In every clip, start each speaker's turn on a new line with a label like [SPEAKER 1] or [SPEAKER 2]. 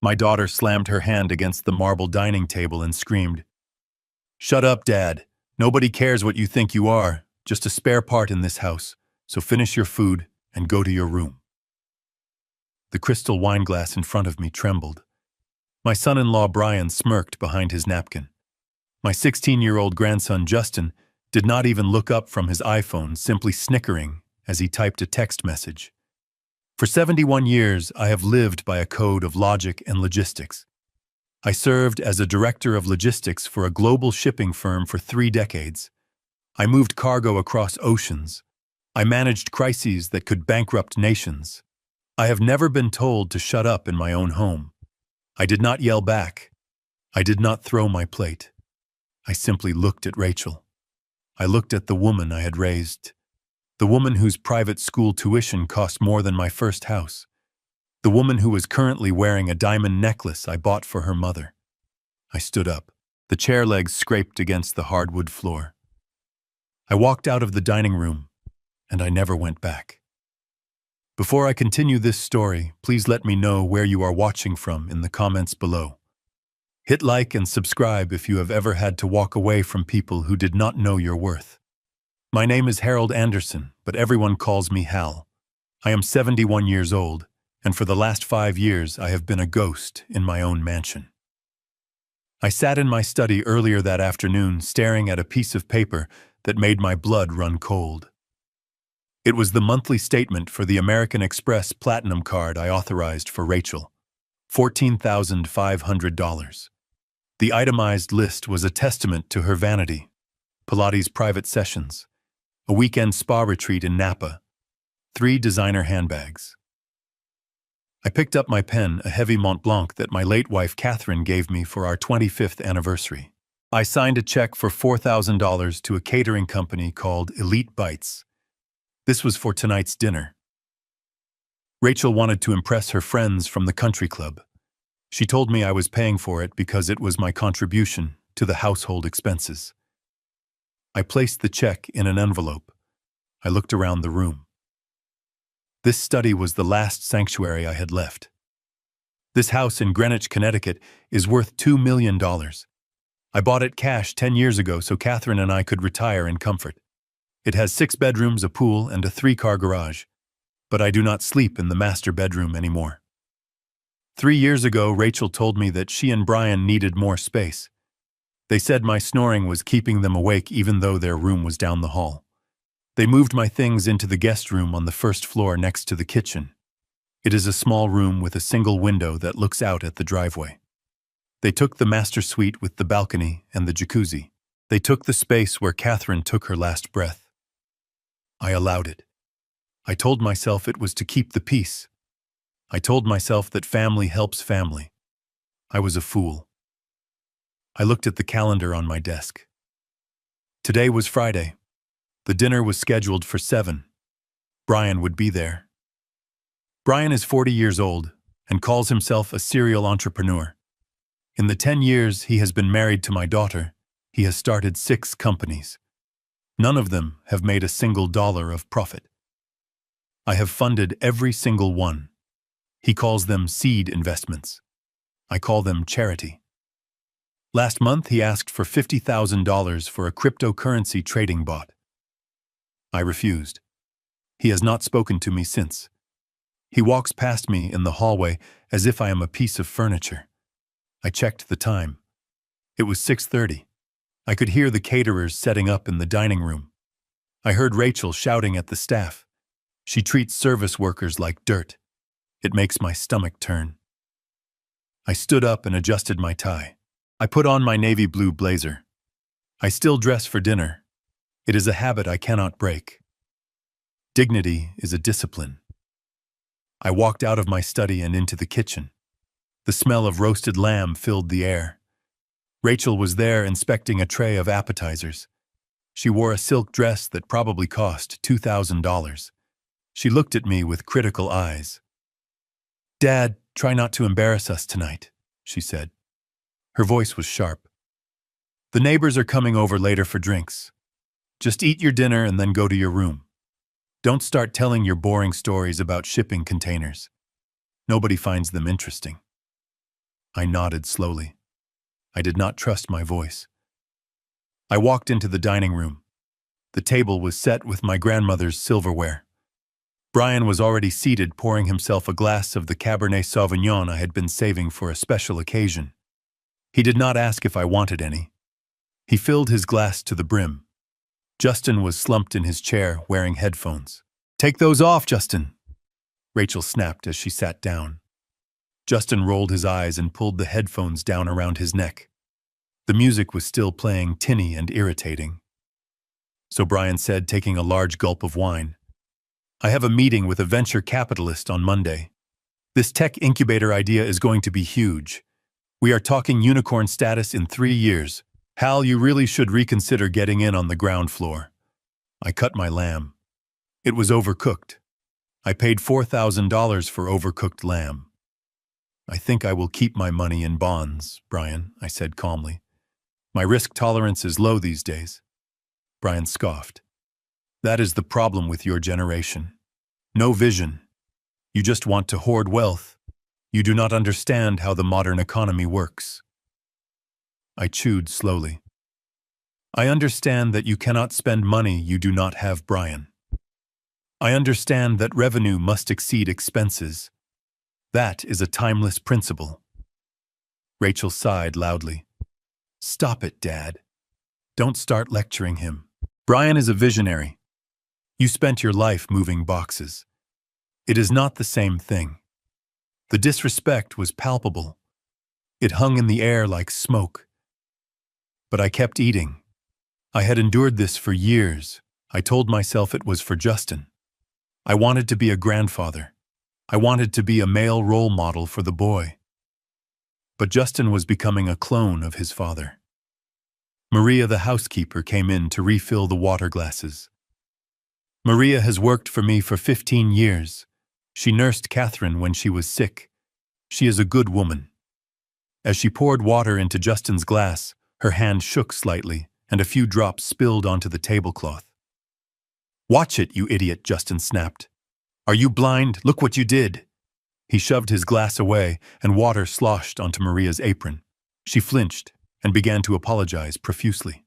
[SPEAKER 1] My daughter slammed her hand against the marble dining table and screamed, "Shut up, Dad. Nobody cares what you think you are, just a spare part in this house, so finish your food and go to your room." The crystal wine glass in front of me trembled. My son-in-law Brian smirked behind his napkin. My 16-year-old grandson Justin did not even look up from his iPhone, simply snickering as he typed a text message. For 71 years, I have lived by a code of logic and logistics. I served as a director of logistics for a global shipping firm for 3 decades. I moved cargo across oceans. I managed crises that could bankrupt nations. I have never been told to shut up in my own home. I did not yell back. I did not throw my plate. I simply looked at Rachel. I looked at the woman I had raised. The woman whose private school tuition cost more than my first house. The woman who was currently wearing a diamond necklace I bought for her mother. I stood up. The chair legs scraped against the hardwood floor. I walked out of the dining room, and I never went back. Before I continue this story, please let me know where you are watching from in the comments below. Hit like and subscribe if you have ever had to walk away from people who did not know your worth. My name is Harold Anderson, but everyone calls me Hal. I am 71 years old, and for the last 5 years I have been a ghost in my own mansion. I sat in my study earlier that afternoon staring at a piece of paper that made my blood run cold. It was the monthly statement for the American Express Platinum card I authorized for Rachel. $14,500. The itemized list was a testament to her vanity. Pilates private sessions, a weekend spa retreat in Napa, 3 designer handbags. I picked up my pen, a heavy Mont Blanc that my late wife Catherine gave me for our 25th anniversary. I signed a check for $4,000 to a catering company called Elite Bites. This was for tonight's dinner. Rachel wanted to impress her friends from the country club. She told me I was paying for it because it was my contribution to the household expenses. I placed the check in an envelope. I looked around the room. This study was the last sanctuary I had left. This house in Greenwich, Connecticut is worth $2 million. I bought it cash 10 years ago so Catherine and I could retire in comfort. It has 6 bedrooms, a pool, and a 3-car garage. But I do not sleep in the master bedroom anymore. 3 years ago, Rachel told me that she and Brian needed more space. They said my snoring was keeping them awake even though their room was down the hall. They moved my things into the guest room on the first floor next to the kitchen. It is a small room with a single window that looks out at the driveway. They took the master suite with the balcony and the jacuzzi. They took the space where Catherine took her last breath. I allowed it. I told myself it was to keep the peace. I told myself that family helps family. I was a fool. I looked at the calendar on my desk. Today was Friday. The dinner was scheduled for 7. Brian would be there. Brian is 40 years old and calls himself a serial entrepreneur. In the 10 years he has been married to my daughter, he has started 6 companies. None of them have made a single dollar of profit. I have funded every single one. He calls them seed investments. I call them charity. Last month he asked for $50,000 for a cryptocurrency trading bot. I refused. He has not spoken to me since. He walks past me in the hallway as if I am a piece of furniture. I checked the time. It was 6:30. I could hear the caterers setting up in the dining room. I heard Rachel shouting at the staff. She treats service workers like dirt. It makes my stomach turn. I stood up and adjusted my tie. I put on my navy blue blazer. I still dress for dinner. It is a habit I cannot break. Dignity is a discipline. I walked out of my study and into the kitchen. The smell of roasted lamb filled the air. Rachel was there inspecting a tray of appetizers. She wore a silk dress that probably cost $2,000. She looked at me with critical eyes. "Dad, try not to embarrass us tonight," she said. Her voice was sharp. "The neighbors are coming over later for drinks. Just eat your dinner and then go to your room. Don't start telling your boring stories about shipping containers. Nobody finds them interesting." I nodded slowly. I did not trust my voice. I walked into the dining room. The table was set with my grandmother's silverware. Brian was already seated, pouring himself a glass of the Cabernet Sauvignon I had been saving for a special occasion. He did not ask if I wanted any. He filled his glass to the brim. Justin was slumped in his chair, wearing headphones. "Take those off, Justin," Rachel snapped as she sat down. Justin rolled his eyes and pulled the headphones down around his neck. The music was still playing, tinny and irritating. So Brian said, taking a large gulp of wine, "I have a meeting with a venture capitalist on Monday. This tech incubator idea is going to be huge. We are talking unicorn status in 3 years. Hal, you really should reconsider getting in on the ground floor." I cut my lamb. It was overcooked. I paid $4,000 for overcooked lamb. "I think I will keep my money in bonds, Brian," I said calmly. "My risk tolerance is low these days." Brian scoffed. "That is the problem with your generation. No vision. You just want to hoard wealth. You do not understand how the modern economy works." I chewed slowly. "I understand that you cannot spend money you do not have, Brian. I understand that revenue must exceed expenses. That is a timeless principle." Rachel sighed loudly. "Stop it, Dad. Don't start lecturing him. Brian is a visionary. You spent your life moving boxes. It is not the same thing." The disrespect was palpable. It hung in the air like smoke. But I kept eating. I had endured this for years. I told myself it was for Justin. I wanted to be a grandfather. I wanted to be a male role model for the boy. But Justin was becoming a clone of his father. Maria, the housekeeper, came in to refill the water glasses. Maria has worked for me for 15 years. She nursed Catherine when she was sick. She is a good woman. As she poured water into Justin's glass, her hand shook slightly, and a few drops spilled onto the tablecloth. "Watch it, you idiot," Justin snapped. "Are you blind? Look what you did." He shoved his glass away, and water sloshed onto Maria's apron. She flinched and began to apologize profusely.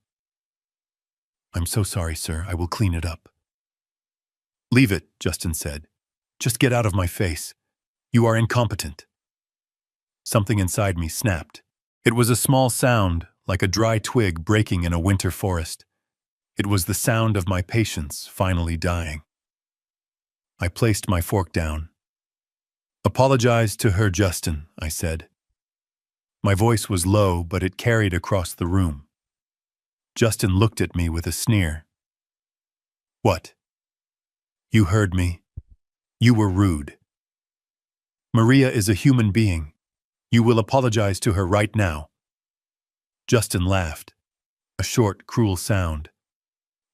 [SPEAKER 1] "I'm so sorry, sir. I will clean it up." "Leave it," Justin said. "Just get out of my face. You are incompetent." Something inside me snapped. It was a small sound, like a dry twig breaking in a winter forest. It was the sound of my patience finally dying. I placed my fork down. "Apologize to her, Justin," I said. My voice was low, but it carried across the room. Justin looked at me with a sneer. "What? You heard me. You were rude. Maria is a human being. You will apologize to her right now." Justin laughed. A short, cruel sound.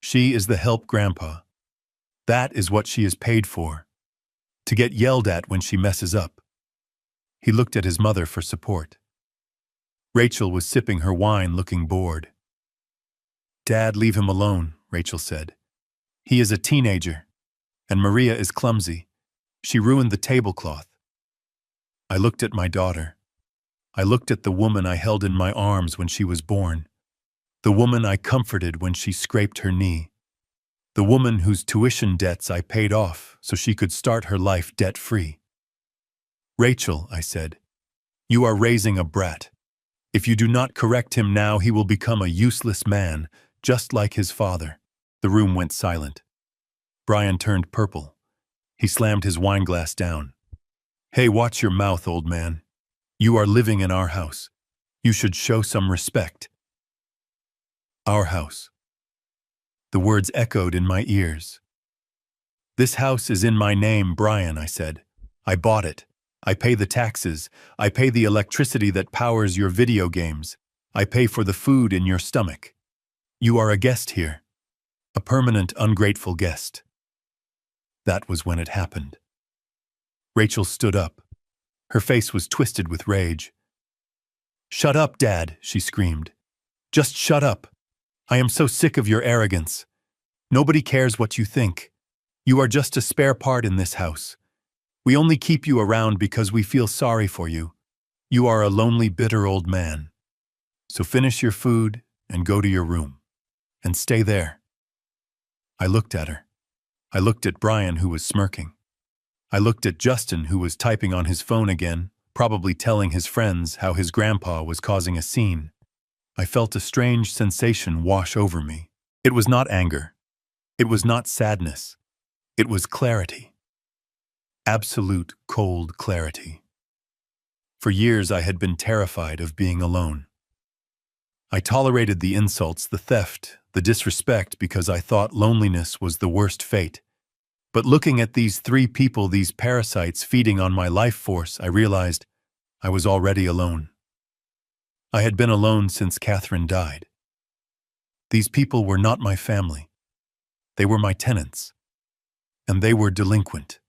[SPEAKER 1] "She is the help, Grandpa. That is what she is paid for. To get yelled at when she messes up." He looked at his mother for support. Rachel was sipping her wine, looking bored. "Dad, leave him alone," Rachel said. "He is a teenager, and Maria is clumsy. She ruined the tablecloth." I looked at my daughter. I looked at the woman I held in my arms when she was born, the woman I comforted when she scraped her knee, the woman whose tuition debts I paid off so she could start her life debt-free. "Rachel," I said, "you are raising a brat. If you do not correct him now, he will become a useless man, just like his father." The room went silent. Brian turned purple. He slammed his wineglass down. "Hey, watch your mouth, old man. You are living in our house. You should show some respect." Our house. The words echoed in my ears. "This house is in my name, Brian," I said. "I bought it. I pay the taxes. I pay the electricity that powers your video games. I pay for the food in your stomach. You are a guest here. A permanent, ungrateful guest." That was when it happened. Rachel stood up. Her face was twisted with rage. "Shut up, Dad," she screamed. "Just shut up. I am so sick of your arrogance. Nobody cares what you think. You are just a spare part in this house. We only keep you around because we feel sorry for you. You are a lonely, bitter old man. So finish your food and go to your room. And stay there. I looked at her. I looked at Brian, who was smirking. I looked at Justin, who was typing on his phone again, probably telling his friends how his grandpa was causing a scene. I felt a strange sensation wash over me. It was not anger. It was not sadness. It was clarity. Absolute, cold clarity. For years I had been terrified of being alone. I tolerated the insults, the theft, the disrespect because I thought loneliness was the worst fate. But looking at these three people, these parasites feeding on my life force, I realized I was already alone. I had been alone since Catherine died. These people were not my family. They were my tenants. And they were delinquent.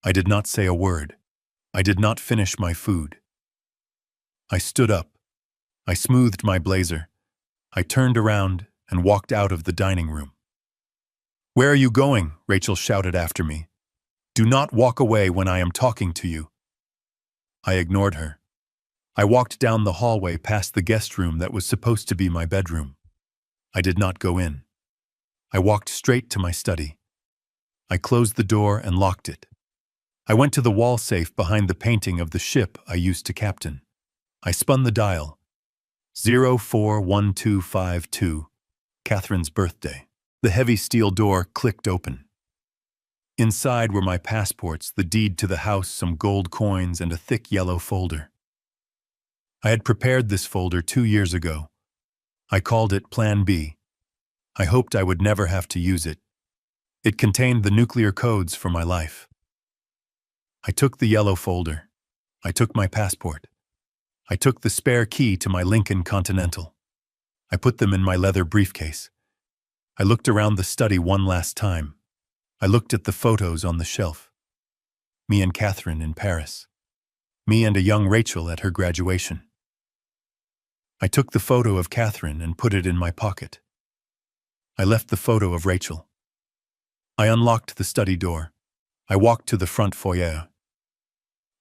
[SPEAKER 1] I did not say a word. I did not finish my food. I stood up. I smoothed my blazer. I turned around and walked out of the dining room. "Where are you going?" Rachel shouted after me. "Do not walk away when I am talking to you." I ignored her. I walked down the hallway past the guest room that was supposed to be my bedroom. I did not go in. I walked straight to my study. I closed the door and locked it. I went to the wall safe behind the painting of the ship I used to captain. I spun the dial. 041252, Catherine's birthday. The heavy steel door clicked open. Inside were my passports, the deed to the house, some gold coins, and a thick yellow folder. I had prepared this folder 2 years ago. I called it Plan B. I hoped I would never have to use it. It contained the nuclear codes for my life. I took the yellow folder. I took my passport. I took the spare key to my Lincoln Continental. I put them in my leather briefcase. I looked around the study one last time. I looked at the photos on the shelf. Me and Catherine in Paris. Me and a young Rachel at her graduation. I took the photo of Catherine and put it in my pocket. I left the photo of Rachel. I unlocked the study door. I walked to the front foyer.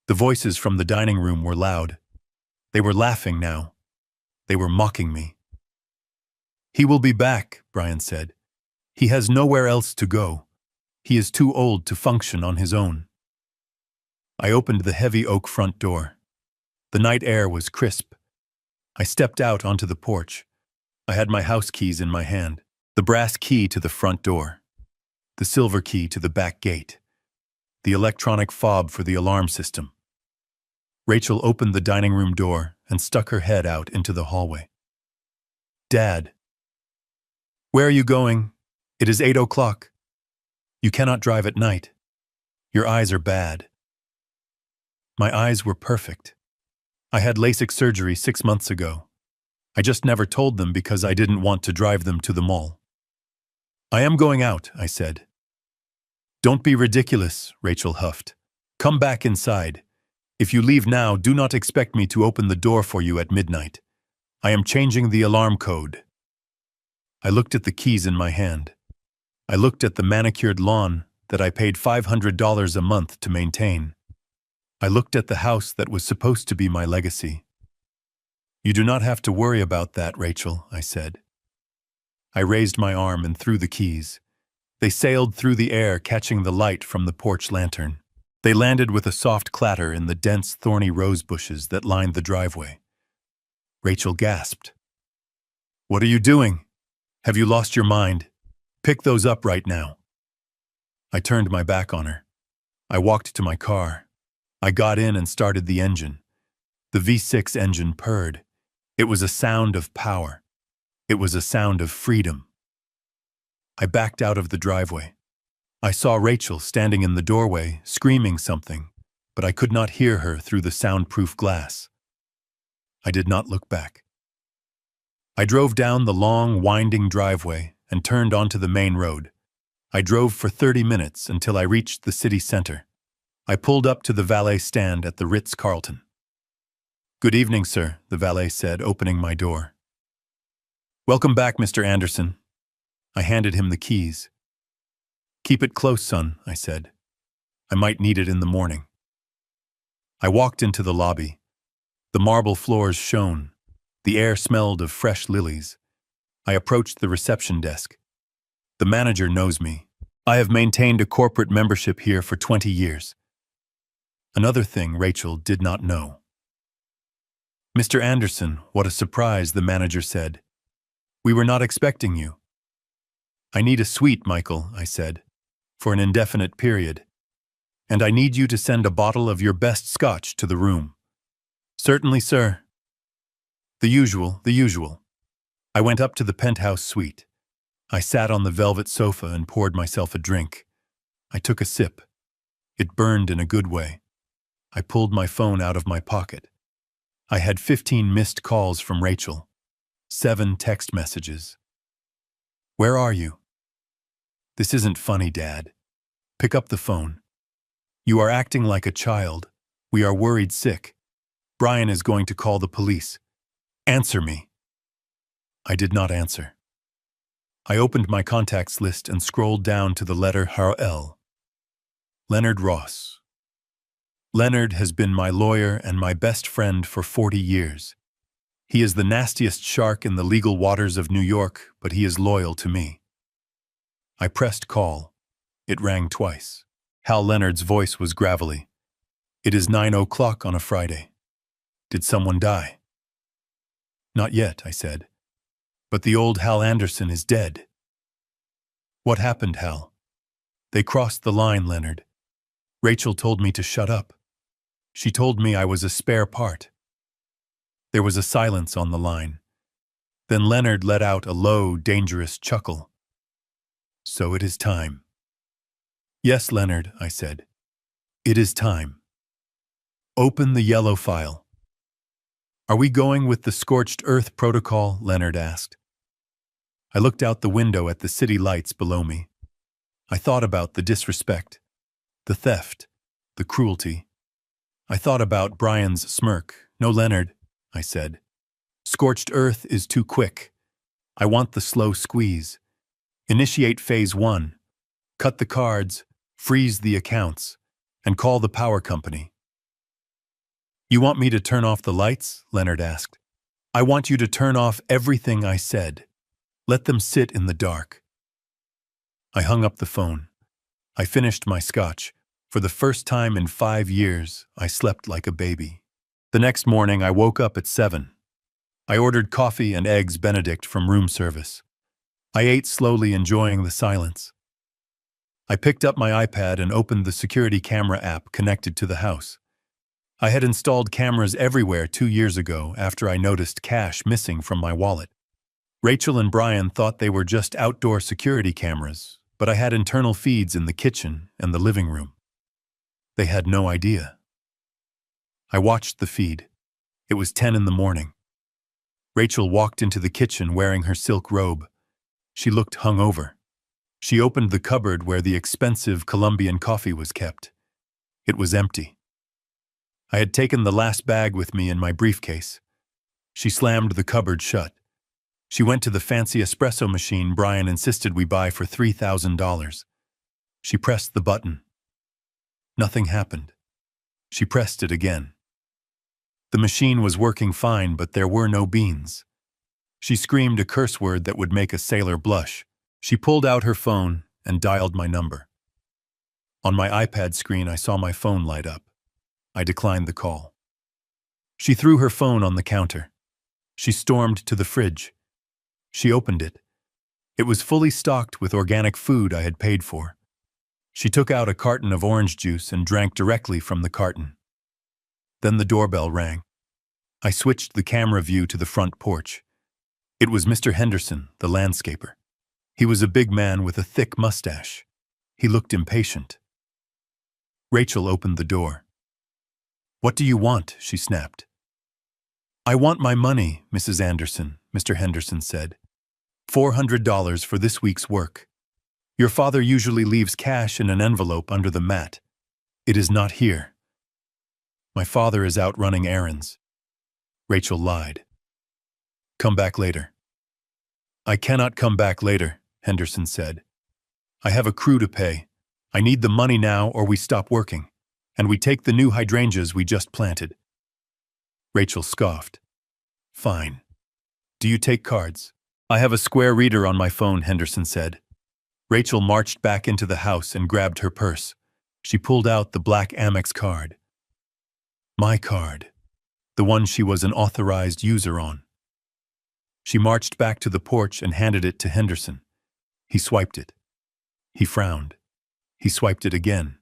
[SPEAKER 1] The voices from the dining room were loud. They were laughing now. They were mocking me. "He will be back," Brian said. "He has nowhere else to go. He is too old to function on his own." I opened the heavy oak front door. The night air was crisp. I stepped out onto the porch. I had my house keys in my hand. The brass key to the front door. The silver key to the back gate. The electronic fob for the alarm system. Rachel opened the dining room door and stuck her head out into the hallway. "Dad." "Where are you going? It is 8 o'clock. You cannot drive at night. Your eyes are bad." My eyes were perfect. I had LASIK surgery 6 months ago. I just never told them because I didn't want to drive them to the mall. "I am going out," I said. "Don't be ridiculous," Rachel huffed. "Come back inside. If you leave now, do not expect me to open the door for you at midnight. I am changing the alarm code." I looked at the keys in my hand. I looked at the manicured lawn that I paid $500 a month to maintain. I looked at the house that was supposed to be my legacy. "You do not have to worry about that, Rachel," I said. I raised my arm and threw the keys. They sailed through the air, catching the light from the porch lantern. They landed with a soft clatter in the dense, thorny rose bushes that lined the driveway. Rachel gasped. "What are you doing? Have you lost your mind? Pick those up right now." I turned my back on her. I walked to my car. I got in and started the engine. The V6 engine purred. It was a sound of power. It was a sound of freedom. I backed out of the driveway. I saw Rachel standing in the doorway, screaming something, but I could not hear her through the soundproof glass. I did not look back. I drove down the long, winding driveway and turned onto the main road. I drove for 30 minutes until I reached the city center. I pulled up to the valet stand at the Ritz-Carlton. "Good evening, sir," the valet said, opening my door. "Welcome back, Mr. Anderson." I handed him the keys. "Keep it close, son," I said. "I might need it in the morning." I walked into the lobby. The marble floors shone. The air smelled of fresh lilies. I approached the reception desk. The manager knows me. I have maintained a corporate membership here for 20 years. Another thing Rachel did not know. "Mr. Anderson, what a surprise," the manager said. "We were not expecting you." "I need a suite, Michael," I said, "for an indefinite period. And I need you to send a bottle of your best scotch to the room." "Certainly, sir." The usual. I went up to the penthouse suite. I sat on the velvet sofa and poured myself a drink. I took a sip. It burned in a good way. I pulled my phone out of my pocket. I had 15 missed calls from Rachel. 7 text messages. "Where are you?" "This isn't funny, Dad. Pick up the phone. You are acting like a child. We are worried sick. Brian is going to call the police. Answer me." I did not answer. I opened my contacts list and scrolled down to the letter L. Leonard Ross. Leonard has been my lawyer and my best friend for 40 years. He is the nastiest shark in the legal waters of New York, but he is loyal to me. I pressed call. It rang twice. Hal Leonard's voice was gravelly. "It is 9 o'clock on a Friday. Did someone die?" "Not yet," I said. "But the old Hal Anderson is dead." "What happened, Hal?" "They crossed the line, Leonard. Rachel told me to shut up. She told me I was a spare part." There was a silence on the line. Then Leonard let out a low, dangerous chuckle. "So it is time." "Yes, Leonard," I said. "It is time." "Open the yellow file." "Are we going with the scorched earth protocol?" Leonard asked. I looked out the window at the city lights below me. I thought about the disrespect, the theft, the cruelty. I thought about Brian's smirk. "No, Leonard," I said. "Scorched earth is too quick. I want the slow squeeze. Initiate phase 1. Cut the cards, freeze the accounts, and call the power company." "You want me to turn off the lights?" Leonard asked. "I want you to turn off everything I said. Let them sit in the dark." I hung up the phone. I finished my scotch. For the first time in 5 years, I slept like a baby. The next morning, I woke up at 7. I ordered coffee and eggs Benedict from room service. I ate slowly, enjoying the silence. I picked up my iPad and opened the security camera app connected to the house. I had installed cameras everywhere 2 years ago after I noticed cash missing from my wallet. Rachel and Brian thought they were just outdoor security cameras, but I had internal feeds in the kitchen and the living room. They had no idea. I watched the feed. It was 10 in the morning. Rachel walked into the kitchen wearing her silk robe. She looked hungover. She opened the cupboard where the expensive Colombian coffee was kept. It was empty. I had taken the last bag with me in my briefcase. She slammed the cupboard shut. She went to the fancy espresso machine Brian insisted we buy for $3,000. She pressed the button. Nothing happened. She pressed it again. The machine was working fine, but there were no beans. She screamed a curse word that would make a sailor blush. She pulled out her phone and dialed my number. On my iPad screen, I saw my phone light up. I declined the call. She threw her phone on the counter. She stormed to the fridge. She opened it. It was fully stocked with organic food I had paid for. She took out a carton of orange juice and drank directly from the carton. Then the doorbell rang. I switched the camera view to the front porch. It was Mr. Henderson, the landscaper. He was a big man with a thick mustache. He looked impatient. Rachel opened the door. "What do you want?" she snapped. "I want my money, Mrs. Anderson," Mr. Henderson said. $400 for this week's work. Your father usually leaves cash in an envelope under the mat. It is not here. My father is out running errands." Rachel lied. "Come back later." "I cannot come back later," Henderson said. "I have a crew to pay. I need the money now or we stop working, and we take the new hydrangeas we just planted." Rachel scoffed. Fine. Do you take cards? I have a square reader on my phone, Henderson said. Rachel marched back into the house and grabbed her purse. She pulled out the black Amex card. My card. The one she was an authorized user on. She marched back to the porch and handed it to Henderson. He swiped it. He frowned. He swiped it again.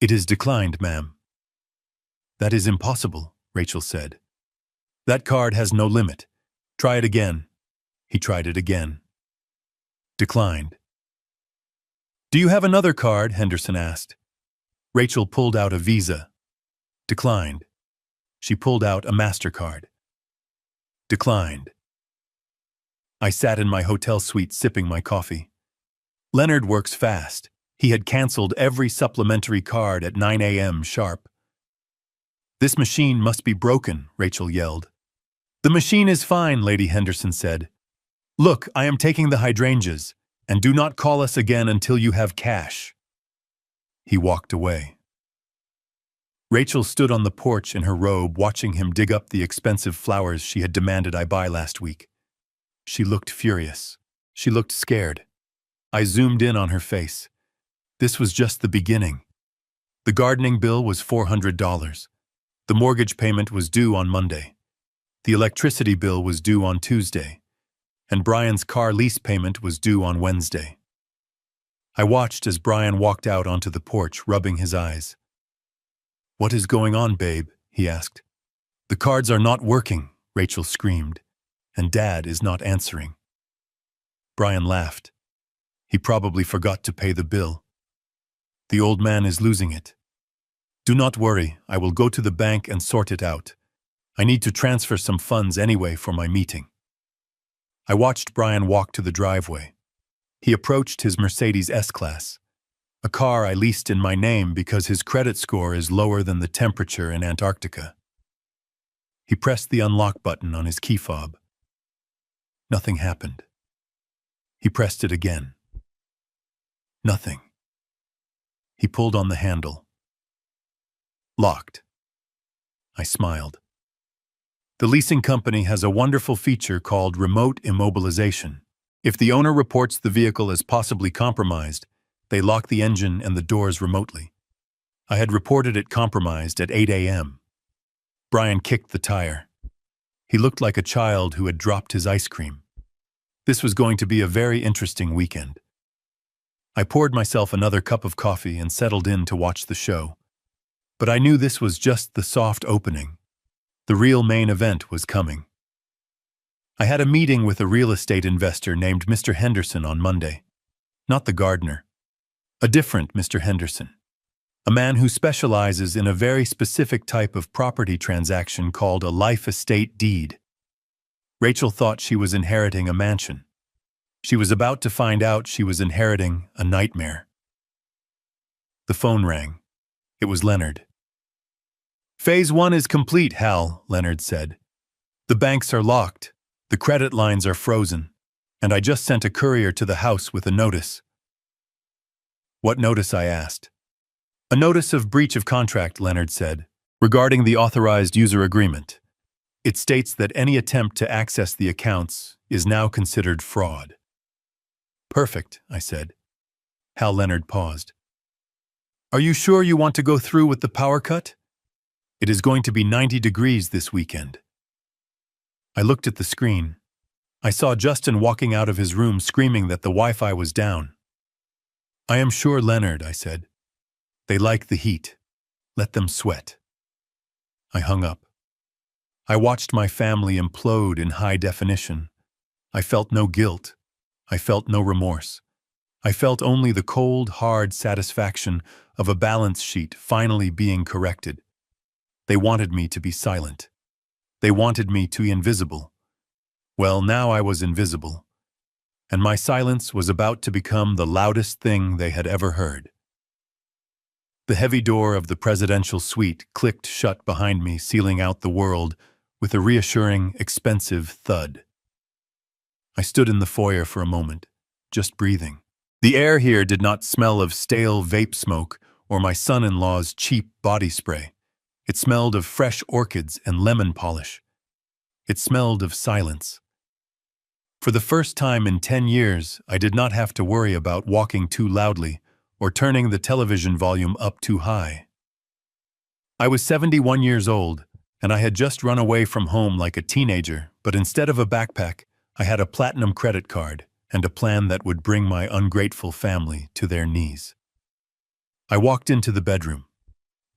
[SPEAKER 1] It is declined, ma'am. That is impossible, Rachel said. That card has no limit. Try it again. He tried it again. Declined. Do you have another card? Henderson asked. Rachel pulled out a Visa. Declined. She pulled out a MasterCard. Declined. I sat in my hotel suite sipping my coffee. Leonard works fast. He had canceled every supplementary card at 9 a.m. sharp. This machine must be broken, Rachel yelled. The machine is fine, Lady Henderson said. Look, I am taking the hydrangeas, and do not call us again until you have cash. He walked away. Rachel stood on the porch in her robe, watching him dig up the expensive flowers she had demanded I buy last week. She looked furious. She looked scared. I zoomed in on her face. This was just the beginning. The gardening bill was $400. The mortgage payment was due on Monday. The electricity bill was due on Tuesday. And Brian's car lease payment was due on Wednesday. I watched as Brian walked out onto the porch, rubbing his eyes. What is going on, babe? He asked. The cards are not working, Rachel screamed, and Dad is not answering. Brian laughed. He probably forgot to pay the bill. The old man is losing it. Do not worry, I will go to the bank and sort it out. I need to transfer some funds anyway for my meeting. I watched Brian walk to the driveway. He approached his Mercedes S-Class, a car I leased in my name because his credit score is lower than the temperature in Antarctica. He pressed the unlock button on his key fob. Nothing happened. He pressed it again. Nothing. He pulled on the handle. Locked. I smiled. The leasing company has a wonderful feature called remote immobilization. If the owner reports the vehicle as possibly compromised, they lock the engine and the doors remotely. I had reported it compromised at 8 a.m. Brian kicked the tire. He looked like a child who had dropped his ice cream. This was going to be a very interesting weekend. I poured myself another cup of coffee and settled in to watch the show. But I knew this was just the soft opening. The real main event was coming. I had a meeting with a real estate investor named Mr. Henderson on Monday. Not the gardener. A different Mr. Henderson. A man who specializes in a very specific type of property transaction called a life estate deed. Rachel thought she was inheriting a mansion. She was about to find out she was inheriting a nightmare. The phone rang. It was Leonard. Phase 1 is complete, Hal, Leonard said. The banks are locked, the credit lines are frozen, and I just sent a courier to the house with a notice. What notice? I asked. A notice of breach of contract, Leonard said, regarding the authorized user agreement. It states that any attempt to access the accounts is now considered fraud. Perfect, I said. Hal Leonard paused. Are you sure you want to go through with the power cut? It is going to be 90 degrees this weekend. I looked at the screen. I saw Justin walking out of his room screaming that the Wi-Fi was down. I am sure, Leonard, I said. They like the heat. Let them sweat. I hung up. I watched my family implode in high definition. I felt no guilt. I felt no remorse. I felt only the cold, hard satisfaction of a balance sheet finally being corrected. They wanted me to be silent. They wanted me to be invisible. Well, now I was invisible, and my silence was about to become the loudest thing they had ever heard. The heavy door of the presidential suite clicked shut behind me, sealing out the world with a reassuring, expensive thud. I stood in the foyer for a moment, just breathing. The air here did not smell of stale vape smoke or my son-in-law's cheap body spray. It smelled of fresh orchids and lemon polish. It smelled of silence. For the first time in 10 years, I did not have to worry about walking too loudly or turning the television volume up too high. I was 71 years old, and I had just run away from home like a teenager, but instead of a backpack, I had a platinum credit card and a plan that would bring my ungrateful family to their knees. I walked into the bedroom.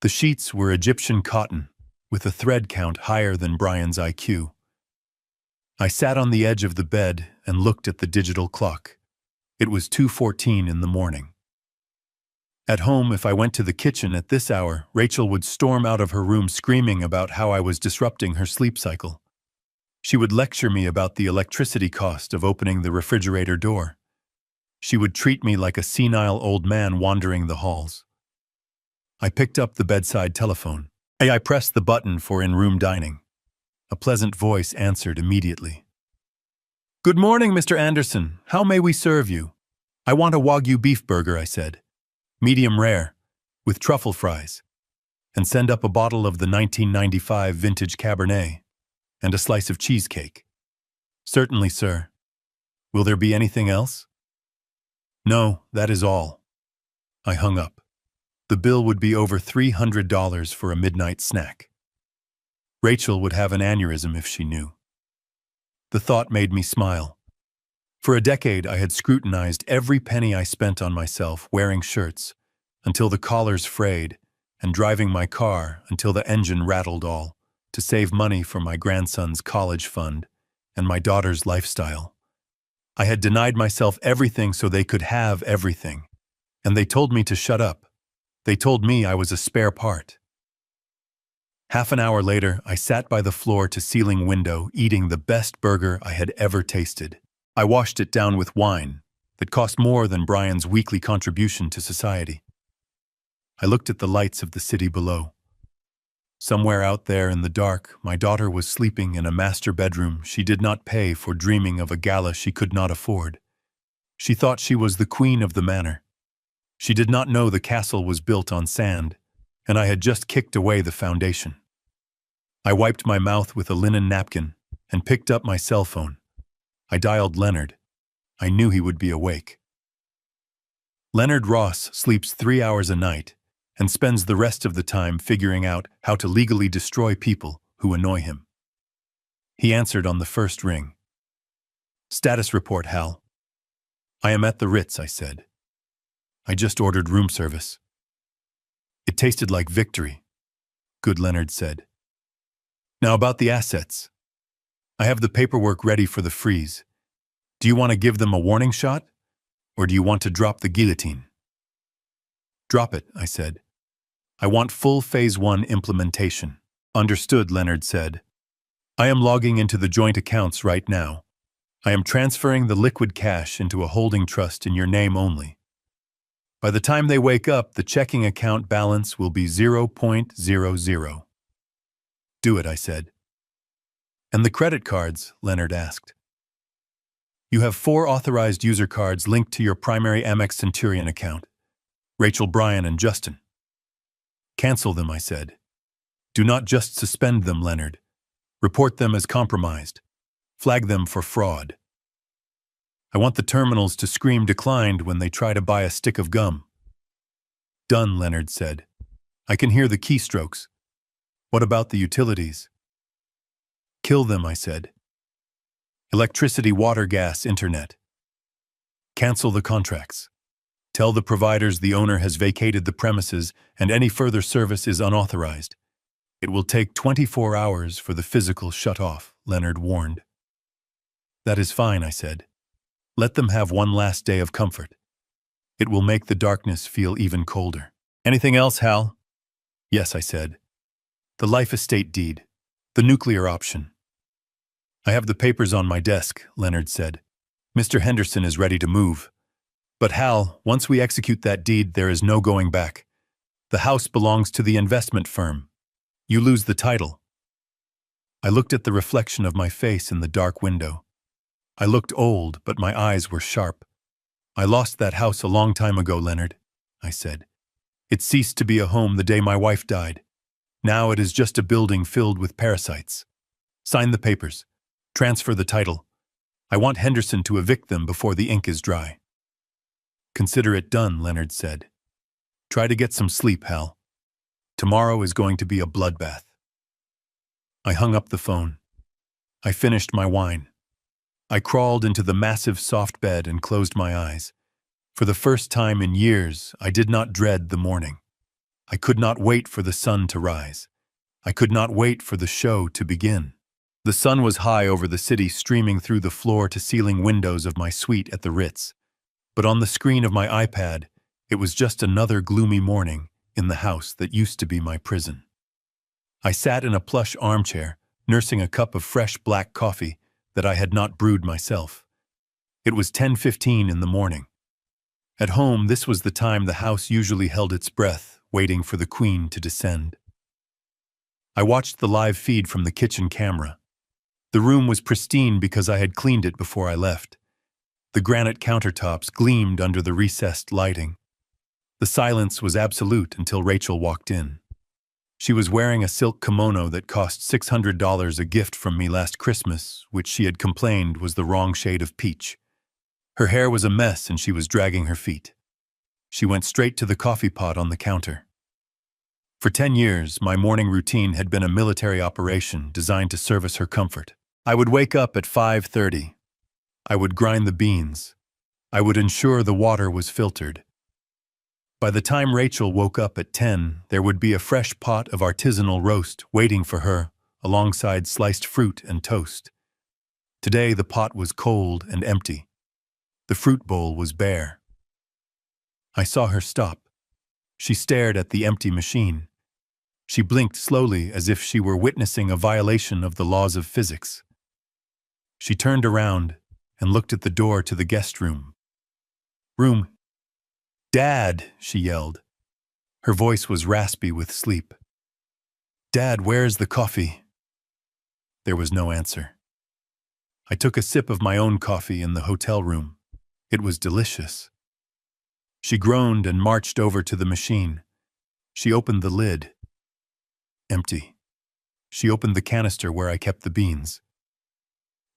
[SPEAKER 1] The sheets were Egyptian cotton, with a thread count higher than Brian's IQ. I sat on the edge of the bed and looked at the digital clock. It was 2:14 in the morning. At home, if I went to the kitchen at this hour, Rachel would storm out of her room screaming about how I was disrupting her sleep cycle. She would lecture me about the electricity cost of opening the refrigerator door. She would treat me like a senile old man wandering the halls. I picked up the bedside telephone. I pressed the button for in-room dining. A pleasant voice answered immediately. "Good morning, Mr. Anderson. How may we serve you?" "I want a Wagyu beef burger," I said. "Medium rare, with truffle fries. And send up a bottle of the 1995 vintage Cabernet, and a slice of cheesecake." "Certainly, sir. Will there be anything else?" "No, that is all." I hung up. The bill would be over $300 for a midnight snack. Rachel would have an aneurysm if she knew. The thought made me smile. For a decade, I had scrutinized every penny I spent on myself wearing shirts until the collars frayed and driving my car until the engine rattled, all to save money for my grandson's college fund and my daughter's lifestyle. I had denied myself everything so they could have everything, and they told me to shut up. They told me I was a spare part. Half an hour later, I sat by the floor-to-ceiling window eating the best burger I had ever tasted. I washed it down with wine that cost more than Brian's weekly contribution to society. I looked at the lights of the city below. Somewhere out there in the dark, my daughter was sleeping in a master bedroom she did not pay for, dreaming of a gala she could not afford. She thought she was the queen of the manor. She did not know the castle was built on sand, and I had just kicked away the foundation. I wiped my mouth with a linen napkin and picked up my cell phone. I dialed Leonard. I knew he would be awake. Leonard Ross sleeps 3 hours a night and spends the rest of the time figuring out how to legally destroy people who annoy him. He answered on the first ring. "Status report, Hal." "I am at the Ritz," I said. "I just ordered room service." "It tasted like victory," good Leonard said. "Now about the assets. I have the paperwork ready for the freeze. Do you want to give them a warning shot, or do you want to drop the guillotine?" "Drop it," I said. "I want full Phase 1 implementation." "Understood," Leonard said. "I am logging into the joint accounts right now. I am transferring the liquid cash into a holding trust in your name only. By the time they wake up, the checking account balance will be 0.00. "Do it," I said. "And the credit cards?" Leonard asked. "You have 4 authorized user cards linked to your primary Amex Centurion account. Rachel, Brian, and Justin." "Cancel them," I said. "Do not just suspend them, Leonard. Report them as compromised. Flag them for fraud. I want the terminals to scream declined when they try to buy a stick of gum." "Done," Leonard said. "I can hear the keystrokes. What about the utilities?" "Kill them," I said. "Electricity, water, gas, internet. Cancel the contracts. Tell the providers the owner has vacated the premises and any further service is unauthorized. It will take 24 hours for the physical shut-off," Leonard warned. "That is fine," I said. "Let them have one last day of comfort. It will make the darkness feel even colder." "Anything else, Hal?" "Yes," I said. "The life estate deed. The nuclear option." "I have the papers on my desk," Leonard said. "Mr. Henderson is ready to move. But Hal, once we execute that deed, there is no going back. The house belongs to the investment firm. You lose the title." I looked at the reflection of my face in the dark window. I looked old, but my eyes were sharp. "I lost that house a long time ago, Leonard," I said. "It ceased to be a home the day my wife died. Now it is just a building filled with parasites. Sign the papers. Transfer the title. I want Henderson to evict them before the ink is dry. Consider it done, Leonard said. Try to get some sleep, Hal. Tomorrow is going to be a bloodbath. I hung up the phone. I finished my wine. I crawled into the massive soft bed and closed my eyes. For the first time in years, I did not dread the morning. I could not wait for the sun to rise. I could not wait for the show to begin. The sun was high over the city, streaming through the floor-to-ceiling windows of my suite at the Ritz. But on the screen of my iPad, it was just another gloomy morning in the house that used to be my prison. I sat in a plush armchair, nursing a cup of fresh black coffee that I had not brewed myself. It was 10:15 in the morning. At home, this was the time the house usually held its breath, waiting for the Queen to descend. I watched the live feed from the kitchen camera. The room was pristine because I had cleaned it before I left. The granite countertops gleamed under the recessed lighting. The silence was absolute until Rachel walked in. She was wearing a silk kimono that cost $600, a gift from me last Christmas, which she had complained was the wrong shade of peach. Her hair was a mess and she was dragging her feet. She went straight to the coffee pot on the counter. For 10 years, my morning routine had been a military operation designed to service her comfort. I would wake up at 5:30. I would grind the beans. I would ensure the water was filtered. By the time Rachel woke up at 10, there would be a fresh pot of artisanal roast waiting for her, alongside sliced fruit and toast. Today, the pot was cold and empty. The fruit bowl was bare. I saw her stop. She stared at the empty machine. She blinked slowly as if she were witnessing a violation of the laws of physics. She turned around and looked at the door to the guest room. "Dad," she yelled. Her voice was raspy with sleep. "Dad, where's the coffee?" There was no answer. I took a sip of my own coffee in the hotel room. It was delicious. She groaned and marched over to the machine. She opened the lid. Empty. She opened the canister where I kept the beans.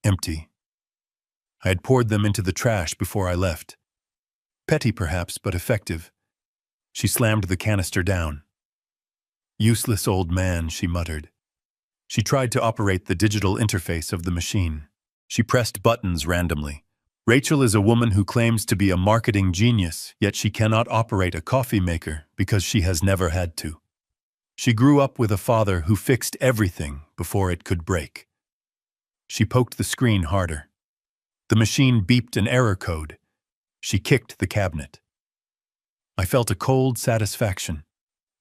[SPEAKER 1] Empty. I had poured them into the trash before I left. Petty perhaps, but effective. She slammed the canister down. "Useless old man," she muttered. She tried to operate the digital interface of the machine. She pressed buttons randomly. Rachel is a woman who claims to be a marketing genius, yet she cannot operate a coffee maker because she has never had to. She grew up with a father who fixed everything before it could break. She poked the screen harder. The machine beeped an error code. She kicked the cabinet. I felt a cold satisfaction.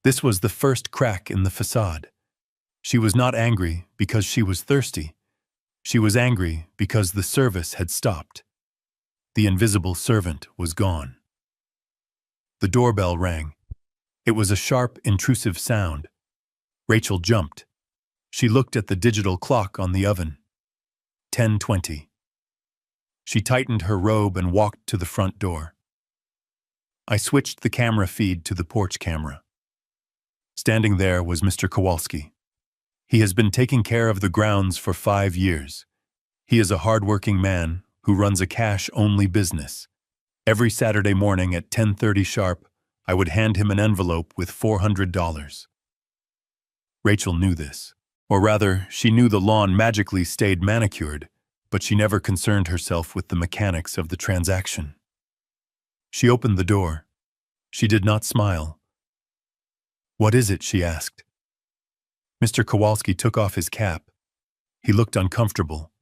[SPEAKER 1] This was the first crack in the facade. She was not angry because she was thirsty. She was angry because the service had stopped. The invisible servant was gone. The doorbell rang. It was a sharp, intrusive sound. Rachel jumped. She looked at the digital clock on the oven. 10:20. She tightened her robe and walked to the front door. I switched the camera feed to the porch camera. Standing there was Mr. Kowalski. He has been taking care of the grounds for 5 years. He is a hard-working man who runs a cash-only business. Every Saturday morning at 10:30 sharp, I would hand him an envelope with $400. Rachel knew this. Or rather, she knew the lawn magically stayed manicured, but she never concerned herself with the mechanics of the transaction. She opened the door. She did not smile. "What is it?" she asked. Mr. Kowalski took off his cap. He looked uncomfortable.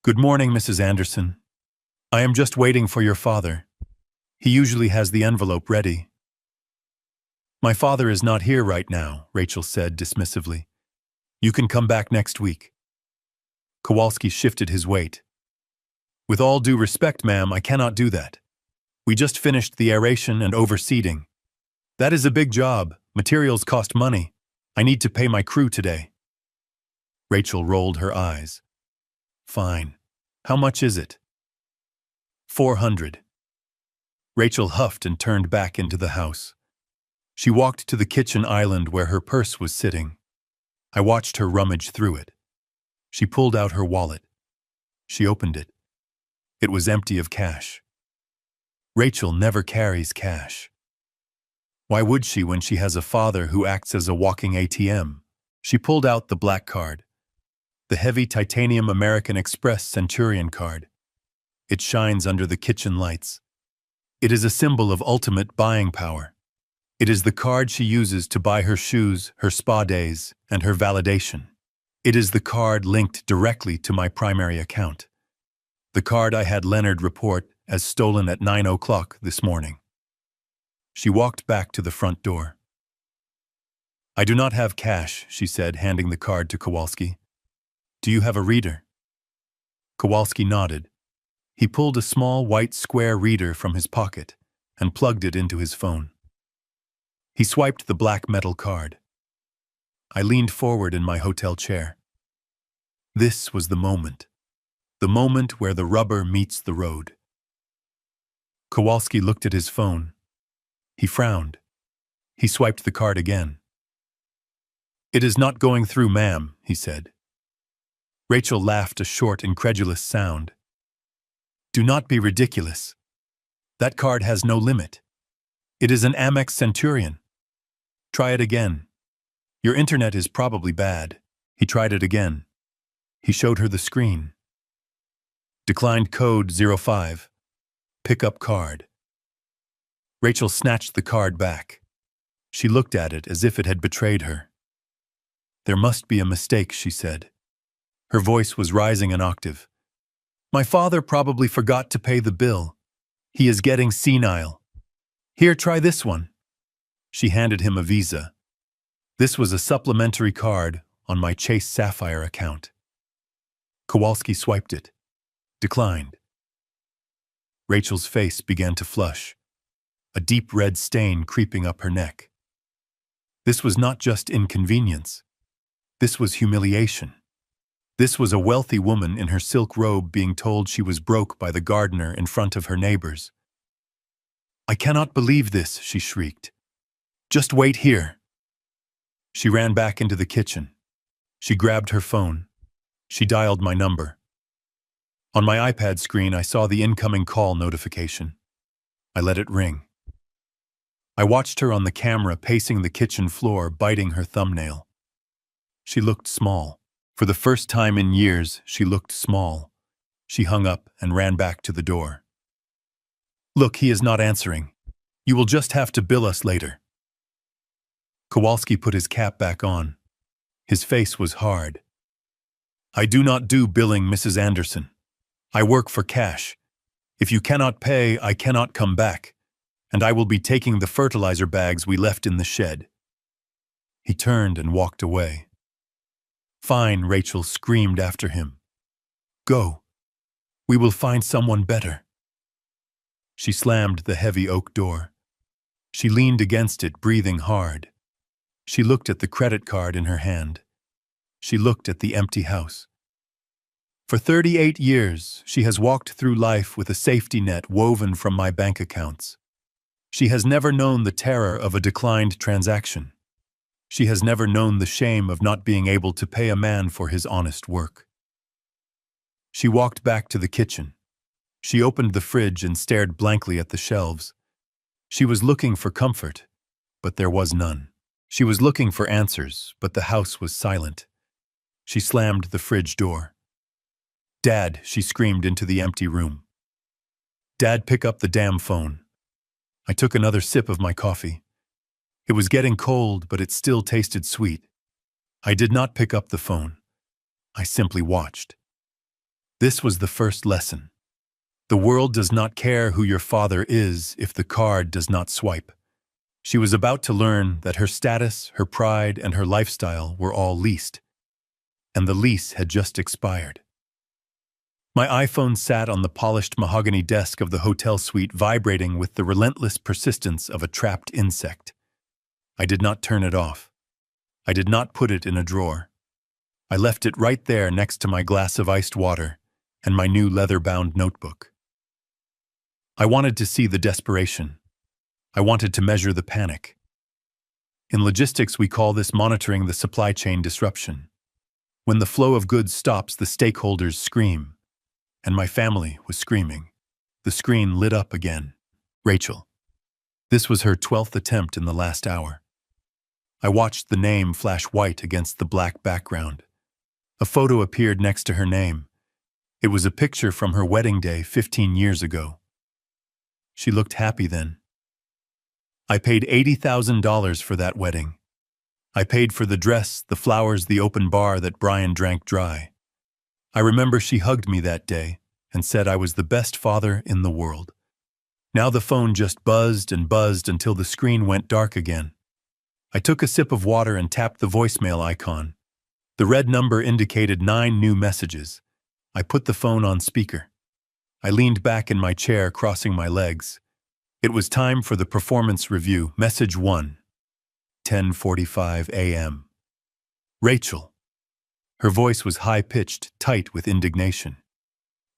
[SPEAKER 1] "Good morning, Mrs. Anderson. I am just waiting for your father. He usually has the envelope ready." "My father is not here right now," Rachel said dismissively. "You can come back next week." Kowalski shifted his weight. "With all due respect, ma'am, I cannot do that. We just finished the aeration and overseeding. That is a big job. Materials cost money. I need to pay my crew today." Rachel rolled her eyes. "Fine. How much is it?" $400. Rachel huffed and turned back into the house. She walked to the kitchen island where her purse was sitting. I watched her rummage through it. She pulled out her wallet. She opened it. It was empty of cash. Rachel never carries cash. Why would she when she has a father who acts as a walking ATM? She pulled out the black card, the heavy titanium American Express Centurion card. It shines under the kitchen lights. It is a symbol of ultimate buying power. It is the card she uses to buy her shoes, her spa days, and her validation. It is the card linked directly to my primary account. The card I had Leonard report as stolen at 9 o'clock this morning. She walked back to the front door. "I do not have cash," she said, handing the card to Kowalski. "Do you have a reader?" Kowalski nodded. He pulled a small white square reader from his pocket and plugged it into his phone. He swiped the black metal card. I leaned forward in my hotel chair. This was the moment where the rubber meets the road. Kowalski looked at his phone. He frowned. He swiped the card again. "It is not going through, ma'am," he said. Rachel laughed a short, incredulous sound. "Do not be ridiculous. That card has no limit. It is an Amex Centurion. Try it again. Your internet is probably bad." He tried it again. He showed her the screen. "Declined code 05. Pickup card." Rachel snatched the card back. She looked at it as if it had betrayed her. "There must be a mistake," she said. Her voice was rising an octave. "My father probably forgot to pay the bill. He is getting senile. Here, try this one." She handed him a Visa. This was a supplementary card on my Chase Sapphire account. Kowalski swiped it. Declined. Rachel's face began to flush, a deep red stain creeping up her neck. This was not just inconvenience. This was humiliation. This was a wealthy woman in her silk robe being told she was broke by the gardener in front of her neighbors. "I cannot believe this," she shrieked. "Just wait here." She ran back into the kitchen. She grabbed her phone. She dialed my number. On my iPad screen, I saw the incoming call notification. I let it ring. I watched her on the camera pacing the kitchen floor, biting her thumbnail. She looked small. For the first time in years, she looked small. She hung up and ran back to the door. "Look, he is not answering. You will just have to bill us later." Kowalski put his cap back on. His face was hard. "I do not do billing, Mrs. Anderson. I work for cash. If you cannot pay, I cannot come back, and I will be taking the fertilizer bags we left in the shed." He turned and walked away. "Fine," Rachel screamed after him. "Go. We will find someone better." She slammed the heavy oak door. She leaned against it, breathing hard. She looked at the credit card in her hand. She looked at the empty house. For 38 years, she has walked through life with a safety net woven from my bank accounts. She has never known the terror of a declined transaction. She has never known the shame of not being able to pay a man for his honest work. She walked back to the kitchen. She opened the fridge and stared blankly at the shelves. She was looking for comfort, but there was none. She was looking for answers, but the house was silent. She slammed the fridge door. "Dad," she screamed into the empty room. "Dad, pick up the damn phone." I took another sip of my coffee. It was getting cold, but it still tasted sweet. I did not pick up the phone. I simply watched. This was the first lesson. The world does not care who your father is if the card does not swipe. She was about to learn that her status, her pride, and her lifestyle were all leased. And the lease had just expired. My iPhone sat on the polished mahogany desk of the hotel suite, vibrating with the relentless persistence of a trapped insect. I did not turn it off. I did not put it in a drawer. I left it right there next to my glass of iced water and my new leather-bound notebook. I wanted to see the desperation. I wanted to measure the panic. In logistics, we call this monitoring the supply chain disruption. When the flow of goods stops, the stakeholders scream. And my family was screaming. The screen lit up again. Rachel. This was her 12th attempt in the last hour. I watched the name flash white against the black background. A photo appeared next to her name. It was a picture from her wedding day 15 years ago. She looked happy then. I paid $80,000 for that wedding. I paid for the dress, the flowers, the open bar that Brian drank dry. I remember she hugged me that day and said I was the best father in the world. Now the phone just buzzed and buzzed until the screen went dark again. I took a sip of water and tapped the voicemail icon. The red number indicated 9 new messages. I put the phone on speaker. I leaned back in my chair, crossing my legs. It was time for the performance review. Message 1. 10:45 a.m. Rachel. Her voice was high-pitched, tight with indignation.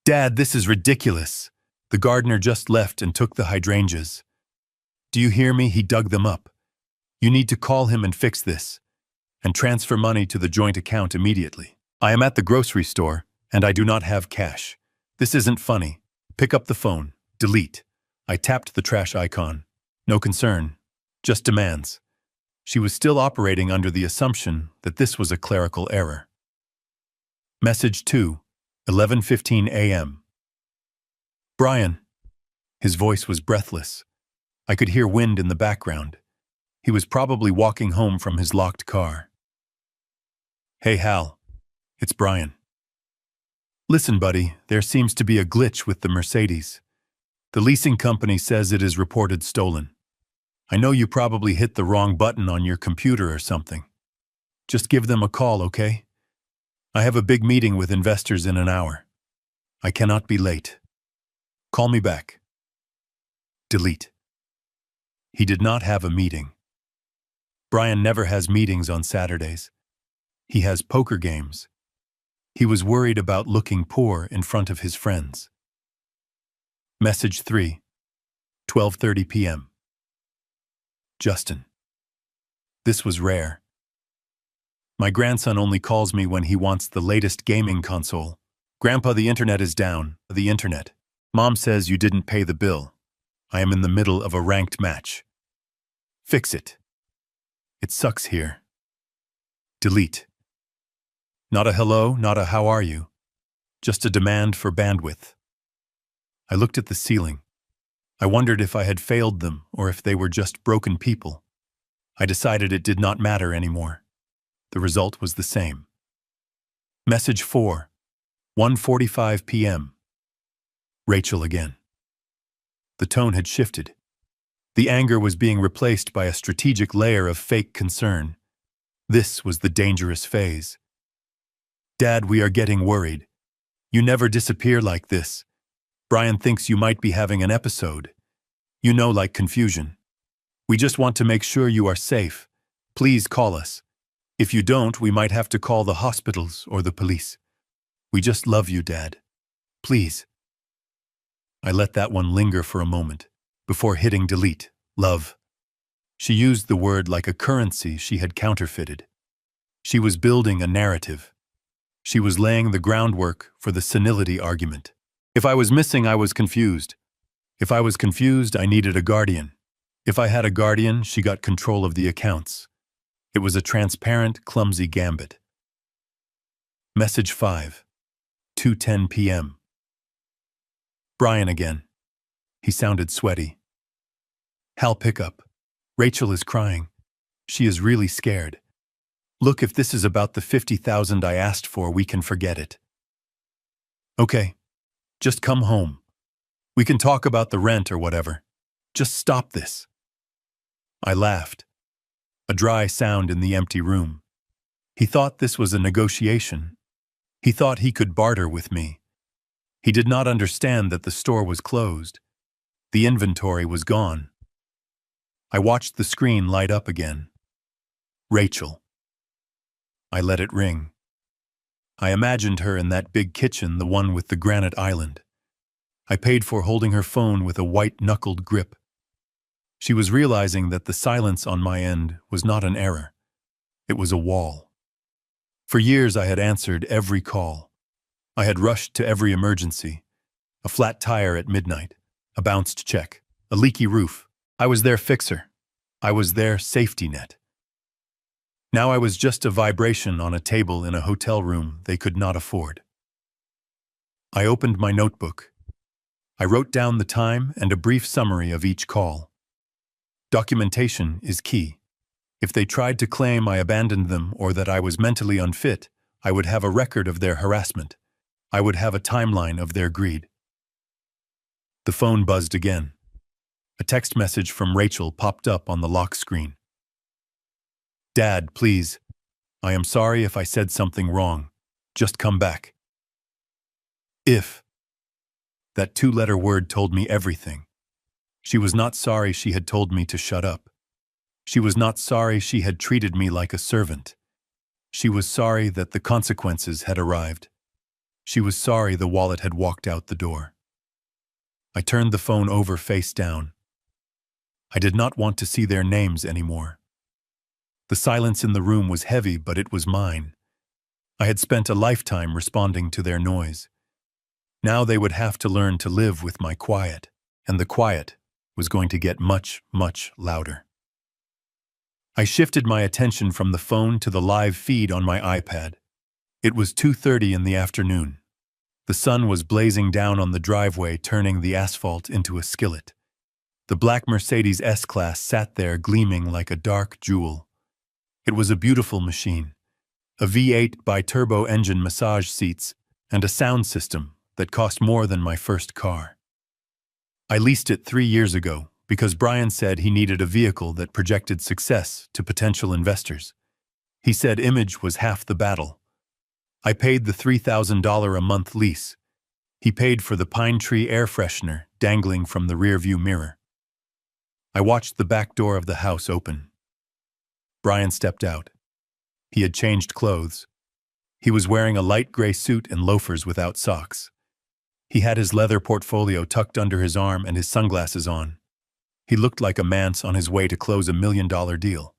[SPEAKER 1] Dad, this is ridiculous. The gardener just left and took the hydrangeas. Do you hear me? He dug them up. You need to call him and fix this. And transfer money to the joint account immediately. I am at the grocery store, and I do not have cash. This isn't funny. Pick up the phone. Delete. I tapped the trash icon. No concern. Just demands. She was still operating under the assumption that this was a clerical error. Message 2, 11:15 a.m. Brian. His voice was breathless. I could hear wind in the background. He was probably walking home from his locked car. Hey, Hal. It's Brian. Listen, buddy, there seems to be a glitch with the Mercedes. The leasing company says it is reported stolen. I know you probably hit the wrong button on your computer or something. Just give them a call, okay? I have a big meeting with investors in an hour. I cannot be late. Call me back. Delete. He did not have a meeting. Brian never has meetings on Saturdays. He has poker games. He was worried about looking poor in front of his friends. Message 3, 12:30 p.m. Justin. This was rare. My grandson only calls me when he wants the latest gaming console. Grandpa, the internet is down. The internet. Mom says you didn't pay the bill. I am in the middle of a ranked match. Fix it. It sucks here. Delete. Not a hello, not a how are you. Just a demand for bandwidth. I looked at the ceiling. I wondered if I had failed them or if they were just broken people. I decided it did not matter anymore. The result was the same. Message 4, 1:45 p.m. Rachel again. The tone had shifted. The anger was being replaced by a strategic layer of fake concern. This was the dangerous phase. Dad, we are getting worried. You never disappear like this. Brian thinks you might be having an episode. You know, like confusion. We just want to make sure you are safe. Please call us. If you don't, we might have to call the hospitals or the police. We just love you, Dad. Please. I let that one linger for a moment before hitting delete. Love. She used the word like a currency she had counterfeited. She was building a narrative. She was laying the groundwork for the senility argument. If I was missing, I was confused. If I was confused, I needed a guardian. If I had a guardian, she got control of the accounts. It was a transparent, clumsy gambit. Message 5, 2:10 p.m. Brian again. He sounded sweaty. Hal, pick up. Rachel is crying. She is really scared. Look, if this is about the $50,000 I asked for, we can forget it. Okay. Just come home. We can talk about the rent or whatever. Just stop this. I laughed. A dry sound in the empty room. He thought this was a negotiation. He thought he could barter with me. He did not understand that the store was closed. The inventory was gone. I watched the screen light up again. Rachel. I let it ring. I imagined her in that big kitchen, the one with the granite island. I paid for holding her phone with a white-knuckled grip. She was realizing that the silence on my end was not an error. It was a wall. For years I had answered every call. I had rushed to every emergency. A flat tire at midnight, a bounced check, a leaky roof. I was their fixer. I was their safety net. Now I was just a vibration on a table in a hotel room they could not afford. I opened my notebook. I wrote down the time and a brief summary of each call. Documentation is key. If they tried to claim I abandoned them or that I was mentally unfit, I would have a record of their harassment. I would have a timeline of their greed. The phone buzzed again. A text message from Rachel popped up on the lock screen. "Dad, please. I am sorry if I said something wrong. Just come back." If. That two-letter word told me everything. She was not sorry she had told me to shut up. She was not sorry she had treated me like a servant. She was sorry that the consequences had arrived. She was sorry the wallet had walked out the door. I turned the phone over face down. I did not want to see their names anymore. The silence in the room was heavy, but it was mine. I had spent a lifetime responding to their noise. Now they would have to learn to live with my quiet, and the quiet was going to get much, much louder. I shifted my attention from the phone to the live feed on my iPad. It was 2:30 in the afternoon. The sun was blazing down on the driveway, turning the asphalt into a skillet. The black Mercedes S-Class sat there gleaming like a dark jewel. It was a beautiful machine, a V8 bi-turbo engine, massage seats, and a sound system that cost more than my first car. I leased it 3 years ago because Brian said he needed a vehicle that projected success to potential investors. He said image was half the battle. I paid the $3,000 a month lease. He paid for the pine tree air freshener dangling from the rearview mirror. I watched the back door of the house open. Brian stepped out. He had changed clothes. He was wearing a light gray suit and loafers without socks. He had his leather portfolio tucked under his arm and his sunglasses on. He looked like a man's on his way to close $1 million deal.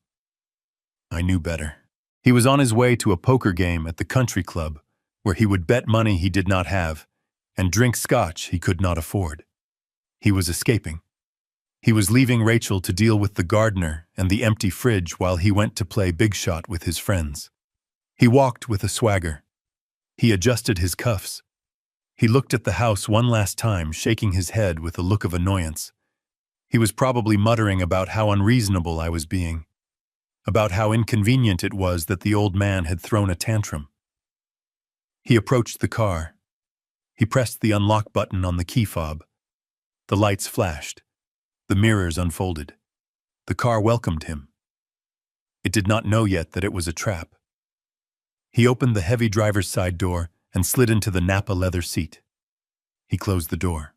[SPEAKER 1] I knew better. He was on his way to a poker game at the country club, where he would bet money he did not have and drink scotch he could not afford. He was escaping. He was leaving Rachel to deal with the gardener and the empty fridge while he went to play big shot with his friends. He walked with a swagger. He adjusted his cuffs. He looked at the house one last time, shaking his head with a look of annoyance. He was probably muttering about how unreasonable I was being, about how inconvenient it was that the old man had thrown a tantrum. He approached the car. He pressed the unlock button on the key fob. The lights flashed. The mirrors unfolded. The car welcomed him. It did not know yet that it was a trap. He opened the heavy driver's side door and slid into the Napa leather seat. He closed the door.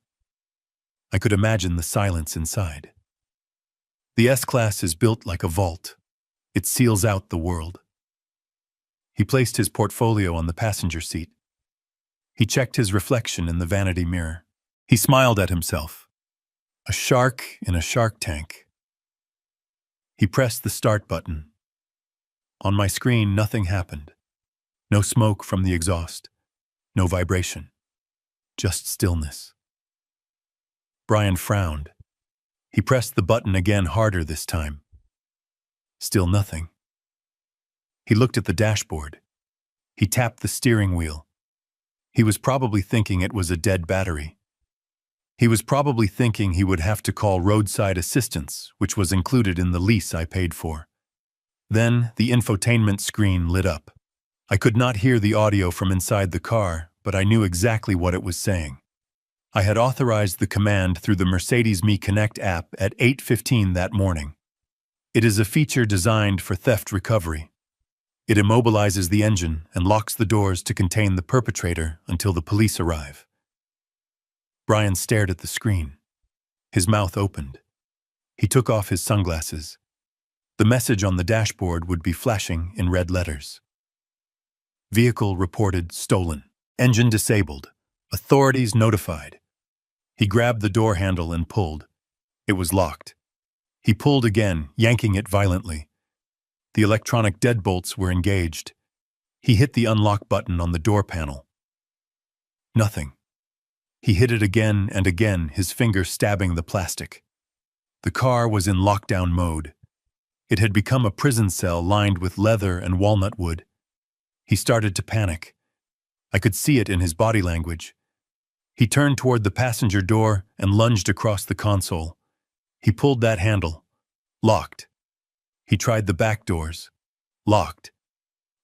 [SPEAKER 1] I could imagine the silence inside. The S-Class is built like a vault. It seals out the world. He placed his portfolio on the passenger seat. He checked his reflection in the vanity mirror. He smiled at himself. A shark in a shark tank. He pressed the start button. On my screen, nothing happened. No smoke from the exhaust. No vibration. Just stillness. Brian frowned. He pressed the button again, harder this time. Still nothing. He looked at the dashboard. He tapped the steering wheel. He was probably thinking it was a dead battery. He was probably thinking he would have to call roadside assistance, which was included in the lease I paid for. Then the infotainment screen lit up. I could not hear the audio from inside the car, but I knew exactly what it was saying. I had authorized the command through the Mercedes Me Connect app at 8:15 that morning. It is a feature designed for theft recovery. It immobilizes the engine and locks the doors to contain the perpetrator until the police arrive. Brian stared at the screen. His mouth opened. He took off his sunglasses. The message on the dashboard would be flashing in red letters. Vehicle reported stolen. Engine disabled. Authorities notified. He grabbed the door handle and pulled. It was locked. He pulled again, yanking it violently. The electronic deadbolts were engaged. He hit the unlock button on the door panel. Nothing. He hit it again and again, his finger stabbing the plastic. The car was in lockdown mode. It had become a prison cell lined with leather and walnut wood. He started to panic. I could see it in his body language. He turned toward the passenger door and lunged across the console. He pulled that handle. Locked. He tried the back doors. Locked.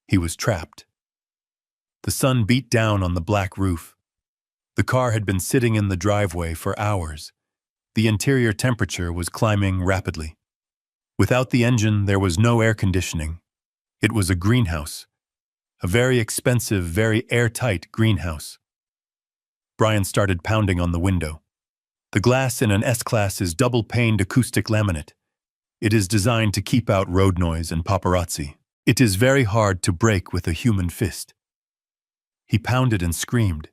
[SPEAKER 1] He was trapped. The sun beat down on the black roof. The car had been sitting in the driveway for hours. The interior temperature was climbing rapidly. Without the engine, there was no air conditioning. It was a greenhouse. A very expensive, very airtight greenhouse. Brian started pounding on the window. The glass in an S-Class is double-paned acoustic laminate. It is designed to keep out road noise and paparazzi. It is very hard to break with a human fist. He pounded and screamed.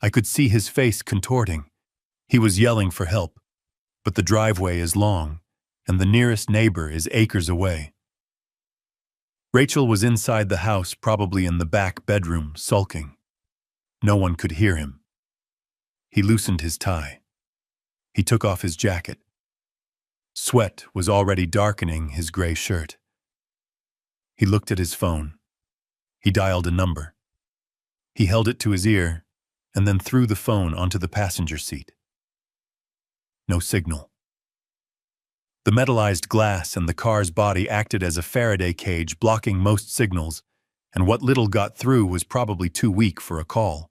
[SPEAKER 1] I could see his face contorting. He was yelling for help. But the driveway is long, and the nearest neighbor is acres away. Rachel was inside the house, probably in the back bedroom, sulking. No one could hear him. He loosened his tie. He took off his jacket. Sweat was already darkening his gray shirt. He looked at his phone. He dialed a number. He held it to his ear and then threw the phone onto the passenger seat. No signal. The metallized glass and the car's body acted as a Faraday cage, blocking most signals, and what little got through was probably too weak for a call.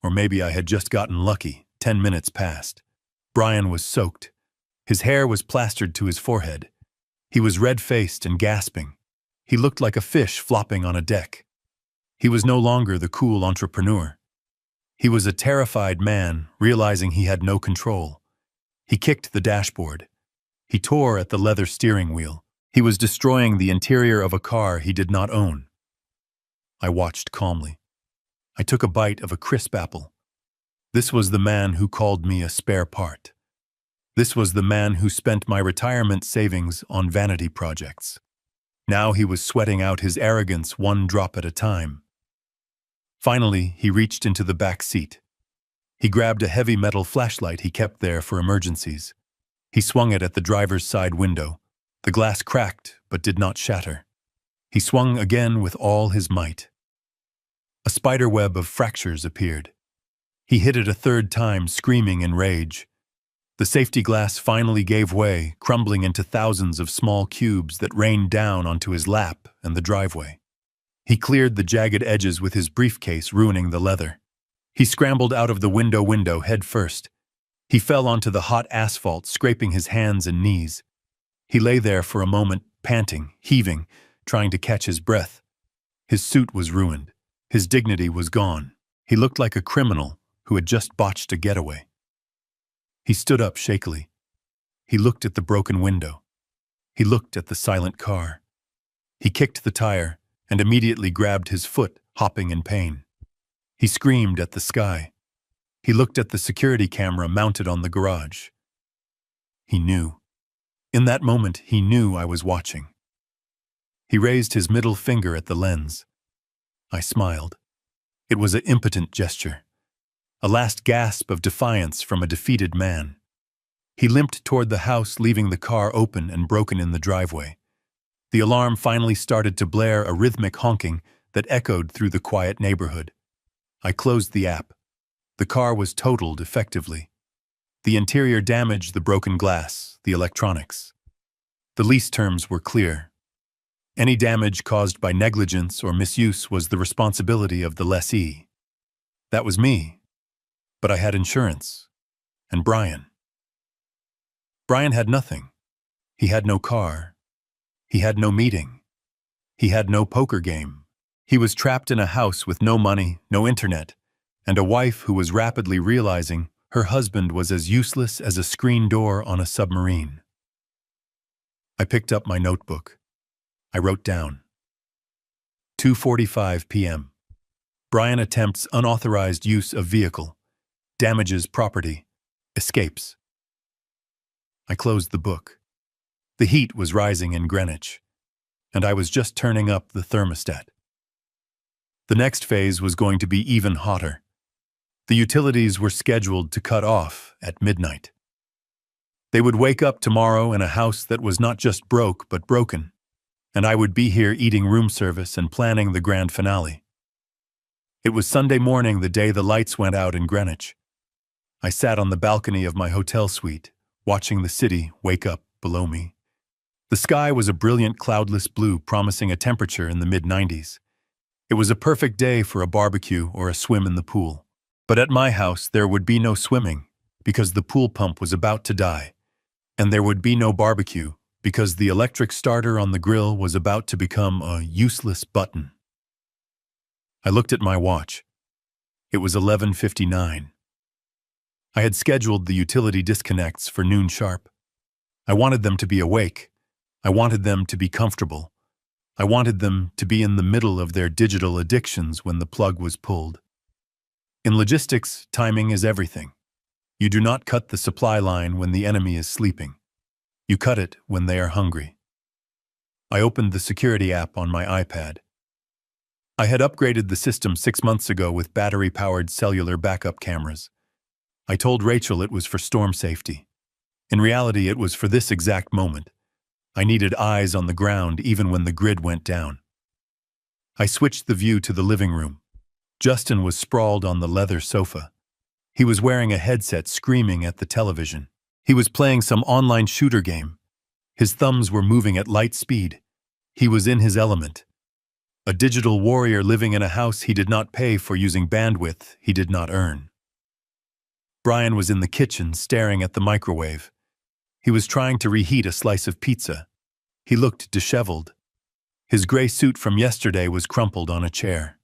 [SPEAKER 1] Or maybe I had just gotten lucky. 10 minutes passed. Brian was soaked. His hair was plastered to his forehead. He was red-faced and gasping. He looked like a fish flopping on a deck. He was no longer the cool entrepreneur. He was a terrified man, realizing he had no control. He kicked the dashboard. He tore at the leather steering wheel. He was destroying the interior of a car he did not own. I watched calmly. I took a bite of a crisp apple. This was the man who called me a spare part. This was the man who spent my retirement savings on vanity projects. Now he was sweating out his arrogance one drop at a time. Finally, he reached into the back seat. He grabbed a heavy metal flashlight he kept there for emergencies. He swung it at the driver's side window. The glass cracked, but did not shatter. He swung again with all his might. A spider web of fractures appeared. He hit it a third time, screaming in rage. The safety glass finally gave way, crumbling into thousands of small cubes that rained down onto his lap and the driveway. He cleared the jagged edges with his briefcase, ruining the leather. He scrambled out of the window head first. He fell onto the hot asphalt, scraping his hands and knees. He lay there for a moment, panting, heaving, trying to catch his breath. His suit was ruined. His dignity was gone. He looked like a criminal who had just botched a getaway. He stood up shakily. He looked at the broken window. He looked at the silent car. He kicked the tire and immediately grabbed his foot, hopping in pain. He screamed at the sky. He looked at the security camera mounted on the garage. He knew. In that moment, he knew I was watching. He raised his middle finger at the lens. I smiled. It was an impotent gesture. A last gasp of defiance from a defeated man. He limped toward the house, leaving the car open and broken in the driveway. The alarm finally started to blare, a rhythmic honking that echoed through the quiet neighborhood. I closed the app. The car was totaled effectively. The interior damage, the broken glass, the electronics. The lease terms were clear. Any damage caused by negligence or misuse was the responsibility of the lessee. That was me. But I had insurance. And Brian. Brian had nothing. He had no car. He had no meeting. He had no poker game. He was trapped in a house with no money, no internet, and a wife who was rapidly realizing her husband was as useless as a screen door on a submarine. I picked up my notebook. I wrote down. 2:45 p.m. Brian attempts unauthorized use of vehicle. Damages property. Escapes. I closed the book. The heat was rising in Greenwich, and I was just turning up the thermostat. The next phase was going to be even hotter. The utilities were scheduled to cut off at midnight. They would wake up tomorrow in a house that was not just broke but broken, and I would be here eating room service and planning the grand finale. It was Sunday morning, the day the lights went out in Greenwich. I sat on the balcony of my hotel suite, watching the city wake up below me. The sky was a brilliant cloudless blue, promising a temperature in the mid-90s. It was a perfect day for a barbecue or a swim in the pool. But at my house there would be no swimming, because the pool pump was about to die, and there would be no barbecue, because the electric starter on the grill was about to become a useless button. I looked at my watch. It was 11:59. I had scheduled the utility disconnects for noon sharp. I wanted them to be awake. I wanted them to be comfortable. I wanted them to be in the middle of their digital addictions when the plug was pulled. In logistics, timing is everything. You do not cut the supply line when the enemy is sleeping. You cut it when they are hungry. I opened the security app on my iPad. I had upgraded the system 6 months ago with battery-powered cellular backup cameras. I told Rachel it was for storm safety. In reality, it was for this exact moment. I needed eyes on the ground even when the grid went down. I switched the view to the living room. Justin was sprawled on the leather sofa. He was wearing a headset, screaming at the television. He was playing some online shooter game. His thumbs were moving at light speed. He was in his element. A digital warrior living in a house he did not pay for, using bandwidth he did not earn. Brian was in the kitchen, staring at the microwave. He was trying to reheat a slice of pizza. He looked disheveled. His gray suit from yesterday was crumpled on a chair.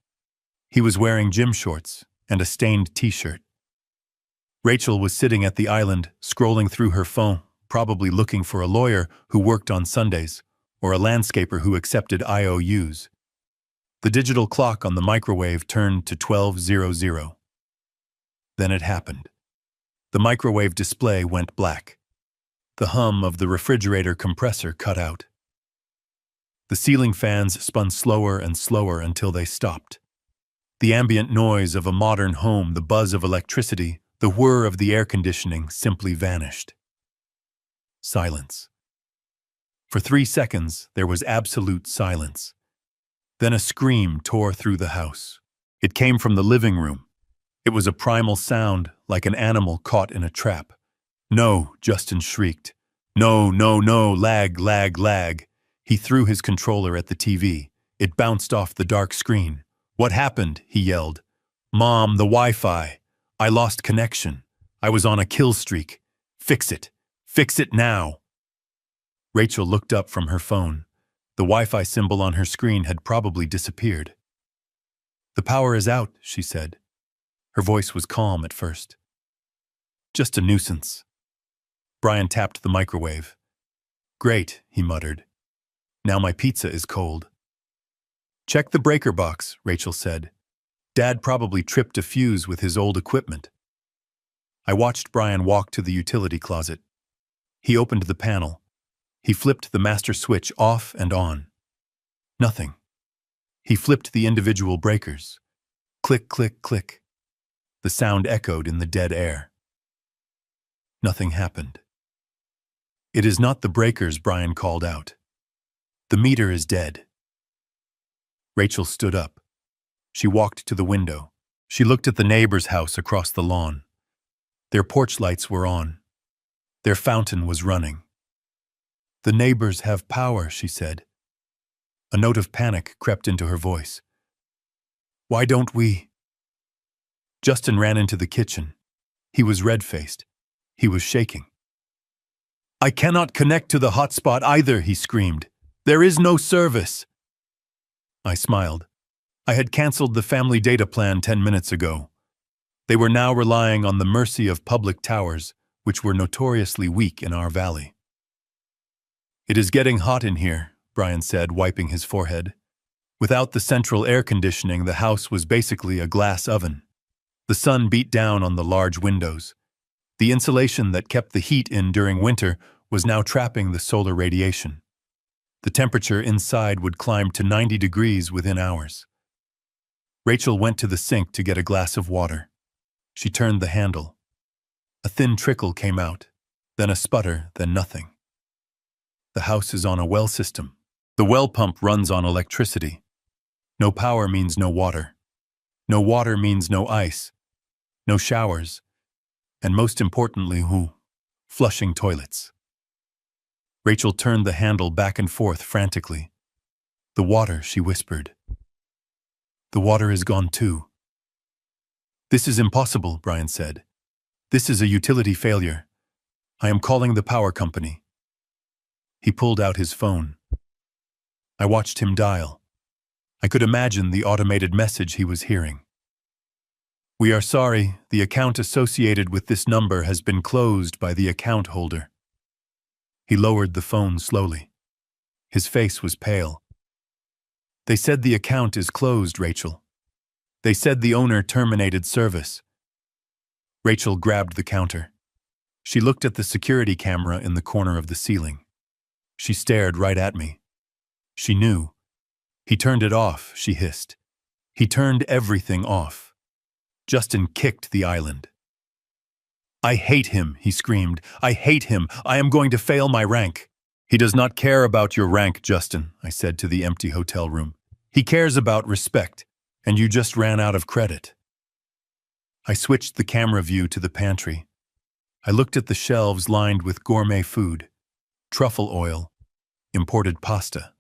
[SPEAKER 1] He was wearing gym shorts and a stained t-shirt. Rachel was sitting at the island, scrolling through her phone, probably looking for a lawyer who worked on Sundays, or a landscaper who accepted IOUs. The digital clock on the microwave turned to 12:00. Then it happened. The microwave display went black. The hum of the refrigerator compressor cut out. The ceiling fans spun slower and slower until they stopped. The ambient noise of a modern home, the buzz of electricity, the whir of the air conditioning simply vanished. Silence. For 3 seconds, there was absolute silence. Then a scream tore through the house. It came from the living room. It was a primal sound, like an animal caught in a trap. "No," Justin shrieked. "No, no, no, lag, lag, lag." He threw his controller at the TV. It bounced off the dark screen. "What happened?" he yelled. "Mom, the Wi-Fi. I lost connection. I was on a kill streak. Fix it. Fix it now." Rachel looked up from her phone. The Wi-Fi symbol on her screen had probably disappeared. "The power is out," she said. Her voice was calm at first. "Just a nuisance." Brian tapped the microwave. "Great," he muttered. "Now my pizza is cold." "Check the breaker box," Rachel said. "Dad probably tripped a fuse with his old equipment." I watched Brian walk to the utility closet. He opened the panel. He flipped the master switch off and on. Nothing. He flipped the individual breakers. Click, click, click. The sound echoed in the dead air. Nothing happened. "It is not the breakers," Brian called out. "The meter is dead." Rachel stood up. She walked to the window. She looked at the neighbor's house across the lawn. Their porch lights were on. Their fountain was running. "The neighbors have power," she said. A note of panic crept into her voice. "Why don't we?" Justin ran into the kitchen. He was red-faced. He was shaking. "I cannot connect to the hotspot either," he screamed. "There is no service." I smiled. I had canceled the family data plan 10 minutes ago. They were now relying on the mercy of public towers, which were notoriously weak in our valley. "It is getting hot in here," Brian said, wiping his forehead. Without the central air conditioning, the house was basically a glass oven. The sun beat down on the large windows. The insulation that kept the heat in during winter was now trapping the solar radiation. The temperature inside would climb to 90 degrees within hours. Rachel went to the sink to get a glass of water. She turned the handle. A thin trickle came out, then a sputter, then nothing. The house is on a well system. The well pump runs on electricity. No power means no water. No water means no ice, no showers, and most importantly, flushing toilets. Rachel turned the handle back and forth frantically. The water, she whispered. The water is gone too. This is impossible, Brian said. This is a utility failure. I am calling the power company. He pulled out his phone. I watched him dial. I could imagine the automated message he was hearing. We are sorry, the account associated with this number has been closed by the account holder. He lowered the phone slowly. His face was pale. They said the account is closed, Rachel. They said the owner terminated service. Rachel grabbed the counter. She looked at the security camera in the corner of the ceiling. She stared right at me. She knew. He turned it off, she hissed. He turned everything off. Justin kicked the island. I hate him, he screamed. I hate him. I am going to fail my rank. He does not care about your rank, Justin, I said to the empty hotel room. He cares about respect, and you just ran out of credit. I switched the camera view to the pantry. I looked at the shelves lined with gourmet food, truffle oil, imported pasta.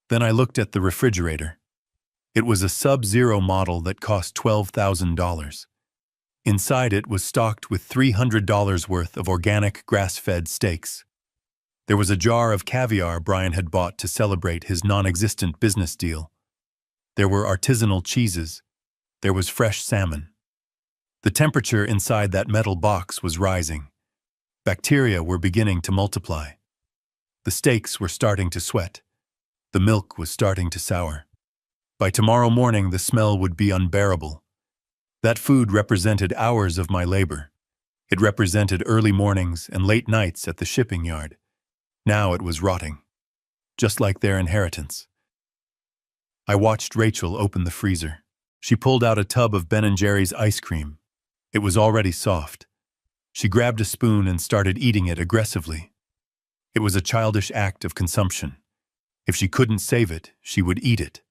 [SPEAKER 1] Then I looked at the refrigerator. It was a Sub-Zero model that cost $12,000. Inside it was stocked with $300 worth of organic grass-fed steaks. There was a jar of caviar Brian had bought to celebrate his non-existent business deal. There were artisanal cheeses. There was fresh salmon. The temperature inside that metal box was rising. Bacteria were beginning to multiply. The steaks were starting to sweat. The milk was starting to sour. By tomorrow morning, the smell would be unbearable. That food represented hours of my labor. It represented early mornings and late nights at the shipping yard. Now it was rotting, just like their inheritance. I watched Rachel open the freezer. She pulled out a tub of Ben & Jerry's ice cream. It was already soft. She grabbed a spoon and started eating it aggressively. It was a childish act of consumption. If she couldn't save it, she would eat it.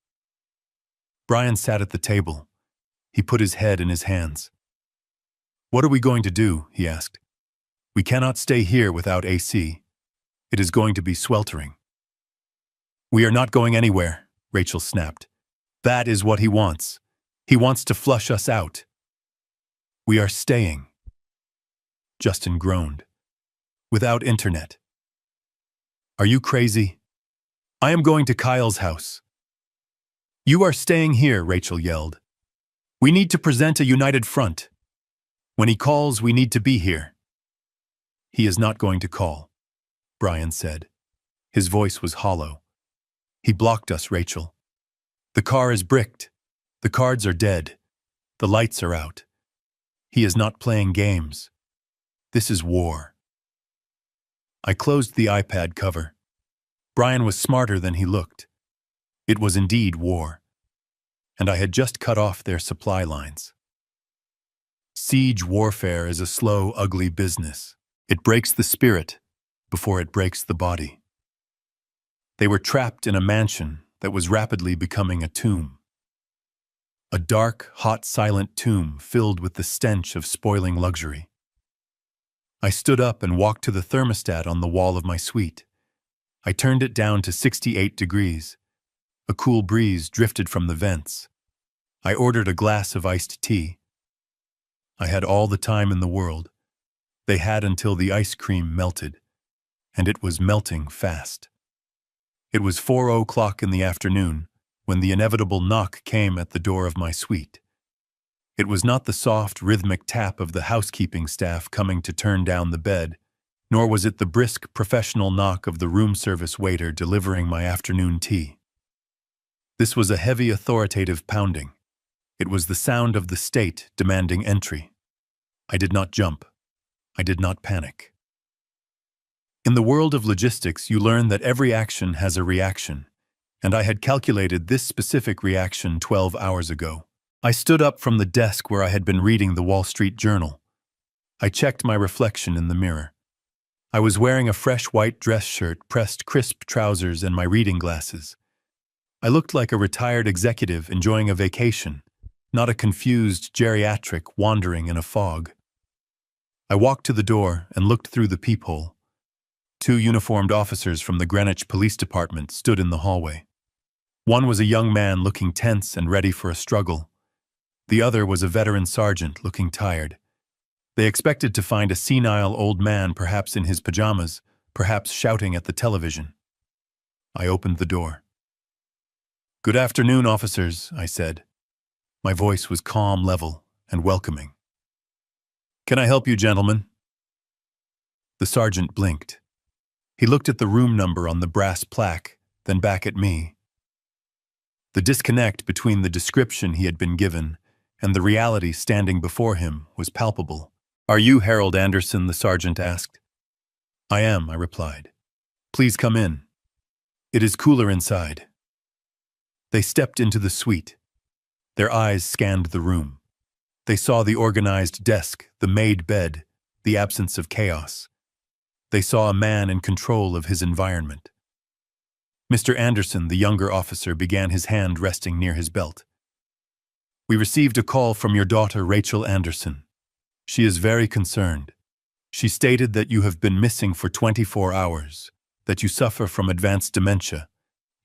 [SPEAKER 1] Brian sat at the table. He put his head in his hands. What are we going to do? He asked. We cannot stay here without AC. It is going to be sweltering. We are not going anywhere, Rachel snapped. That is what he wants. He wants to flush us out. We are staying. Justin groaned. Without internet. Are you crazy? I am going to Kyle's house. You are staying here, Rachel yelled. We need to present a united front. When he calls, we need to be here. He is not going to call, Brian said. His voice was hollow. He blocked us, Rachel. The car is bricked. The cards are dead. The lights are out. He is not playing games. This is war. I closed the iPad cover. Brian was smarter than he looked. It was indeed war. And I had just cut off their supply lines. Siege warfare is a slow, ugly business. It breaks the spirit before it breaks the body. They were trapped in a mansion that was rapidly becoming a tomb. A dark, hot, silent tomb filled with the stench of spoiling luxury. I stood up and walked to the thermostat on the wall of my suite. I turned it down to 68 degrees. A cool breeze drifted from the vents. I ordered a glass of iced tea. I had all the time in the world. They had until the ice cream melted, and it was melting fast. It was 4:00 in the afternoon when the inevitable knock came at the door of my suite. It was not the soft, rhythmic tap of the housekeeping staff coming to turn down the bed, nor was it the brisk, professional knock of the room service waiter delivering my afternoon tea. This was a heavy, authoritative pounding. It was the sound of the state demanding entry. I did not jump. I did not panic. In the world of logistics, you learn that every action has a reaction, and I had calculated this specific reaction 12 hours ago. I stood up from the desk where I had been reading the Wall Street Journal. I checked my reflection in the mirror. I was wearing a fresh white dress shirt, pressed crisp trousers, and my reading glasses. I looked like a retired executive enjoying a vacation, not a confused geriatric wandering in a fog. I walked to the door and looked through the peephole. 2 uniformed officers from the Greenwich Police Department stood in the hallway. One was a young man looking tense and ready for a struggle. The other was a veteran sergeant looking tired. They expected to find a senile old man, perhaps in his pajamas, perhaps shouting at the television. I opened the door. "Good afternoon, officers," I said. My voice was calm, level, and welcoming. "Can I help you, gentlemen?" The sergeant blinked. He looked at the room number on the brass plaque, then back at me. The disconnect between the description he had been given and the reality standing before him was palpable. "Are you Harold Anderson?" the sergeant asked. "I am," I replied. "Please come in. It is cooler inside." They stepped into the suite. Their eyes scanned the room. They saw the organized desk, the made bed, the absence of chaos. They saw a man in control of his environment. Mr. Anderson, the younger officer, began, his hand resting near his belt. "We received a call from your daughter, Rachel Anderson. She is very concerned. She stated that you have been missing for 24 hours, that you suffer from advanced dementia,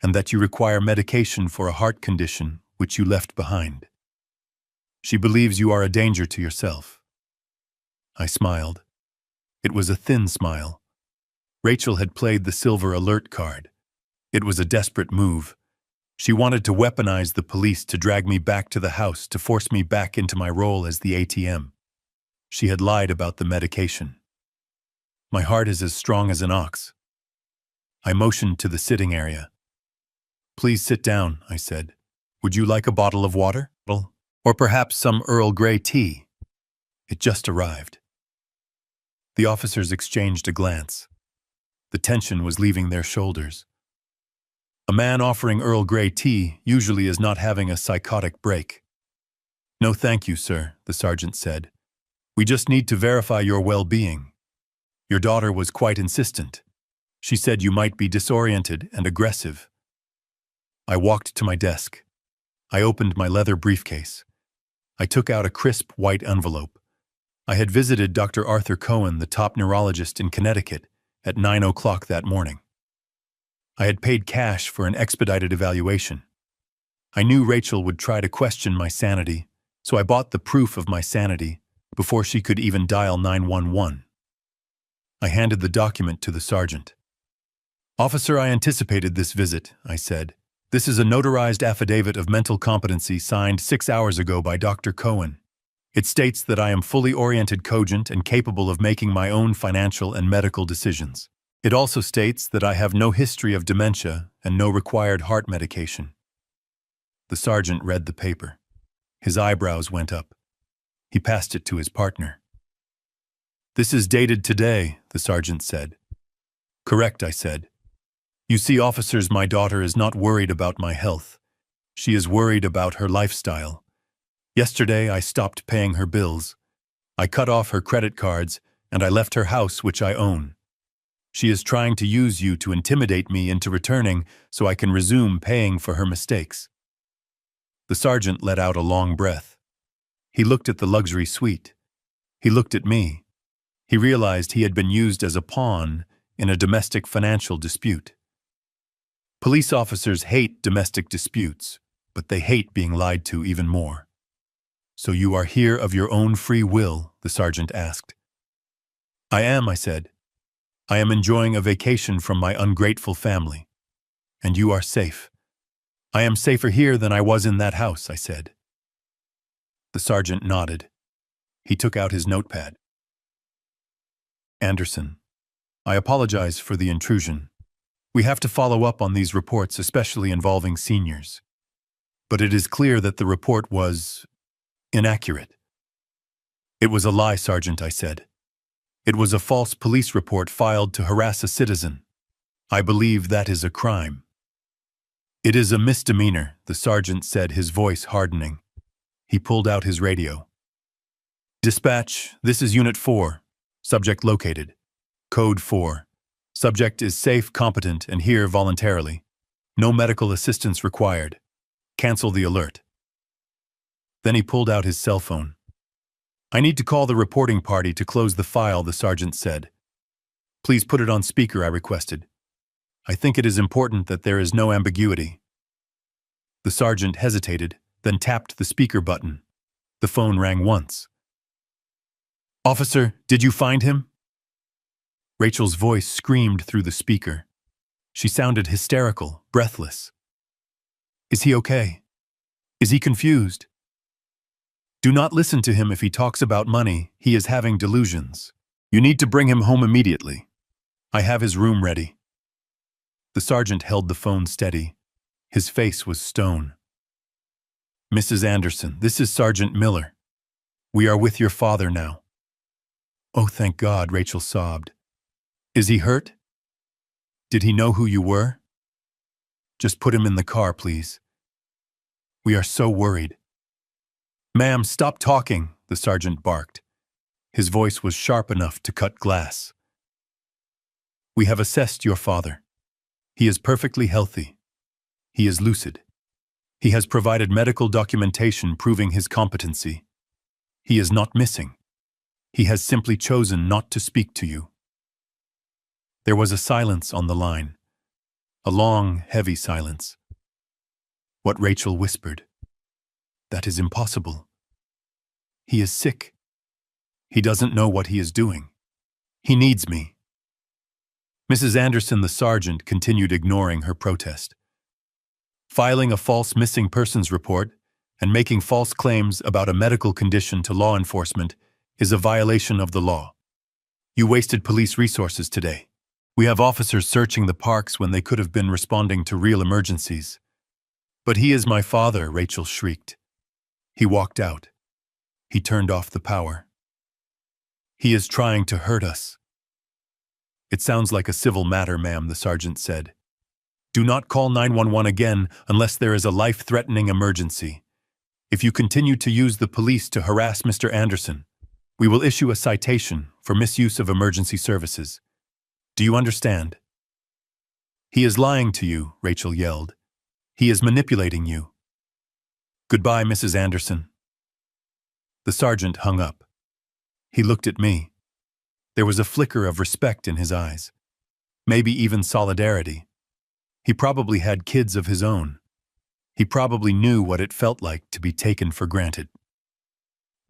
[SPEAKER 1] and that you require medication for a heart condition which you left behind. She believes you are a danger to yourself." I smiled. It was a thin smile. Rachel had played the silver alert card. It was a desperate move. She wanted to weaponize the police to drag me back to the house, to force me back into my role as the ATM. She had lied about the medication. My heart is as strong as an ox. I motioned to the sitting area. "Please sit down," I said. "Would you like a bottle of water? Or perhaps some Earl Grey tea?" It just arrived. The officers exchanged a glance. The tension was leaving their shoulders. A man offering Earl Grey tea usually is not having a psychotic break. "No, thank you, sir," the sergeant said. "We just need to verify your well-being. Your daughter was quite insistent. She said you might be disoriented and aggressive." I walked to my desk. I opened my leather briefcase. I took out a crisp white envelope. I had visited Dr. Arthur Cohen, the top neurologist in Connecticut, at 9 o'clock that morning. I had paid cash for an expedited evaluation. I knew Rachel would try to question my sanity, so I bought the proof of my sanity before she could even dial 911. I handed the document to the sergeant. "Officer, I anticipated this visit," I said. "This is a notarized affidavit of mental competency signed 6 hours ago by Dr. Cohen. It states that I am fully oriented, cogent, and capable of making my own financial and medical decisions. It also states that I have no history of dementia and no required heart medication." The sergeant read the paper. His eyebrows went up. He passed it to his partner. "This is dated today," the sergeant said. "Correct," I said. "You see, officers, my daughter is not worried about my health. She is worried about her lifestyle. Yesterday, I stopped paying her bills. I cut off her credit cards, and I left her house, which I own. She is trying to use you to intimidate me into returning so I can resume paying for her mistakes." The sergeant let out a long breath. He looked at the luxury suite. He looked at me. He realized he had been used as a pawn in a domestic financial dispute. Police officers hate domestic disputes, but they hate being lied to even more. "So you are here of your own free will?" the sergeant asked. "I am," I said. "I am enjoying a vacation from my ungrateful family. And you are safe." "I am safer here than I was in that house," I said. The sergeant nodded. He took out his notepad. "Anderson, I apologize for the intrusion. We have to follow up on these reports, especially involving seniors. But it is clear that the report was inaccurate." "It was a lie, Sergeant," I said. It was a false police report filed to harass a citizen. I believe that is a crime. It is a misdemeanor, the sergeant said, his voice hardening. He pulled out his radio. Dispatch, this is Unit 4. Subject located. Code 4. Subject is safe, competent, and here voluntarily. No medical assistance required. Cancel the alert. Then he pulled out his cell phone. I need to call the reporting party to close the file, the sergeant said. Please put it on speaker, I requested. I think it is important that there is no ambiguity. The sergeant hesitated, then tapped the speaker button. The phone rang once. Officer, did you find him? Rachel's voice screamed through the speaker. She sounded hysterical, breathless. Is he okay? Is he confused? Do not listen to him if he talks about money. He is having delusions. You need to bring him home immediately. I have his room ready. The sergeant held the phone steady. His face was stone. Mrs. Anderson, this is Sergeant Miller. We are with your father now. Oh, thank God, Rachel sobbed. Is he hurt? Did he know who you were? Just put him in the car, please. We are so worried. Ma'am, stop talking, the sergeant barked. His voice was sharp enough to cut glass. We have assessed your father. He is perfectly healthy. He is lucid. He has provided medical documentation proving his competency. He is not missing. He has simply chosen not to speak to you. There was a silence on the line. A long, heavy silence. What Rachel whispered. That is impossible. He is sick. He doesn't know what he is doing. He needs me. Mrs. Anderson, the sergeant, continued ignoring her protest. Filing a false missing persons report and making false claims about a medical condition to law enforcement is a violation of the law. You wasted police resources today. We have officers searching the parks when they could have been responding to real emergencies. But he is my father, Rachel shrieked. He walked out. He turned off the power. He is trying to hurt us. It sounds like a civil matter, ma'am, the sergeant said. Do not call 911 again unless there is a life-threatening emergency. If you continue to use the police to harass Mr. Anderson, we will issue a citation for misuse of emergency services. Do you understand? He is lying to you, Rachel yelled. He is manipulating you. Goodbye, Mrs. Anderson. The sergeant hung up. He looked at me. There was a flicker of respect in his eyes. Maybe even solidarity. He probably had kids of his own. He probably knew what it felt like to be taken for granted.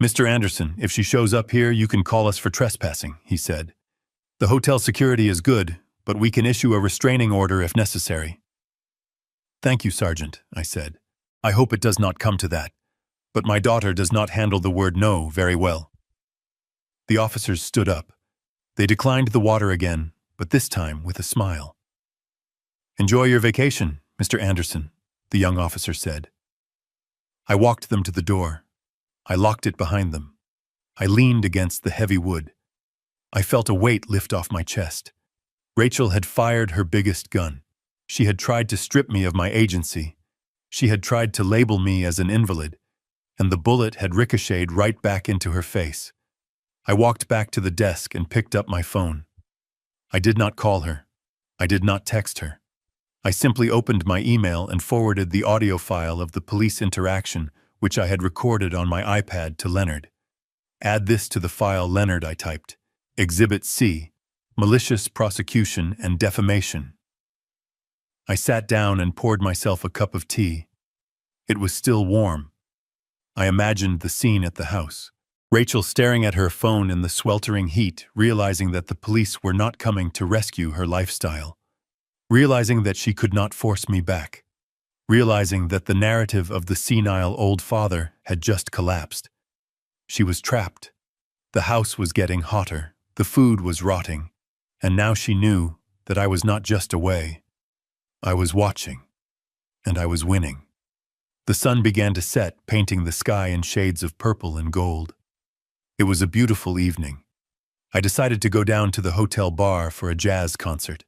[SPEAKER 1] Mr. Anderson, if she shows up here, you can call us for trespassing, he said. The hotel security is good, but we can issue a restraining order if necessary. Thank you, Sergeant, I said. I hope it does not come to that, but my daughter does not handle the word no very well. The officers stood up. They declined the water again, but this time with a smile. Enjoy your vacation, Mr. Anderson, the young officer said. I walked them to the door. I locked it behind them. I leaned against the heavy wood. I felt a weight lift off my chest. Rachel had fired her biggest gun. She had tried to strip me of my agency. She had tried to label me as an invalid, and the bullet had ricocheted right back into her face. I walked back to the desk and picked up my phone. I did not call her. I did not text her. I simply opened my email and forwarded the audio file of the police interaction which I had recorded on my iPad to Leonard. Add this to the file, Leonard, I typed. Exhibit C, malicious prosecution and defamation. I sat down and poured myself a cup of tea. It was still warm. I imagined the scene at the house. Rachel staring at her phone in the sweltering heat, realizing that the police were not coming to rescue her lifestyle. Realizing that she could not force me back. Realizing that the narrative of the senile old father had just collapsed. She was trapped. The house was getting hotter. The food was rotting. And now she knew that I was not just away. I was watching. And I was winning. The sun began to set, painting the sky in shades of purple and gold. It was a beautiful evening. I decided to go down to the hotel bar for a jazz concert.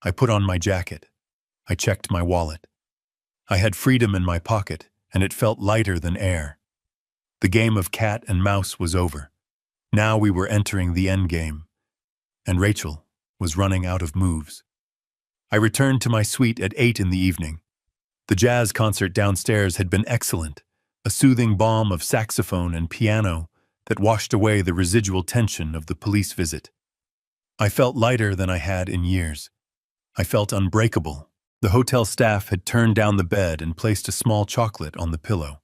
[SPEAKER 1] I put on my jacket. I checked my wallet. I had freedom in my pocket, and it felt lighter than air. The game of cat and mouse was over. Now we were entering the end game, and Rachel was running out of moves. I returned to my suite at 8 in the evening. The jazz concert downstairs had been excellent, a soothing balm of saxophone and piano that washed away the residual tension of the police visit. I felt lighter than I had in years. I felt unbreakable. The hotel staff had turned down the bed and placed a small chocolate on the pillow.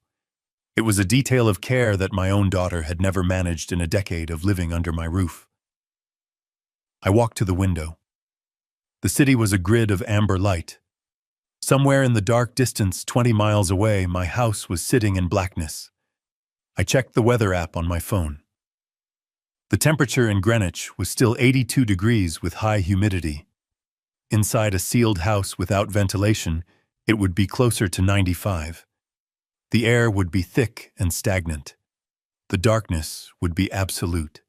[SPEAKER 1] It was a detail of care that my own daughter had never managed in a decade of living under my roof. I walked to the window. The city was a grid of amber light. Somewhere in the dark distance, 20 miles away, my house was sitting in blackness. I checked the weather app on my phone. The temperature in Greenwich was still 82 degrees with high humidity. Inside a sealed house without ventilation, it would be closer to 95. The air would be thick and stagnant. The darkness would be absolute.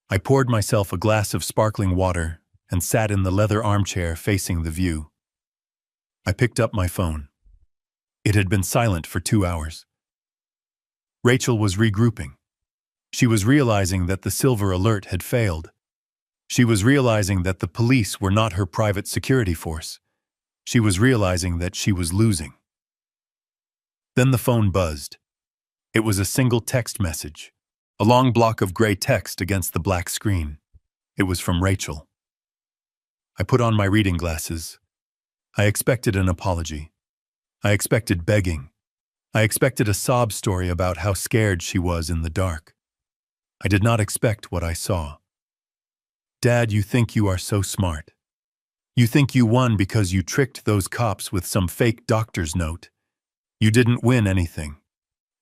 [SPEAKER 1] I poured myself a glass of sparkling water and sat in the leather armchair facing the view. I picked up my phone. It had been silent for 2 hours. Rachel was regrouping. She was realizing that the silver alert had failed. She was realizing that the police were not her private security force. She was realizing that she was losing. Then the phone buzzed. It was a single text message, a long block of gray text against the black screen. It was from Rachel. I put on my reading glasses. I expected an apology. I expected begging. I expected a sob story about how scared she was in the dark. I did not expect what I saw. Dad, you think you are so smart. You think you won because you tricked those cops with some fake doctor's note. You didn't win anything.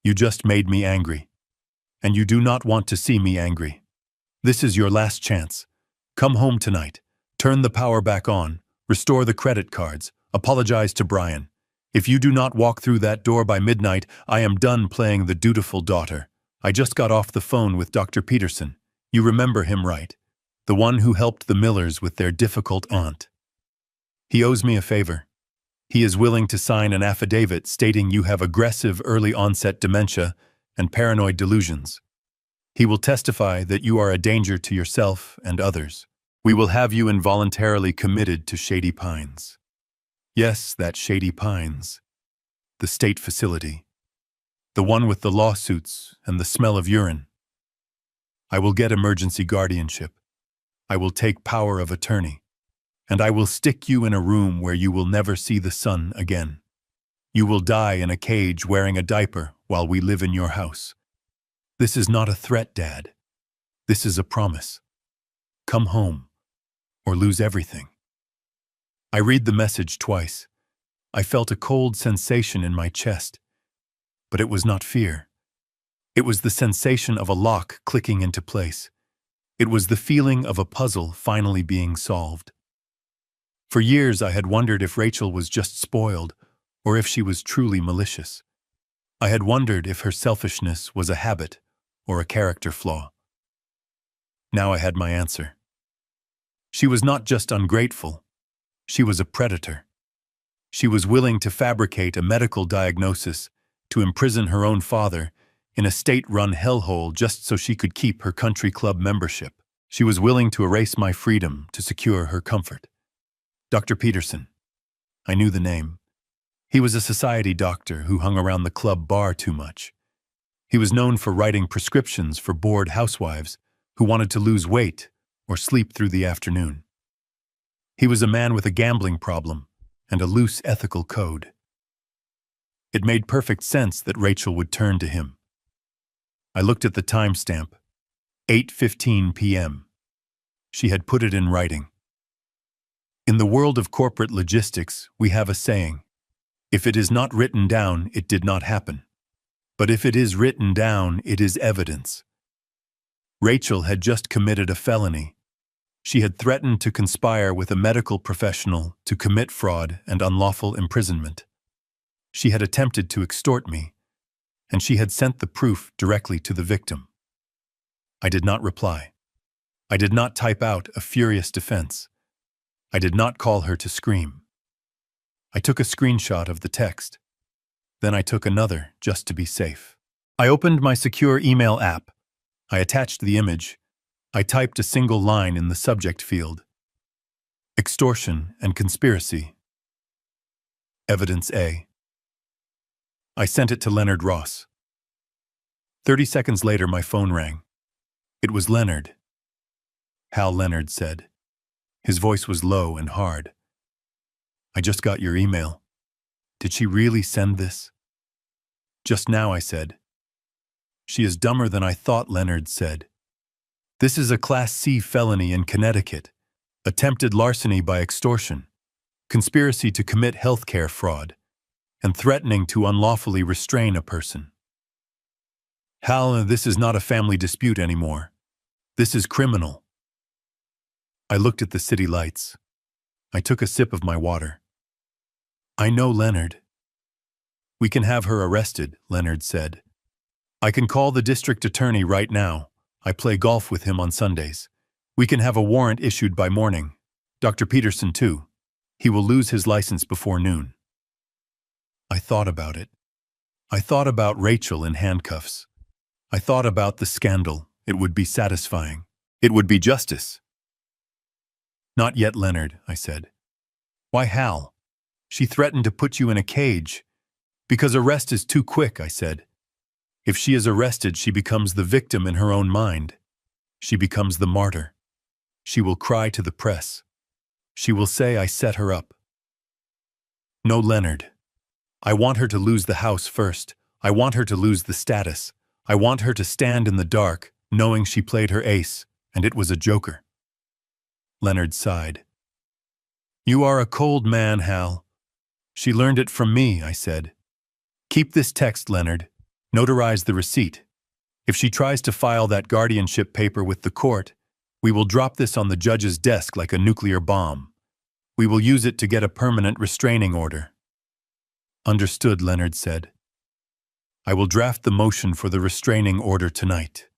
[SPEAKER 1] You just made me angry. And you do not want to see me angry. This is your last chance. Come home tonight. Turn the power back on. Restore the credit cards. Apologize to Brian. If you do not walk through that door by midnight, I am done playing the dutiful daughter. I just got off the phone with Dr. Peterson. You remember him, right? The one who helped the Millers with their difficult aunt. He owes me a favor. He is willing to sign an affidavit stating you have aggressive early-onset dementia and paranoid delusions. He will testify that you are a danger to yourself and others. We will have you involuntarily committed to Shady Pines. Yes, that Shady Pines. The state facility. The one with the lawsuits and the smell of urine. I will get emergency guardianship. I will take power of attorney. And I will stick you in a room where you will never see the sun again. You will die in a cage wearing a diaper while we live in your house. This is not a threat, Dad. This is a promise. Come home, or lose everything. I read the message twice. I felt a cold sensation in my chest. But it was not fear. It was the sensation of a lock clicking into place. It was the feeling of a puzzle finally being solved. For years I had wondered if Rachel was just spoiled, or if she was truly malicious. I had wondered if her selfishness was a habit or a character flaw. Now I had my answer. She was not just ungrateful. She was a predator. She was willing to fabricate a medical diagnosis to imprison her own father in a state-run hellhole just so she could keep her country club membership. She was willing to erase my freedom to secure her comfort. Dr. Peterson. I knew the name. He was a society doctor who hung around the club bar too much. He was known for writing prescriptions for bored housewives who wanted to lose weight or sleep through the afternoon. He was a man with a gambling problem and a loose ethical code. It made perfect sense that Rachel would turn to him. I looked at the timestamp, 8:15 p.m. She had put it in writing. In the world of corporate logistics, we have a saying, if it is not written down, it did not happen. But if it is written down, it is evidence. Rachel had just committed a felony. She had threatened to conspire with a medical professional to commit fraud and unlawful imprisonment. She had attempted to extort me, and she had sent the proof directly to the victim. I did not reply. I did not type out a furious defense. I did not call her to scream. I took a screenshot of the text. Then I took another, just to be safe. I opened my secure email app. I attached the image. I typed a single line in the subject field. Extortion and conspiracy. Evidence A. I sent it to Leonard Ross. 30 seconds later, my phone rang. It was Leonard. Hal, Leonard said. His voice was low and hard. I just got your email. Did she really send this? Just now, I said. She is dumber than I thought, Leonard said. This is a Class C felony in Connecticut. Attempted larceny by extortion, conspiracy to commit healthcare fraud, and threatening to unlawfully restrain a person. Hal, this is not a family dispute anymore. This is criminal. I looked at the city lights. I took a sip of my water. I know Leonard. We can have her arrested, Leonard said. I can call the district attorney right now. I play golf with him on Sundays. We can have a warrant issued by morning. Dr. Peterson, too. He will lose his license before noon. I thought about it. I thought about Rachel in handcuffs. I thought about the scandal. It would be satisfying. It would be justice. Not yet, Leonard, I said. Why, Hal? She threatened to put you in a cage. Because arrest is too quick, I said. If she is arrested, she becomes the victim in her own mind. She becomes the martyr. She will cry to the press. She will say I set her up. No, Leonard. I want her to lose the house first. I want her to lose the status. I want her to stand in the dark, knowing she played her ace, and it was a joker. Leonard sighed. You are a cold man, Hal. She learned it from me, I said. Keep this text, Leonard. Notarize the receipt. If she tries to file that guardianship paper with the court, we will drop this on the judge's desk like a nuclear bomb. We will use it to get a permanent restraining order. Understood, Leonard said. I will draft the motion for the restraining order tonight.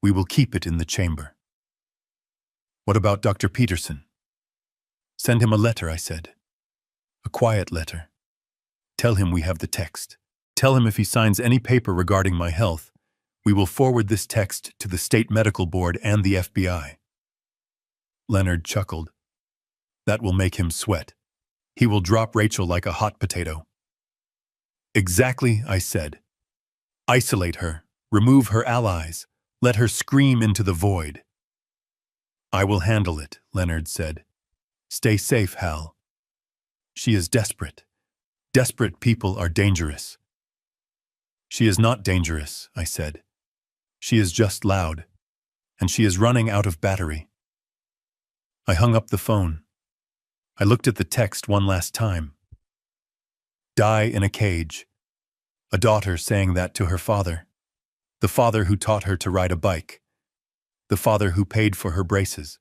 [SPEAKER 1] We will keep it in the chamber. What about Dr. Peterson? Send him a letter, I said. A quiet letter. Tell him we have the text. Tell him if he signs any paper regarding my health, we will forward this text to the State Medical Board and the FBI. Leonard chuckled. That will make him sweat. He will drop Rachel like a hot potato. Exactly, I said. Isolate her. Remove her allies. Let her scream into the void. I will handle it, Leonard said. Stay safe, Hal. She is desperate. Desperate people are dangerous. She is not dangerous, I said. She is just loud, and she is running out of battery. I hung up the phone. I looked at the text one last time. Die in a cage. A daughter saying that to her father. The father who taught her to ride a bike. The father who paid for her braces.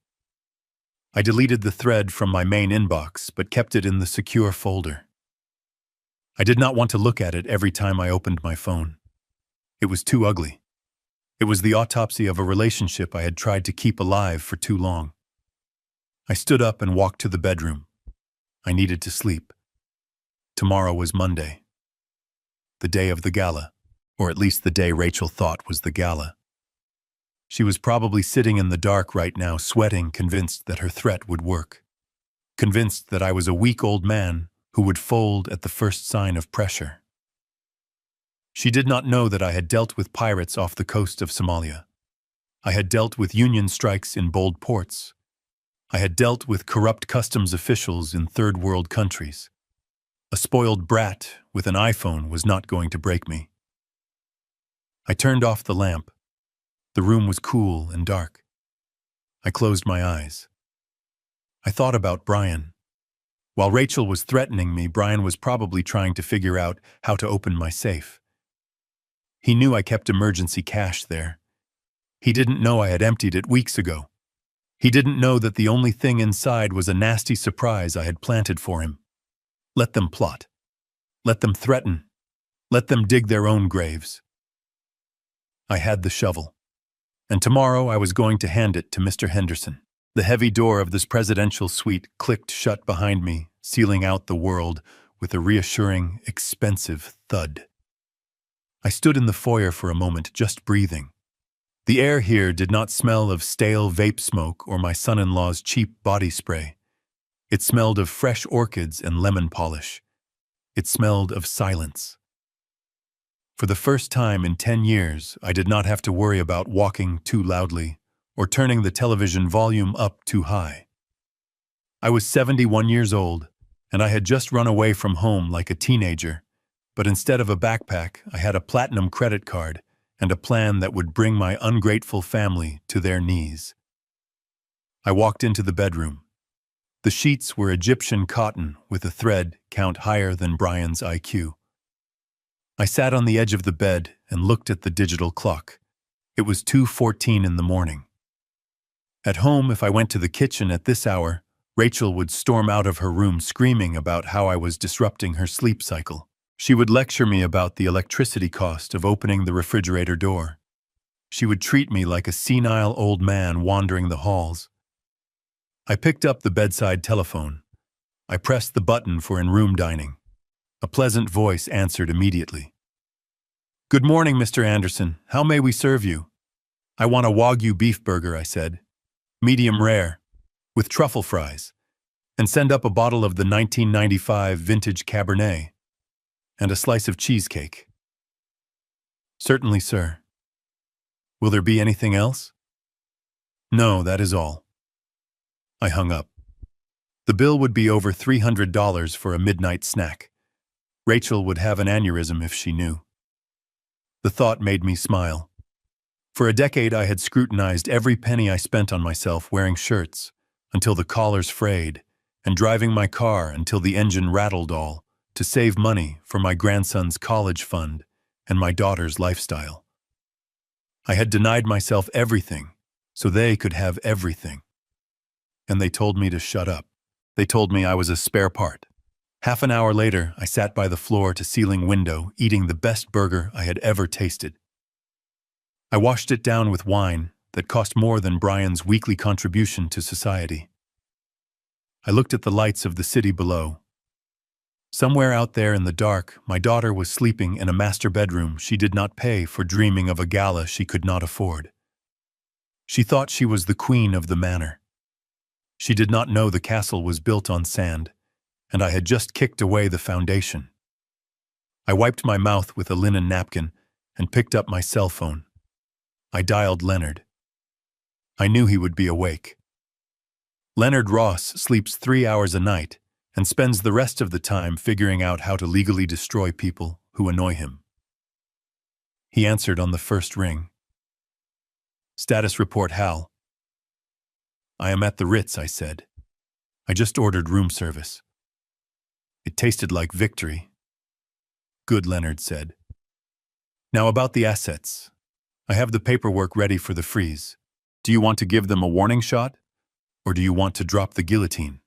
[SPEAKER 1] I deleted the thread from my main inbox, but kept it in the secure folder. I did not want to look at it every time I opened my phone. It was too ugly. It was the autopsy of a relationship I had tried to keep alive for too long. I stood up and walked to the bedroom. I needed to sleep. Tomorrow was Monday. The day of the gala, or at least the day Rachel thought was the gala. She was probably sitting in the dark right now, sweating, convinced that her threat would work. Convinced that I was a weak old man who would fold at the first sign of pressure. She did not know that I had dealt with pirates off the coast of Somalia. I had dealt with Union strikes in bold ports. I had dealt with corrupt customs officials in third world countries. A spoiled brat with an iPhone was not going to break me. I turned off the lamp. The room was cool and dark. I closed my eyes. I thought about Brian. While Rachel was threatening me, Brian was probably trying to figure out how to open my safe. He knew I kept emergency cash there. He didn't know I had emptied it weeks ago. He didn't know that the only thing inside was a nasty surprise I had planted for him. Let them plot. Let them threaten. Let them dig their own graves. I had the shovel. and tomorrow I was going to hand it to Mr. Henderson. The heavy door of this presidential suite clicked shut behind me, sealing out the world with a reassuring, expensive thud. I stood in the foyer for a moment, just breathing. The air here did not smell of stale vape smoke or my son-in-law's cheap body spray. It smelled of fresh orchids and lemon polish. It smelled of silence. For the first time in 10 years, I did not have to worry about walking too loudly or turning the television volume up too high. I was 71 years old, and I had just run away from home like a teenager, but instead of a backpack, I had a platinum credit card and a plan that would bring my ungrateful family to their knees. I walked into the bedroom. The sheets were Egyptian cotton with a thread count higher than Brian's IQ. I sat on the edge of the bed and looked at the digital clock. It was 2:14 in the morning. At home, if I went to the kitchen at this hour, Rachel would storm out of her room screaming about how I was disrupting her sleep cycle. She would lecture me about the electricity cost of opening the refrigerator door. She would treat me like a senile old man wandering the halls. I picked up the bedside telephone. I pressed the button for in-room dining. A pleasant voice answered immediately. "Good morning, Mr. Anderson. How may we serve you?" "I want a Wagyu beef burger," I said. "Medium rare, with truffle fries, and send up a bottle of the 1995 vintage Cabernet, and a slice of cheesecake." "Certainly, sir." "Will there be anything else?" "No, that is all." I hung up. The bill would be over $300 for a midnight snack. Rachel would have an aneurysm if she knew. The thought made me smile. For a decade I had scrutinized every penny I spent on myself wearing shirts, until the collars frayed, and driving my car until the engine rattled all, to save money for my grandson's college fund and my daughter's lifestyle. I had denied myself everything, so they could have everything. And they told me to shut up. They told me I was a spare part. Half an hour later, I sat by the floor-to-ceiling window, eating the best burger I had ever tasted. I washed it down with wine that cost more than Brian's weekly contribution to society. I looked at the lights of the city below. Somewhere out there in the dark, my daughter was sleeping in a master bedroom she did not pay for, dreaming of a gala she could not afford. She thought she was the queen of the manor. She did not know the castle was built on sand, and I had just kicked away the foundation. I wiped my mouth with a linen napkin and picked up my cell phone. I dialed Leonard. I knew he would be awake. Leonard Ross sleeps 3 hours a night and spends the rest of the time figuring out how to legally destroy people who annoy him. He answered on the first ring. "Status report, Hal." "I am at the Ritz," I said. "I just ordered room service." It tasted like victory. "Good," Leonard said. "Now about the assets. I have the paperwork ready for the freeze. Do you want to give them a warning shot, or do you want to drop the guillotine?"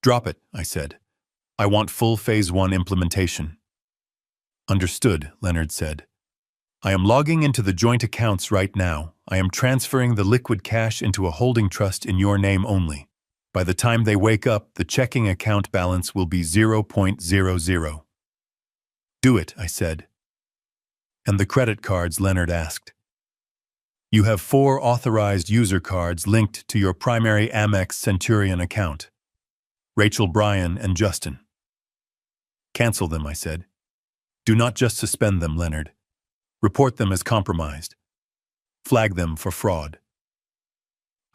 [SPEAKER 1] "Drop it," I said. "I want full Phase 1 implementation." "Understood," Leonard said. "I am logging into the joint accounts right now. I am transferring the liquid cash into a holding trust in your name only. By the time they wake up, the checking account balance will be 0.00. "Do it," I said. "And the credit cards?" Leonard asked. "You have 4 authorized user cards linked to your primary Amex Centurion account. Rachel, Brian, and Justin." "Cancel them," I said. "Do not just suspend them, Leonard. Report them as compromised. Flag them for fraud.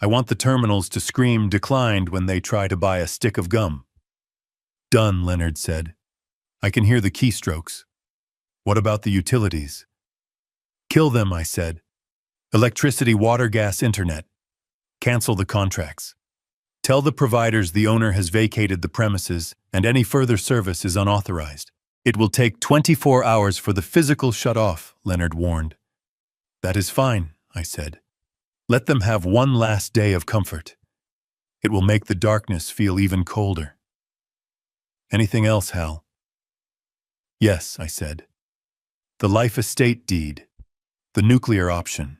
[SPEAKER 1] I want the terminals to scream declined when they try to buy a stick of gum." "Done," Leonard said. "I can hear the keystrokes. What about the utilities?" "Kill them," I said. "Electricity, water, gas, internet. Cancel the contracts. Tell the providers the owner has vacated the premises and any further service is unauthorized. It will take 24 hours for the physical shut-off," Leonard warned. "That is fine," I said. "Let them have one last day of comfort. It will make the darkness feel even colder." "Anything else, Hal?" "Yes," I said. "The life estate deed. The nuclear option.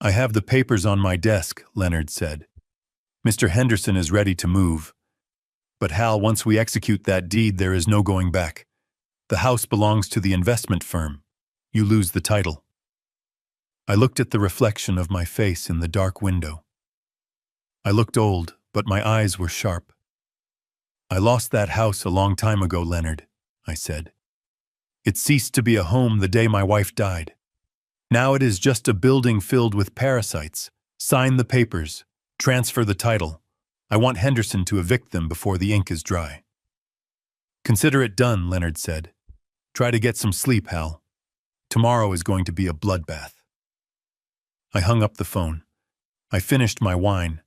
[SPEAKER 1] I have the papers on my desk, Leonard said. Mr. Henderson is ready to move. But Hal, once we execute that deed, there is no going back. The house belongs to the investment firm. You lose the title. I looked at the reflection of my face in the dark window. I looked old, but my eyes were sharp. I lost that house a long time ago, Leonard, I said. It ceased to be a home the day my wife died. Now it is just a building filled with parasites. Sign the papers. Transfer the title. I want Henderson to evict them before the ink is dry. Consider it done, Leonard said. Try to get some sleep, Hal. Tomorrow is going to be a bloodbath. I hung up the phone. I finished my wine.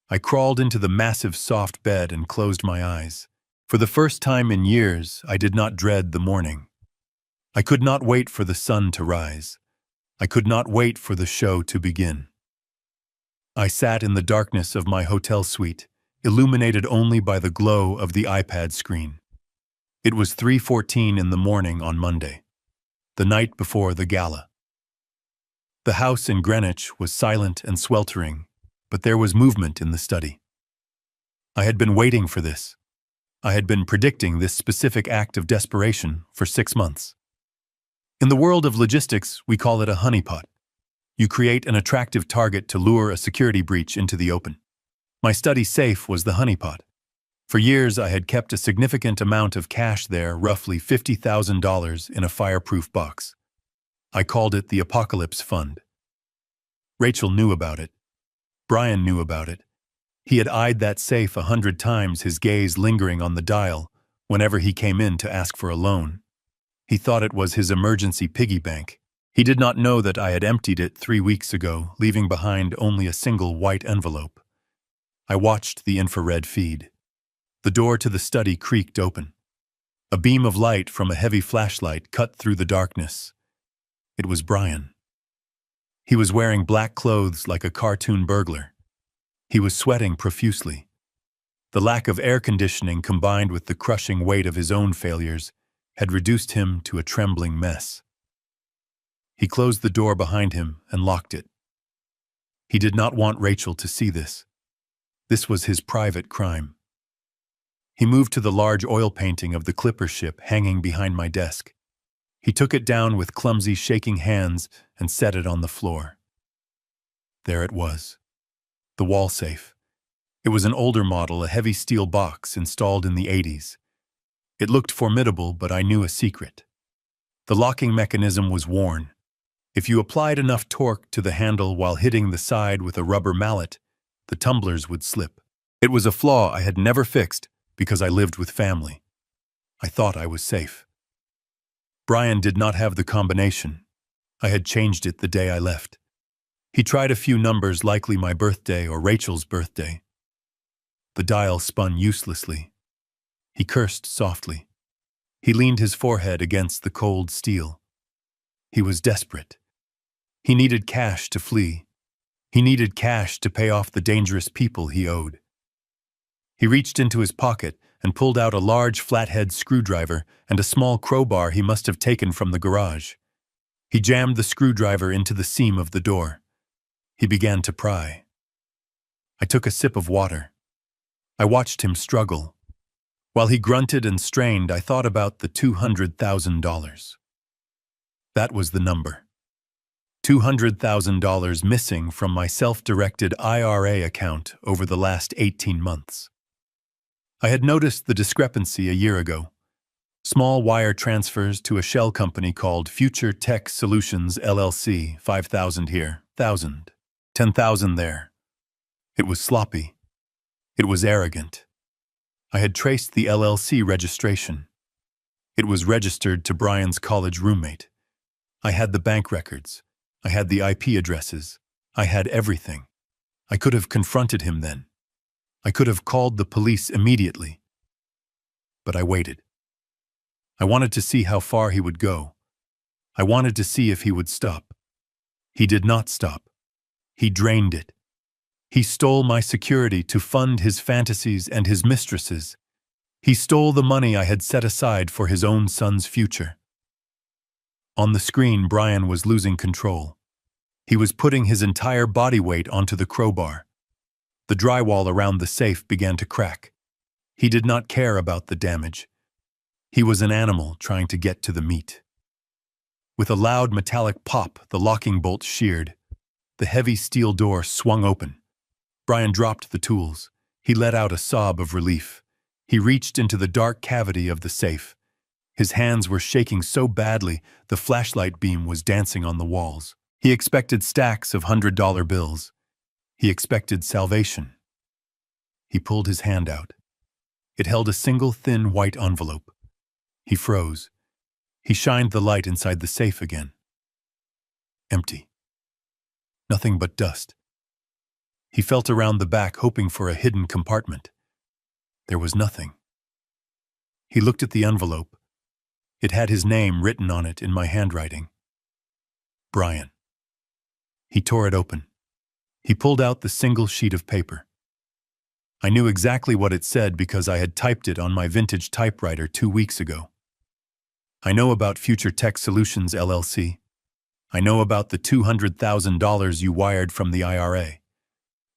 [SPEAKER 1] I crawled into the massive soft bed and closed my eyes. For the first time in years, I did not dread the morning. I could not wait for the sun to rise. I could not wait for the show to begin. I sat in the darkness of my hotel suite, illuminated only by the glow of the iPad screen. It was 3:14 in the morning on Monday, the night before the gala. The house in Greenwich was silent and sweltering, but there was movement in the study. I had been waiting for this. I had been predicting this specific act of desperation for 6 months. In the world of logistics, we call it a honeypot. You create an attractive target to lure a security breach into the open. My study safe was the honeypot. For years, I had kept a significant amount of cash there, roughly $50,000 in a fireproof box. I called it the Apocalypse Fund. Rachel knew about it. Brian knew about it. He had eyed that safe 100 times, his gaze lingering on the dial whenever he came in to ask for a loan. He thought it was his emergency piggy bank. He did not know that I had emptied it 3 weeks ago, leaving behind only a single white envelope. I watched the infrared feed. The door to the study creaked open. A beam of light from a heavy flashlight cut through the darkness. It was Brian. He was wearing black clothes like a cartoon burglar. He was sweating profusely. The lack of air conditioning combined with the crushing weight of his own failures had reduced him to a trembling mess. He closed the door behind him and locked it. He did not want Rachel to see this. This was his private crime. He moved to the large oil painting of the clipper ship hanging behind my desk. He took it down with clumsy, shaking hands and set it on the floor. There it was. The wall safe. It was an older model, a heavy steel box installed in the 80s. It looked formidable, but I knew a secret. The locking mechanism was worn. If you applied enough torque to the handle while hitting the side with a rubber mallet, the tumblers would slip. It was a flaw I had never fixed because I lived with family. I thought I was safe. Brian did not have the combination. I had changed it the day I left. He tried a few numbers, likely my birthday or Rachel's birthday. The dial spun uselessly. He cursed softly. He leaned his forehead against the cold steel. He was desperate. He needed cash to flee. He needed cash to pay off the dangerous people he owed. He reached into his pocket and pulled out a large flathead screwdriver and a small crowbar he must have taken from the garage. He jammed the screwdriver into the seam of the door. He began to pry. I took a sip of water. I watched him struggle. While he grunted and strained, I thought about the $200,000. That was the number. $200,000 missing from my self-directed IRA account over the last 18 months. I had noticed the discrepancy a year ago. Small wire transfers to a shell company called Future Tech Solutions LLC, 5,000 here, 1,000, 10,000 there. It was sloppy. It was arrogant. I had traced the LLC registration. It was registered to Brian's college roommate. I had the bank records. I had the IP addresses. I had everything. I could have confronted him then. I could have called the police immediately. But I waited. I wanted to see how far he would go. I wanted to see if he would stop. He did not stop. He drained it. He stole my security to fund his fantasies and his mistresses. He stole the money I had set aside for his own son's future. On the screen, Brian was losing control. He was putting his entire body weight onto the crowbar. The drywall around the safe began to crack. He did not care about the damage. He was an animal trying to get to the meat. With a loud metallic pop, the locking bolt sheared. The heavy steel door swung open. Brian dropped the tools. He let out a sob of relief. He reached into the dark cavity of the safe. His hands were shaking so badly, the flashlight beam was dancing on the walls. He expected stacks of $100 bills. He expected salvation. He pulled his hand out. It held a single thin white envelope. He froze. He shined the light inside the safe again. Empty. Nothing but dust. He felt around the back, hoping for a hidden compartment. There was nothing. He looked at the envelope. It had his name written on it in my handwriting. Brian. He tore it open. He pulled out the single sheet of paper. I knew exactly what it said because I had typed it on my vintage typewriter 2 weeks ago. I know about Future Tech Solutions, LLC. I know about the $200,000 you wired from the IRA.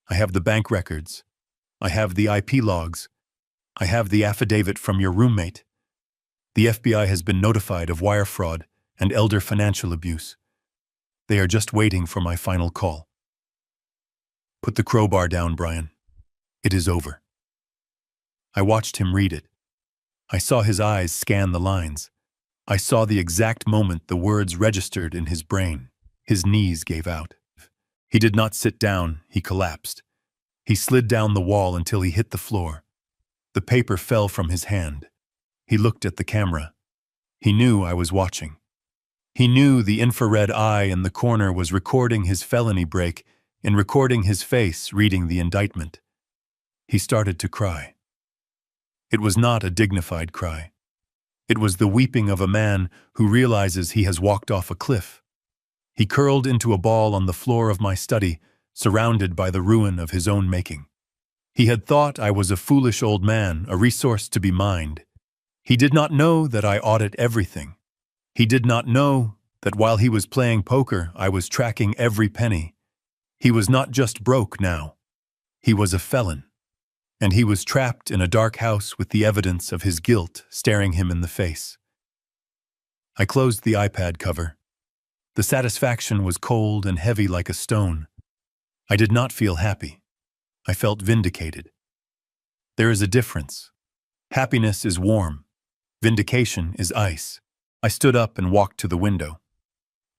[SPEAKER 1] I have the bank records. I have the IP logs. I have the affidavit from your roommate. The FBI has been notified of wire fraud and elder financial abuse. They are just waiting for my final call. Put the crowbar down, Brian. It is over. I watched him read it. I saw his eyes scan the lines. I saw the exact moment the words registered in his brain. His knees gave out. He did not sit down, he collapsed. He slid down the wall until he hit the floor. The paper fell from his hand. He looked at the camera. He knew I was watching. He knew the infrared eye in the corner was recording his felony break and recording his face reading the indictment. He started to cry. It was not a dignified cry. It was the weeping of a man who realizes he has walked off a cliff. He curled into a ball on the floor of my study, surrounded by the ruin of his own making. He had thought I was a foolish old man, a resource to be mined. He did not know that I audit everything. He did not know that while he was playing poker, I was tracking every penny. He was not just broke now. He was a felon. And he was trapped in a dark house with the evidence of his guilt staring him in the face. I closed the iPad cover. The satisfaction was cold and heavy like a stone. I did not feel happy. I felt vindicated. There is a difference. Happiness is warm. Vindication is ice. I stood up and walked to the window.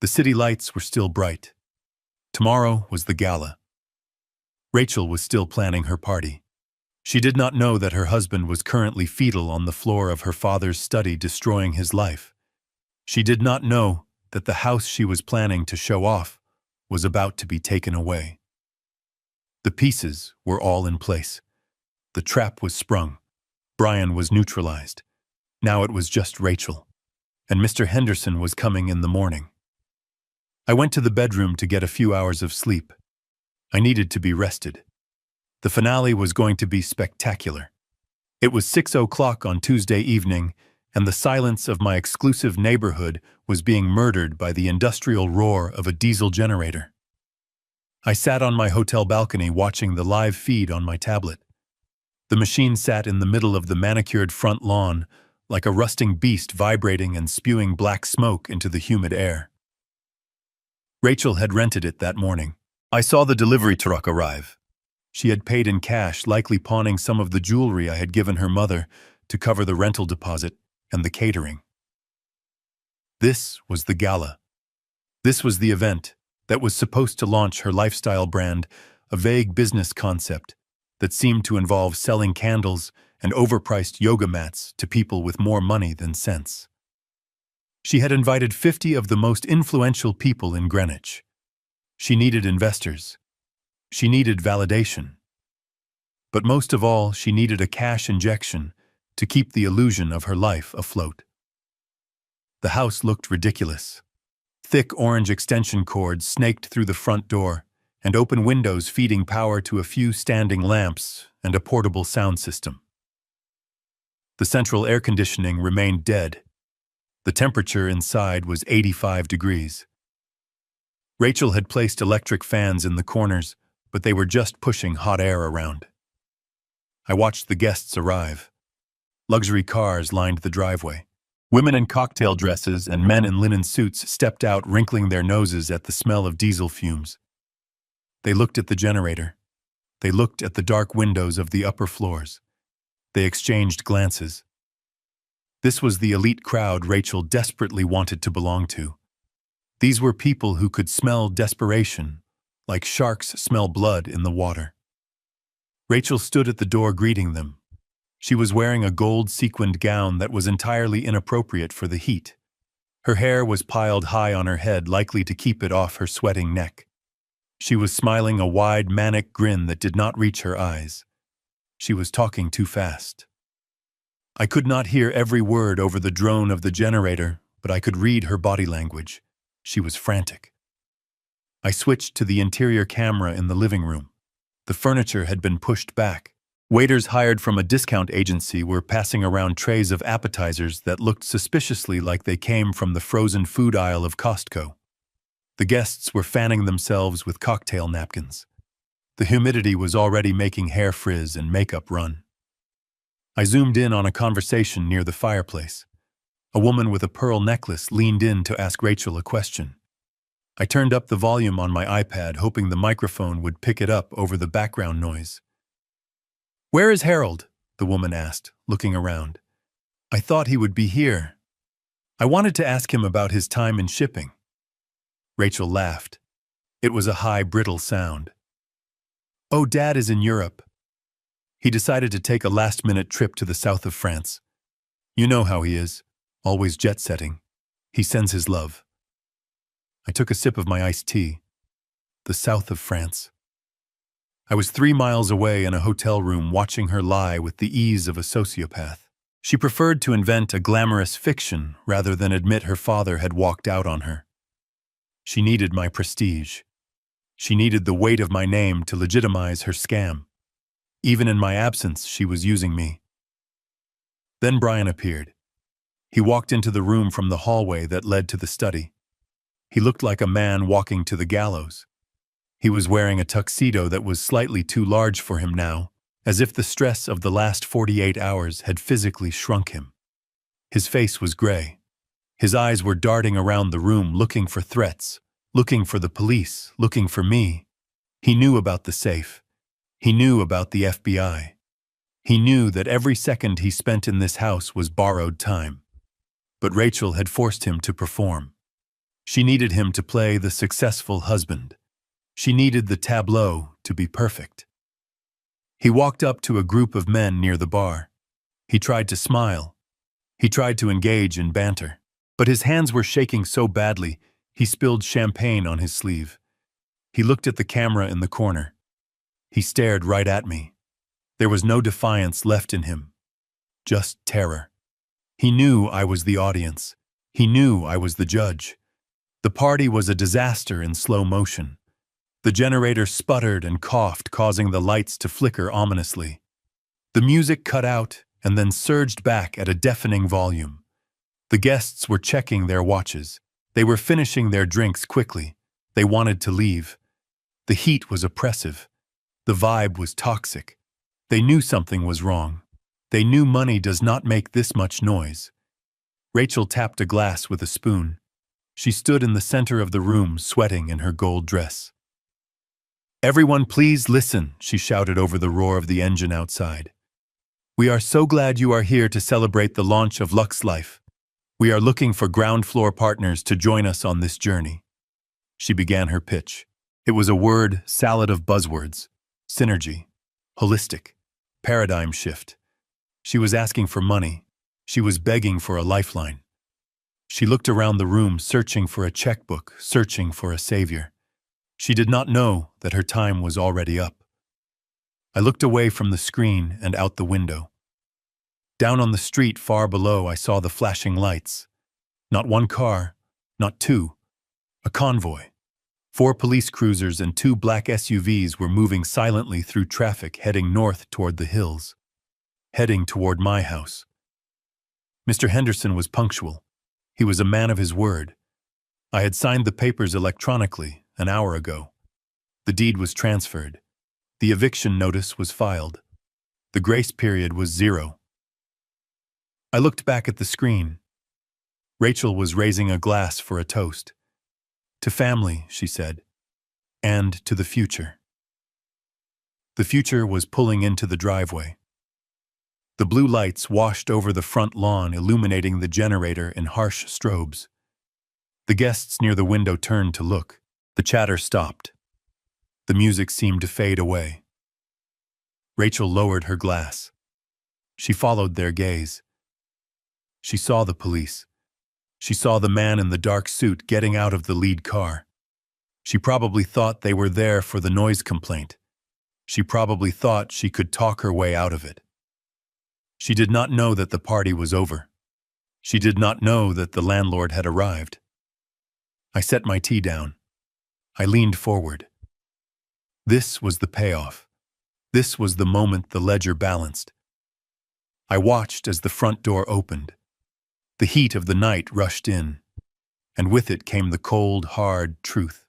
[SPEAKER 1] The city lights were still bright. Tomorrow was the gala. Rachel was still planning her party. She did not know that her husband was currently fetal on the floor of her father's study, destroying his life. She did not know that the house she was planning to show off was about to be taken away. The pieces were all in place. The trap was sprung. Brian was neutralized. Now it was just Rachel. And Mr. Henderson was coming in the morning. I went to the bedroom to get a few hours of sleep. I needed to be rested. The finale was going to be spectacular. It was 6:00 on Tuesday evening, and the silence of my exclusive neighborhood was being murdered by the industrial roar of a diesel generator. I sat on my hotel balcony watching the live feed on my tablet. The machine sat in the middle of the manicured front lawn, like a rusting beast vibrating and spewing black smoke into the humid air. Rachel had rented it that morning. I saw the delivery truck arrive. She had paid in cash, likely pawning some of the jewelry I had given her mother to cover the rental deposit and the catering. This was the gala. This was the event that was supposed to launch her lifestyle brand, a vague business concept that seemed to involve selling candles and overpriced yoga mats to people with more money than sense. She had invited 50 of the most influential people in Greenwich. She needed investors. She needed validation. But most of all, she needed a cash injection to keep the illusion of her life afloat. The house looked ridiculous. Thick orange extension cords snaked through the front door, and open windows feeding power to a few standing lamps and a portable sound system. The central air conditioning remained dead. The temperature inside was 85 degrees. Rachel had placed electric fans in the corners, but they were just pushing hot air around. I watched the guests arrive. Luxury cars lined the driveway. Women in cocktail dresses and men in linen suits stepped out, wrinkling their noses at the smell of diesel fumes. They looked at the generator. They looked at the dark windows of the upper floors. They exchanged glances. This was the elite crowd Rachel desperately wanted to belong to. These were people who could smell desperation, like sharks smell blood in the water. Rachel stood at the door greeting them. She was wearing a gold sequined gown that was entirely inappropriate for the heat. Her hair was piled high on her head, likely to keep it off her sweating neck. She was smiling a wide, manic grin that did not reach her eyes. She was talking too fast. I could not hear every word over the drone of the generator, but I could read her body language. She was frantic. I switched to the interior camera in the living room. The furniture had been pushed back. Waiters hired from a discount agency were passing around trays of appetizers that looked suspiciously like they came from the frozen food aisle of Costco. The guests were fanning themselves with cocktail napkins. The humidity was already making hair frizz and makeup run. I zoomed in on a conversation near the fireplace. A woman with a pearl necklace leaned in to ask Rachel a question. I turned up the volume on my iPad, hoping the microphone would pick it up over the background noise. "Where is Harold?" the woman asked, looking around. "I thought he would be here. I wanted to ask him about his time in shipping." Rachel laughed. It was a high, brittle sound. "Oh, Dad is in Europe. He decided to take a last-minute trip to the south of France. You know how he is, always jet-setting. He sends his love." I took a sip of my iced tea. The south of France. I was 3 miles away in a hotel room watching her lie with the ease of a sociopath. She preferred to invent a glamorous fiction rather than admit her father had walked out on her. She needed my prestige. She needed the weight of my name to legitimize her scam. Even in my absence, she was using me. Then Brian appeared. He walked into the room from the hallway that led to the study. He looked like a man walking to the gallows. He was wearing a tuxedo that was slightly too large for him now, as if the stress of the last 48 hours had physically shrunk him. His face was gray. His eyes were darting around the room looking for threats, looking for the police, looking for me. He knew about the safe. He knew about the FBI. He knew that every second he spent in this house was borrowed time. But Rachel had forced him to perform. She needed him to play the successful husband. She needed the tableau to be perfect. He walked up to a group of men near the bar. He tried to smile. He tried to engage in banter. But his hands were shaking so badly, he spilled champagne on his sleeve. He looked at the camera in the corner. He stared right at me. There was no defiance left in him, just terror. He knew I was the audience. He knew I was the judge. The party was a disaster in slow motion. The generator sputtered and coughed, causing the lights to flicker ominously. The music cut out and then surged back at a deafening volume. The guests were checking their watches. They were finishing their drinks quickly. They wanted to leave. The heat was oppressive. The vibe was toxic. They knew something was wrong. They knew money does not make this much noise. Rachel tapped a glass with a spoon. She stood in the center of the room, sweating in her gold dress. "Everyone, please listen," she shouted over the roar of the engine outside. "We are so glad you are here to celebrate the launch of Lux Life. We are looking for ground floor partners to join us on this journey." She began her pitch. It was a word salad of buzzwords: synergy, holistic, paradigm shift. She was asking for money. She was begging for a lifeline. She looked around the room, searching for a checkbook, searching for a savior. She did not know that her time was already up. I looked away from the screen and out the window. Down on the street far below, I saw the flashing lights. Not one car, not two. A convoy. 4 police cruisers and 2 black SUVs were moving silently through traffic, heading north toward the hills. Heading toward my house. Mr. Henderson was punctual. He was a man of his word. I had signed the papers electronically, an hour ago. The deed was transferred. The eviction notice was filed. The grace period was 0. I looked back at the screen. Rachel was raising a glass for a toast. To family, she said, and to the future. The future was pulling into the driveway. The blue lights washed over the front lawn, illuminating the generator in harsh strobes. The guests near the window turned to look. The chatter stopped. The music seemed to fade away. Rachel lowered her glass. She followed their gaze. She saw the police. She saw the man in the dark suit getting out of the lead car. She probably thought they were there for the noise complaint. She probably thought she could talk her way out of it. She did not know that the party was over. She did not know that the landlord had arrived. I set my tea down. I leaned forward. This was the payoff. This was the moment the ledger balanced. I watched as the front door opened. The heat of the night rushed in, and with it came the cold, hard truth.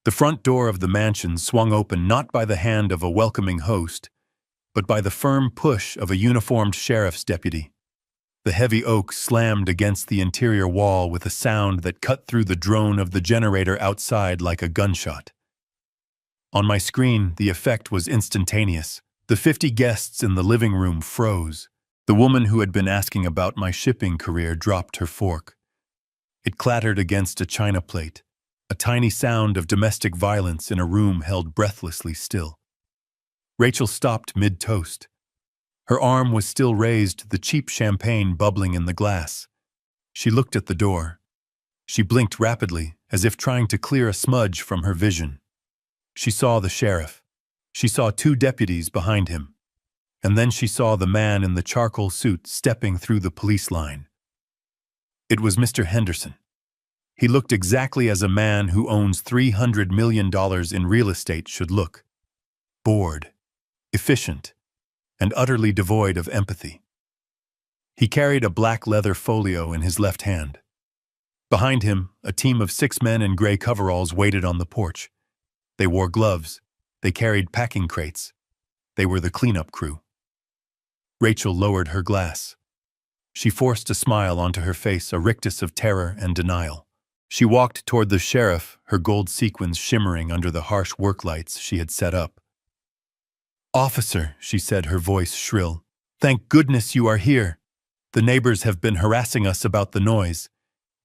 [SPEAKER 1] The front door of the mansion swung open not by the hand of a welcoming host, but by the firm push of a uniformed sheriff's deputy. The heavy oak slammed against the interior wall with a sound that cut through the drone of the generator outside like a gunshot. On my screen, the effect was instantaneous. The 50 guests in the living room froze. The woman who had been asking about my shipping career dropped her fork. It clattered against a china plate, a tiny sound of domestic violence in a room held breathlessly still. Rachel stopped mid-toast. Her arm was still raised, the cheap champagne bubbling in the glass. She looked at the door. She blinked rapidly, as if trying to clear a smudge from her vision. She saw the sheriff. She saw 2 deputies behind him. And then she saw the man in the charcoal suit stepping through the police line. It was Mr. Henderson. He looked exactly as a man who owns $300 million in real estate should look. Bored, efficient, and utterly devoid of empathy. He carried a black leather folio in his left hand. Behind him, a team of 6 men in gray coveralls waited on the porch. They wore gloves. They carried packing crates. They were the cleanup crew. Rachel lowered her glass. She forced a smile onto her face, a rictus of terror and denial. She walked toward the sheriff, her gold sequins shimmering under the harsh work lights she had set up. "Officer," she said, her voice shrill, "thank goodness you are here. The neighbors have been harassing us about the noise.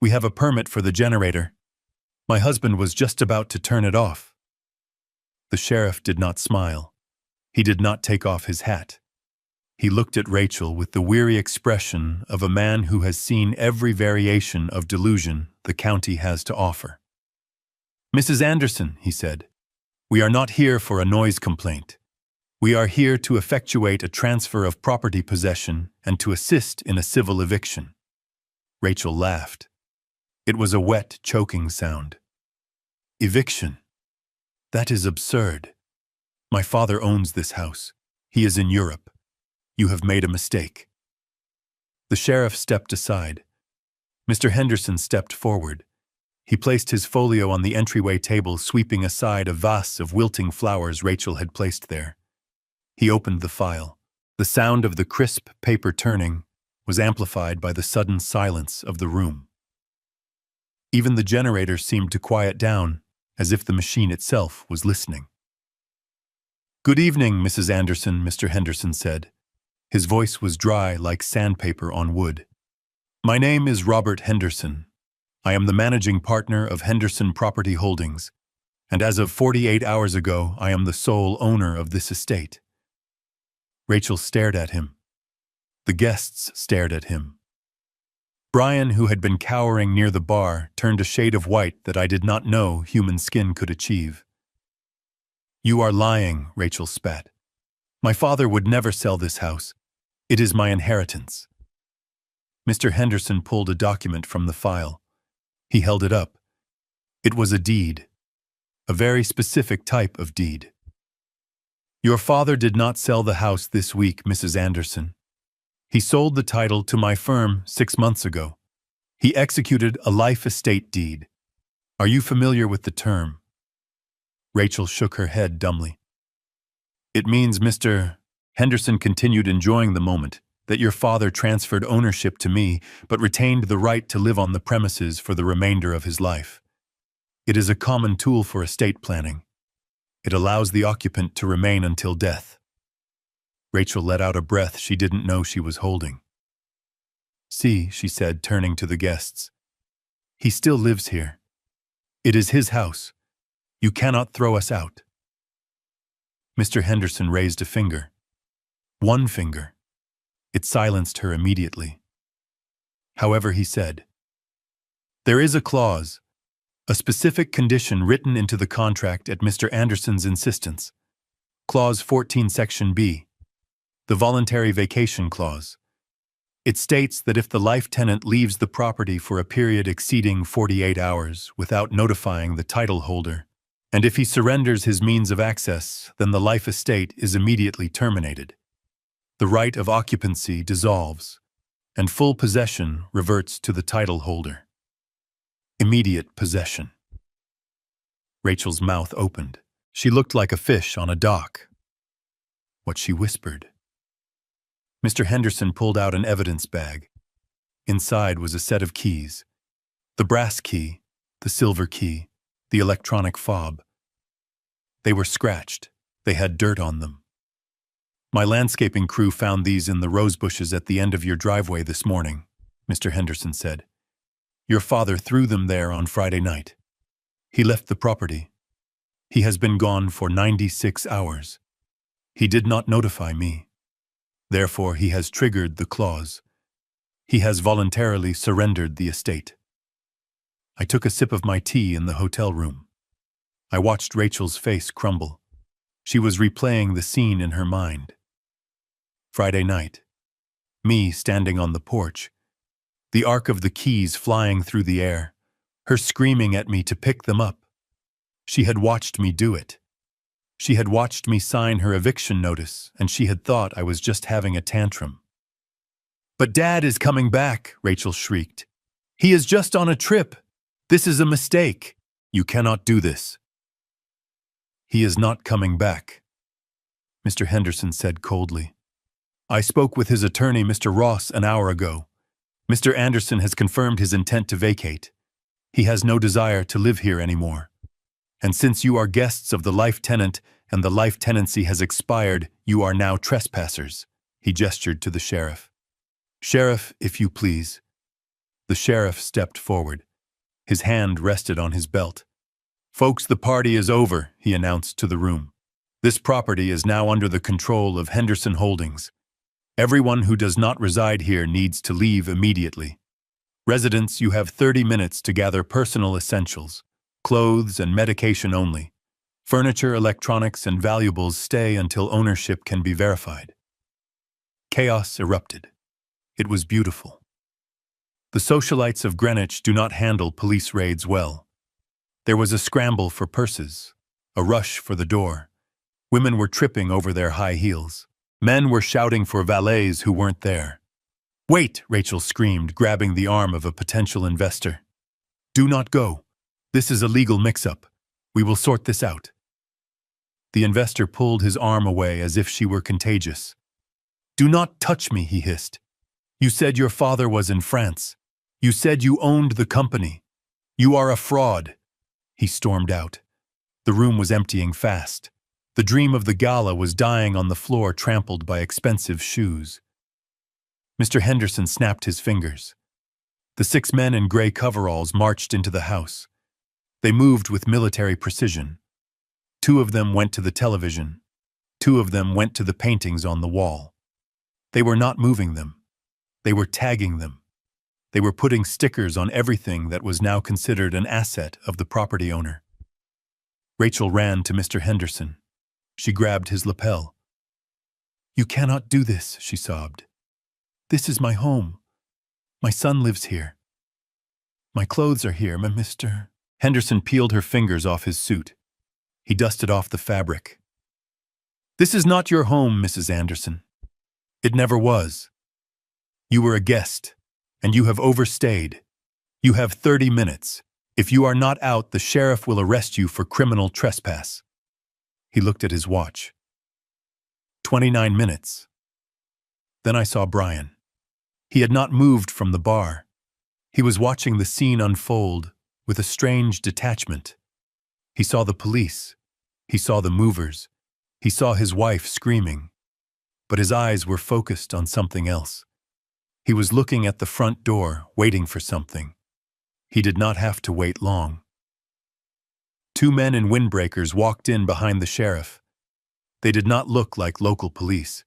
[SPEAKER 1] We have a permit for the generator. My husband was just about to turn it off." The sheriff did not smile. He did not take off his hat. He looked at Rachel with the weary expression of a man who has seen every variation of delusion the county has to offer. "Mrs. Anderson," he said, "we are not here for a noise complaint. We are here to effectuate a transfer of property possession and to assist in a civil eviction." Rachel laughed. It was a wet, choking sound. "Eviction? That is absurd. My father owns this house. He is in Europe. You have made a mistake." The sheriff stepped aside. Mr. Henderson stepped forward. He placed his folio on the entryway table, sweeping aside a vase of wilting flowers Rachel had placed there. He opened the file. The sound of the crisp paper turning was amplified by the sudden silence of the room. Even the generator seemed to quiet down, as if the machine itself was listening. "Good evening, Mrs. Anderson," Mr. Henderson said. His voice was dry like sandpaper on wood. "My name is Robert Henderson. I am the managing partner of Henderson Property Holdings, and as of 48 hours ago, I am the sole owner of this estate." Rachel stared at him. The guests stared at him. Brian, who had been cowering near the bar, turned a shade of white that I did not know human skin could achieve. "You are lying," Rachel spat. "My father would never sell this house. It is my inheritance." Mr. Henderson pulled a document from the file. He held it up. It was a deed. A very specific type of deed. "Your father did not sell the house this week, Mrs. Anderson. He sold the title to my firm 6 months ago. He executed a life estate deed. Are you familiar with the term? Rachel shook her head dumbly. It means, Mr. Henderson continued, enjoying the moment, that your father transferred ownership to me, but retained the right to live on the premises for the remainder of his life. It is a common tool for estate planning. It allows the occupant to remain until death. Rachel let out a breath she didn't know she was holding. See, she said, turning to the guests. He still lives here. It is his house. You cannot throw us out. Mr. Henderson raised a finger. One finger. It silenced her immediately. However, he said, there is a clause, a specific condition written into the contract at Mr. Anderson's insistence. Clause 14, Section B. The voluntary vacation clause. It states that if the life tenant leaves the property for a period exceeding 48 hours without notifying the title holder, and if he surrenders his means of access, then the life estate is immediately terminated. The right of occupancy dissolves, and full possession reverts to the title holder. Immediate possession. Rachel's mouth opened. She looked like a fish on a dock. What she whispered. Mr. Henderson pulled out an evidence bag. Inside was a set of keys. The brass key, the silver key, the electronic fob. They were scratched. They had dirt on them. My landscaping crew found these in the rose bushes at the end of your driveway this morning, Mr. Henderson said. Your father threw them there on Friday night. He left the property. He has been gone for 96 hours. He did not notify me. Therefore, he has triggered the clause. He has voluntarily surrendered the estate. I took a sip of my tea in the hotel room. I watched Rachel's face crumble. She was replaying the scene in her mind. Friday night. Me standing on the porch. The arc of the keys flying through the air. Her screaming at me to pick them up. She had watched me do it. She had watched me sign her eviction notice, and she had thought I was just having a tantrum. But Dad is coming back, Rachel shrieked. He is just on a trip. This is a mistake. You cannot do this. He is not coming back, Mr. Henderson said coldly. I spoke with his attorney, Mr. Ross, an hour ago. Mr. Anderson has confirmed his intent to vacate. He has no desire to live here anymore. And since you are guests of the life tenant and the life tenancy has expired, you are now trespassers. He gestured to the sheriff. Sheriff, if you please. The sheriff stepped forward. His hand rested on his belt. Folks, the party is over, he announced to the room. This property is now under the control of Henderson Holdings. Everyone who does not reside here needs to leave immediately. Residents, you have 30 minutes to gather personal essentials, clothes and medication only. Furniture, electronics, and valuables stay until ownership can be verified. Chaos erupted. It was beautiful. The socialites of Greenwich do not handle police raids well. There was a scramble for purses, a rush for the door. Women were tripping over their high heels. Men were shouting for valets who weren't there. Wait, Rachel screamed, grabbing the arm of a potential investor. Do not go. This is a legal mix-up. We will sort this out. The investor pulled his arm away as if she were contagious. Do not touch me, he hissed. You said your father was in France. You said you owned the company. You are a fraud. He stormed out. The room was emptying fast. The dream of the gala was dying on the floor, trampled by expensive shoes. Mr. Henderson snapped his fingers. The 6 men in gray coveralls marched into the house. They moved with military precision. 2 of them went to the television. 2 of them went to the paintings on the wall. They were not moving them. They were tagging them. They were putting stickers on everything that was now considered an asset of the property owner. Rachel ran to Mr. Henderson. She grabbed his lapel. You cannot do this, she sobbed. This is my home. My son lives here. My clothes are here, Mr. Henderson peeled her fingers off his suit. He dusted off the fabric. This is not your home, Mrs. Anderson. It never was. You were a guest, and you have overstayed. You have 30 minutes. If you are not out, the sheriff will arrest you for criminal trespass." He looked at his watch. 29 minutes. Then I saw Brian. He had not moved from the bar. He was watching the scene unfold with a strange detachment. He saw the police. He saw the movers. He saw his wife screaming. But his eyes were focused on something else. He was looking at the front door, waiting for something. He did not have to wait long. Two men in windbreakers walked in behind the sheriff. They did not look like local police.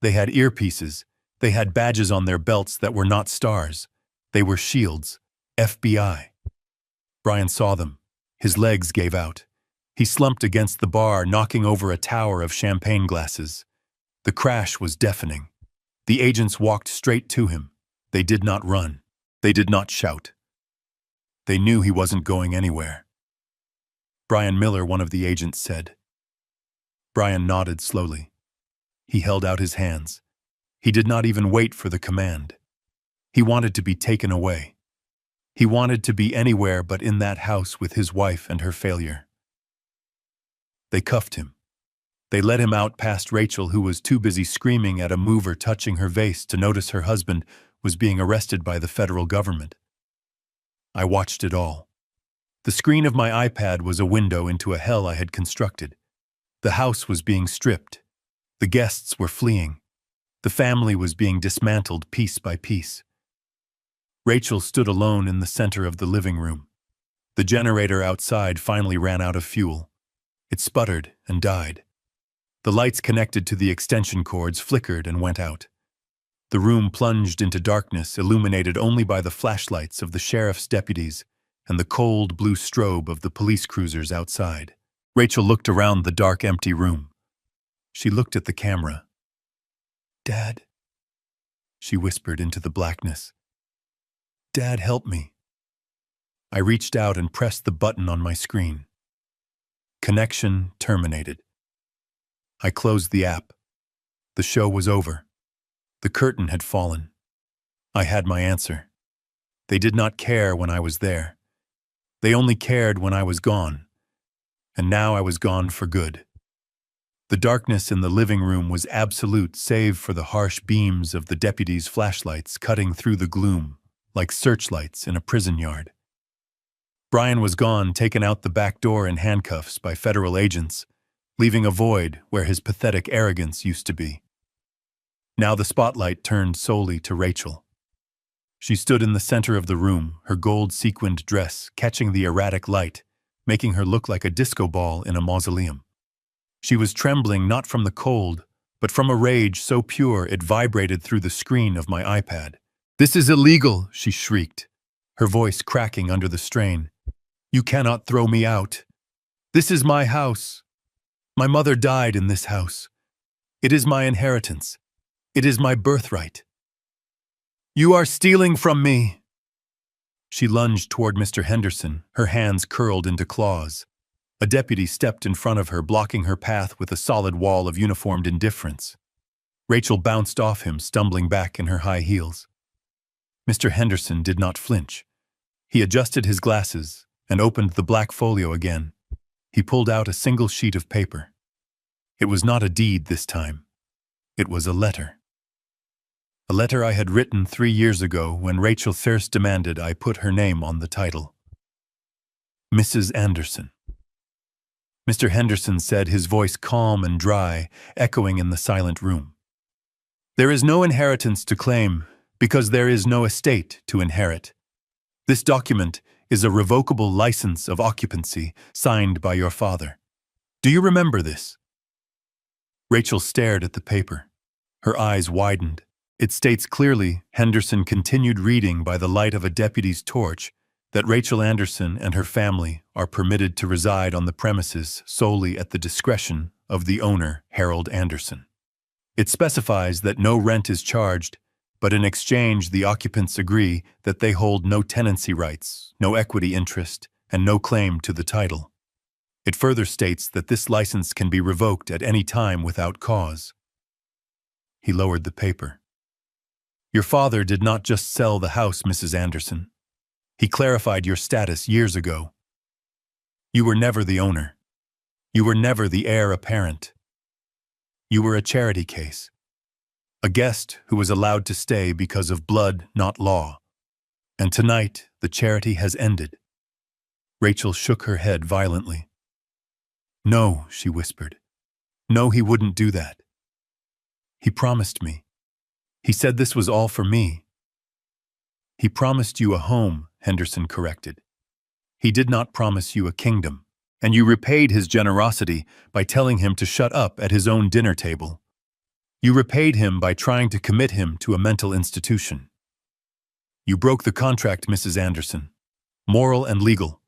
[SPEAKER 1] They had earpieces. They had badges on their belts that were not stars. They were shields. FBI. Brian saw them. His legs gave out. He slumped against the bar, knocking over a tower of champagne glasses. The crash was deafening. The agents walked straight to him. They did not run. They did not shout. They knew he wasn't going anywhere. "Brian Miller," one of the agents said. Brian nodded slowly. He held out his hands. He did not even wait for the command. He wanted to be taken away. He wanted to be anywhere but in that house with his wife and her failure. They cuffed him. They led him out past Rachel, who was too busy screaming at a mover touching her vase to notice her husband was being arrested by the federal government. I watched it all. The screen of my iPad was a window into a hell I had constructed. The house was being stripped. The guests were fleeing. The family was being dismantled piece by piece. Rachel stood alone in the center of the living room. The generator outside finally ran out of fuel. It sputtered and died. The lights connected to the extension cords flickered and went out. The room plunged into darkness, illuminated only by the flashlights of the sheriff's deputies and the cold blue strobe of the police cruisers outside. Rachel looked around the dark, empty room. She looked at the camera. "Dad," she whispered into the blackness. "Dad, help me." I reached out and pressed the button on my screen. Connection terminated. I closed the app. The show was over. The curtain had fallen. I had my answer. They did not care when I was there. They only cared when I was gone. And now I was gone for good. The darkness in the living room was absolute, save for the harsh beams of the deputies' flashlights cutting through the gloom, like searchlights in a prison yard. Brian was gone, taken out the back door in handcuffs by federal agents, leaving a void where his pathetic arrogance used to be. Now the spotlight turned solely to Rachel. She stood in the center of the room, her gold-sequined dress catching the erratic light, making her look like a disco ball in a mausoleum. She was trembling not from the cold, but from a rage so pure it vibrated through the screen of my iPad. "This is illegal," she shrieked, her voice cracking under the strain. "You cannot throw me out. This is my house. My mother died in this house. It is my inheritance. It is my birthright. You are stealing from me." She lunged toward Mr. Henderson, her hands curled into claws. A deputy stepped in front of her, blocking her path with a solid wall of uniformed indifference. Rachel bounced off him, stumbling back in her high heels. Mr. Henderson did not flinch. He adjusted his glasses and opened the black folio again. He pulled out a single sheet of paper. It was not a deed this time. It was a letter. A letter I had written 3 years ago when Rachel first demanded I put her name on the title. Mrs. Anderson. Mr. Henderson said, his voice calm and dry, echoing in the silent room. "There is no inheritance to claim because there is no estate to inherit. This document is a revocable license of occupancy signed by your father. Do you remember this?" Rachel stared at the paper. Her eyes widened. "It states clearly," Henderson continued reading by the light of a deputy's torch, "that Rachel Anderson and her family are permitted to reside on the premises solely at the discretion of the owner, Harold Anderson. It specifies that no rent is charged, but in exchange the occupants agree that they hold no tenancy rights, no equity interest, and no claim to the title. It further states that this license can be revoked at any time without cause." He lowered the paper. "Your father did not just sell the house, Mrs. Anderson. He clarified your status years ago. You were never the owner. You were never the heir apparent. You were a charity case. A guest who was allowed to stay because of blood, not law. And tonight, the charity has ended. Rachel shook her head violently. No, she whispered. No, he wouldn't do that. He promised me. He said this was all for me. He promised you a home, Henderson corrected. He did not promise you a kingdom, and you repaid his generosity by telling him to shut up at his own dinner table. You repaid him by trying to commit him to a mental institution. You broke the contract, Mrs. Anderson. Moral and legal.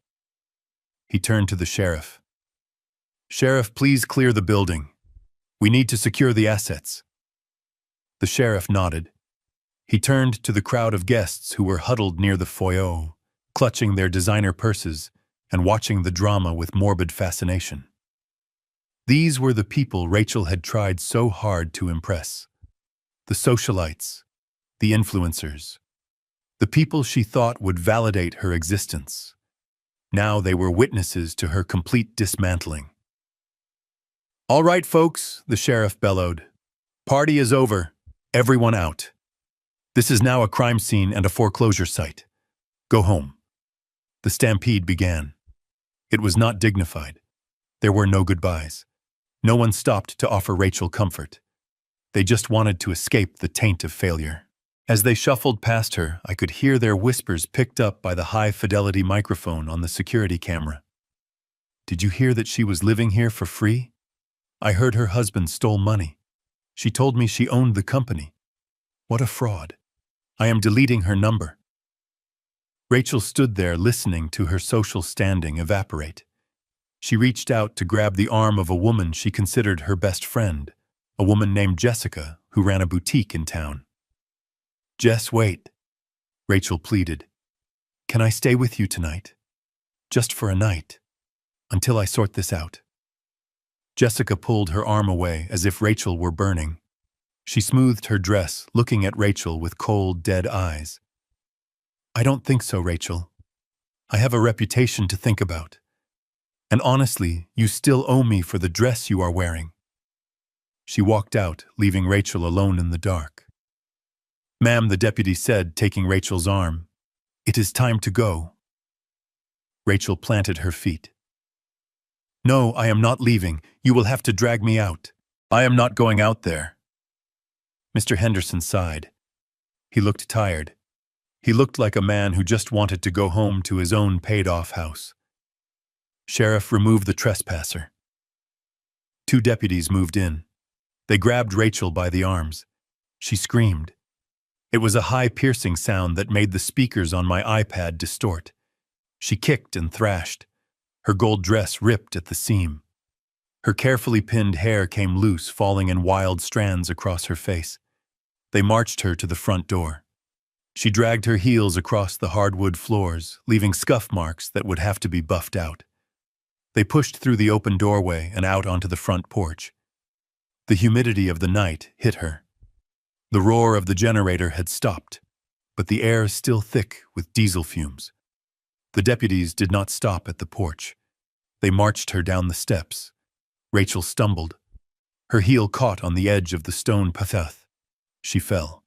[SPEAKER 1] He turned to the sheriff. Sheriff, please clear the building. We need to secure the assets. The sheriff nodded. He turned to the crowd of guests who were huddled near the foyer, clutching their designer purses and watching the drama with morbid fascination. These were the people Rachel had tried so hard to impress. The socialites, the influencers, the people she thought would validate her existence. Now they were witnesses to her complete dismantling. All right, folks, the sheriff bellowed. Party is over. Everyone out. This is now a crime scene and a foreclosure site. Go home. The stampede began. It was not dignified. There were no goodbyes. No one stopped to offer Rachel comfort. They just wanted to escape the taint of failure. As they shuffled past her, I could hear their whispers picked up by the high-fidelity microphone on the security camera. Did you hear that she was living here for free? I heard her husband stole money. She told me she owned the company. What a fraud. I am deleting her number. Rachel stood there listening to her social standing evaporate. She reached out to grab the arm of a woman she considered her best friend, a woman named Jessica who ran a boutique in town. Jess, wait, Rachel pleaded. Can I stay with you tonight? Just for a night, until I sort this out. Jessica pulled her arm away as if Rachel were burning. She smoothed her dress, looking at Rachel with cold, dead eyes. I don't think so, Rachel. I have a reputation to think about. And honestly, you still owe me for the dress you are wearing. She walked out, leaving Rachel alone in the dark. Ma'am, the deputy said, taking Rachel's arm. It is time to go. Rachel planted her feet. No, I am not leaving. You will have to drag me out. I am not going out there. Mr. Henderson sighed. He looked tired. He looked like a man who just wanted to go home to his own paid-off house. Sheriff, remove the trespasser. 2 deputies moved in. They grabbed Rachel by the arms. She screamed. It was a high, piercing sound that made the speakers on my iPad distort. She kicked and thrashed. Her gold dress ripped at the seam. Her carefully pinned hair came loose, falling in wild strands across her face. They marched her to the front door. She dragged her heels across the hardwood floors, leaving scuff marks that would have to be buffed out. They pushed through the open doorway and out onto the front porch. The humidity of the night hit her. The roar of the generator had stopped, but the air still thick with diesel fumes. The deputies did not stop at the porch. They marched her down the steps. Rachel stumbled. Her heel caught on the edge of the stone path. She fell.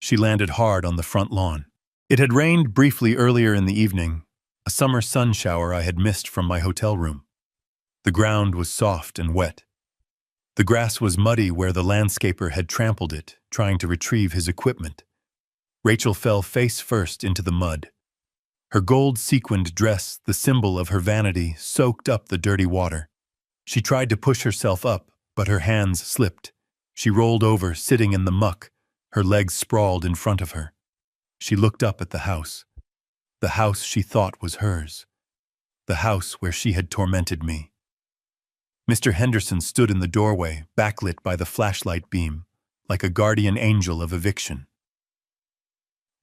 [SPEAKER 1] She landed hard on the front lawn. It had rained briefly earlier in the evening, a summer sun shower I had missed from my hotel room. The ground was soft and wet. The grass was muddy where the landscaper had trampled it, trying to retrieve his equipment. Rachel fell face first into the mud. Her gold-sequined dress, the symbol of her vanity, soaked up the dirty water. She tried to push herself up, but her hands slipped. She rolled over, sitting in the muck, her legs sprawled in front of her. She looked up at the house she thought was hers, the house where she had tormented me. Mr. Henderson stood in the doorway, backlit by the flashlight beam, like a guardian angel of eviction.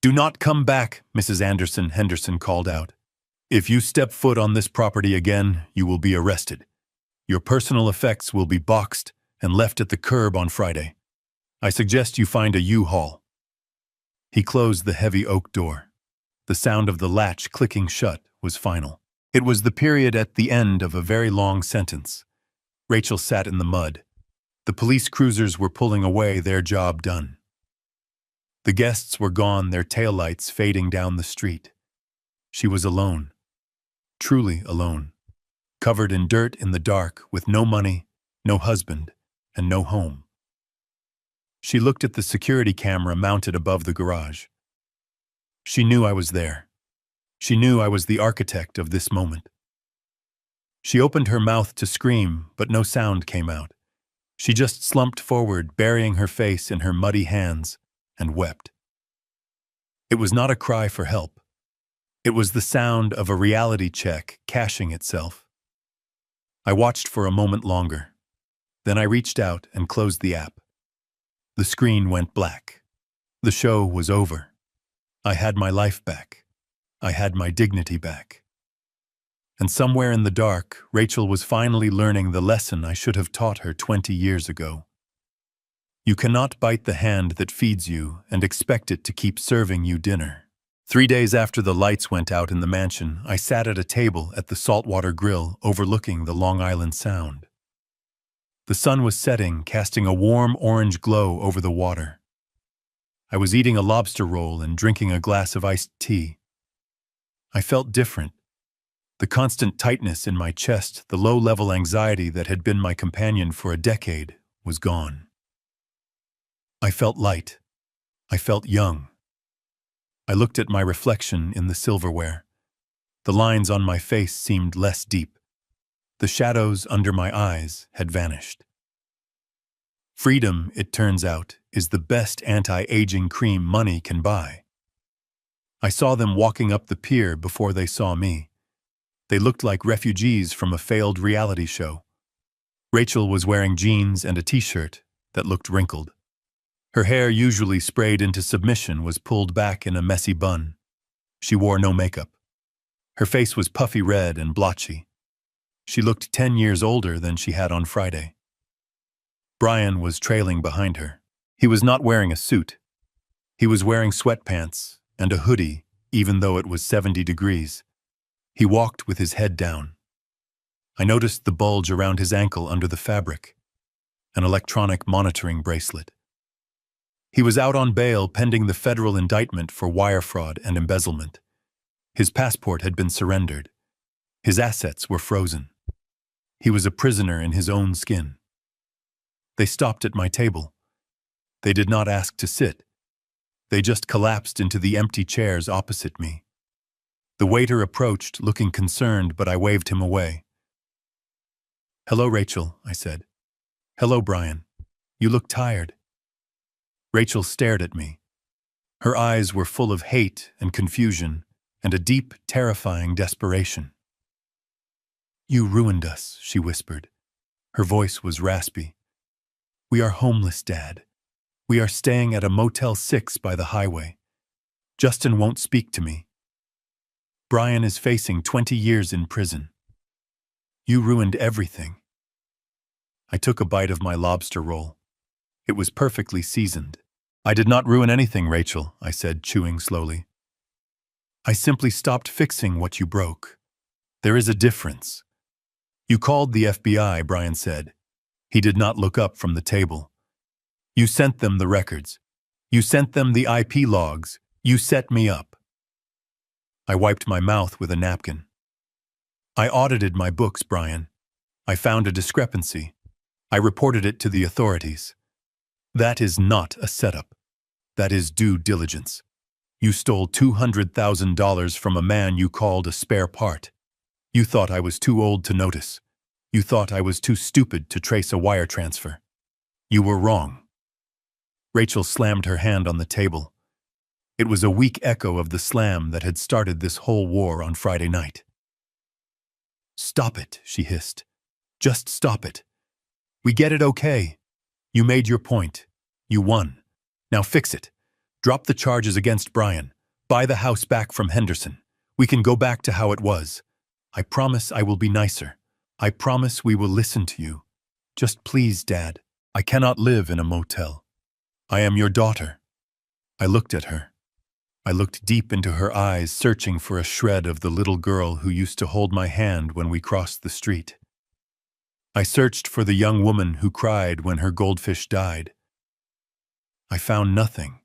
[SPEAKER 1] "Do not come back," Mrs. Anderson, Henderson called out. "If you step foot on this property again, you will be arrested. Your personal effects will be boxed and left at the curb on Friday. I suggest you find a U-Haul." He closed the heavy oak door. The sound of the latch clicking shut was final. It was the period at the end of a very long sentence. Rachel sat in the mud. The police cruisers were pulling away, their job done. The guests were gone, their taillights fading down the street. She was alone. Truly alone. Covered in dirt in the dark, with no money, no husband, and no home. She looked at the security camera mounted above the garage. She knew I was there. She knew I was the architect of this moment. She opened her mouth to scream, but no sound came out. She just slumped forward, burying her face in her muddy hands, and wept. It was not a cry for help. It was the sound of a reality check cashing itself. I watched for a moment longer. Then I reached out and closed the app. The screen went black. The show was over. I had my life back. I had my dignity back. And somewhere in the dark, Rachel was finally learning the lesson I should have taught her 20 years ago. You cannot bite the hand that feeds you and expect it to keep serving you dinner. 3 days after the lights went out in the mansion, I sat at a table at the saltwater grill overlooking the Long Island Sound. The sun was setting, casting a warm orange glow over the water. I was eating a lobster roll and drinking a glass of iced tea. I felt different. The constant tightness in my chest, the low-level anxiety that had been my companion for a decade, was gone. I felt light. I felt young. I looked at my reflection in the silverware. The lines on my face seemed less deep. The shadows under my eyes had vanished. Freedom, it turns out, is the best anti-aging cream money can buy. I saw them walking up the pier before they saw me. They looked like refugees from a failed reality show. Rachel was wearing jeans and a t-shirt that looked wrinkled. Her hair, usually sprayed into submission, was pulled back in a messy bun. She wore no makeup. Her face was puffy red and blotchy. She looked 10 years older than she had on Friday. Brian was trailing behind her. He was not wearing a suit. He was wearing sweatpants and a hoodie, even though it was 70 degrees. He walked with his head down. I noticed the bulge around his ankle under the fabric, an electronic monitoring bracelet. He was out on bail pending the federal indictment for wire fraud and embezzlement. His passport had been surrendered. His assets were frozen. He was a prisoner in his own skin. They stopped at my table. They did not ask to sit. They just collapsed into the empty chairs opposite me. The waiter approached, looking concerned, but I waved him away. "Hello, Rachel," I said. "Hello, Brian. You look tired." Rachel stared at me. Her eyes were full of hate and confusion and a deep, terrifying desperation. "You ruined us," she whispered. Her voice was raspy. "We are homeless, Dad. We are staying at a Motel 6 by the highway. Justin won't speak to me. Brian is facing 20 years in prison. You ruined everything." I took a bite of my lobster roll. It was perfectly seasoned. "I did not ruin anything, Rachel," I said, chewing slowly. "I simply stopped fixing what you broke. There is a difference." "You called the FBI," Brian said. He did not look up from the table. "You sent them the records. You sent them the IP logs. You set me up." I wiped my mouth with a napkin. "I audited my books, Brian. I found a discrepancy. I reported it to the authorities. That is not a setup. That is due diligence. You stole $200,000 from a man you called a spare part. You thought I was too old to notice. You thought I was too stupid to trace a wire transfer. You were wrong." Rachel slammed her hand on the table. It was a weak echo of the slam that had started this whole war on Friday night. "Stop it," she hissed. "Just stop it. We get it, okay? You made your point. You won. Now fix it. Drop the charges against Brian. Buy the house back from Henderson. We can go back to how it was. I promise I will be nicer. I promise we will listen to you. Just please, Dad. I cannot live in a motel. I am your daughter." I looked at her. I looked deep into her eyes, searching for a shred of the little girl who used to hold my hand when we crossed the street. I searched for the young woman who cried when her goldfish died. I found nothing.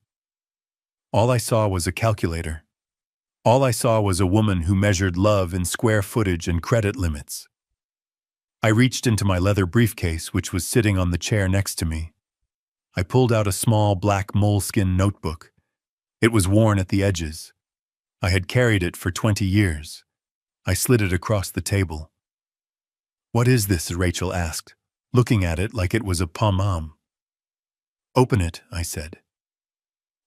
[SPEAKER 1] All I saw was a calculator. All I saw was a woman who measured love in square footage and credit limits. I reached into my leather briefcase, which was sitting on the chair next to me. I pulled out a small black moleskin notebook. It was worn at the edges. I had carried it for 20 years. I slid it across the table. "What is this?" Rachel asked, looking at it like it was a poem. "Open it," I said.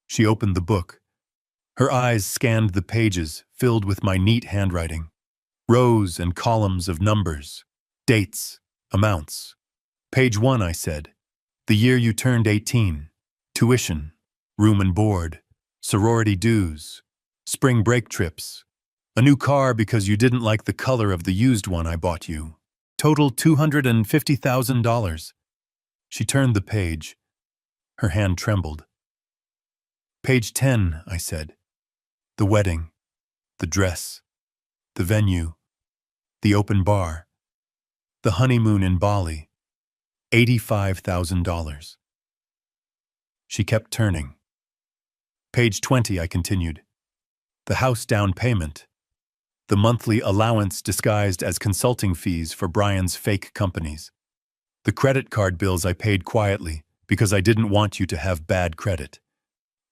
[SPEAKER 1] She opened the book. Her eyes scanned the pages, filled with my neat handwriting. Rows and columns of numbers, dates, amounts. "Page 1, I said. "The year you turned 18. Tuition, room and board, sorority dues, spring break trips, a new car because you didn't like the color of the used one I bought you. Total $250,000. She turned the page. Her hand trembled. "Page 10, I said. "The wedding, the dress, the venue, the open bar, the honeymoon in Bali, $85,000. She kept turning. "Page 20, I continued. "The house down payment, the monthly allowance disguised as consulting fees for Brian's fake companies, the credit card bills I paid quietly because I didn't want you to have bad credit,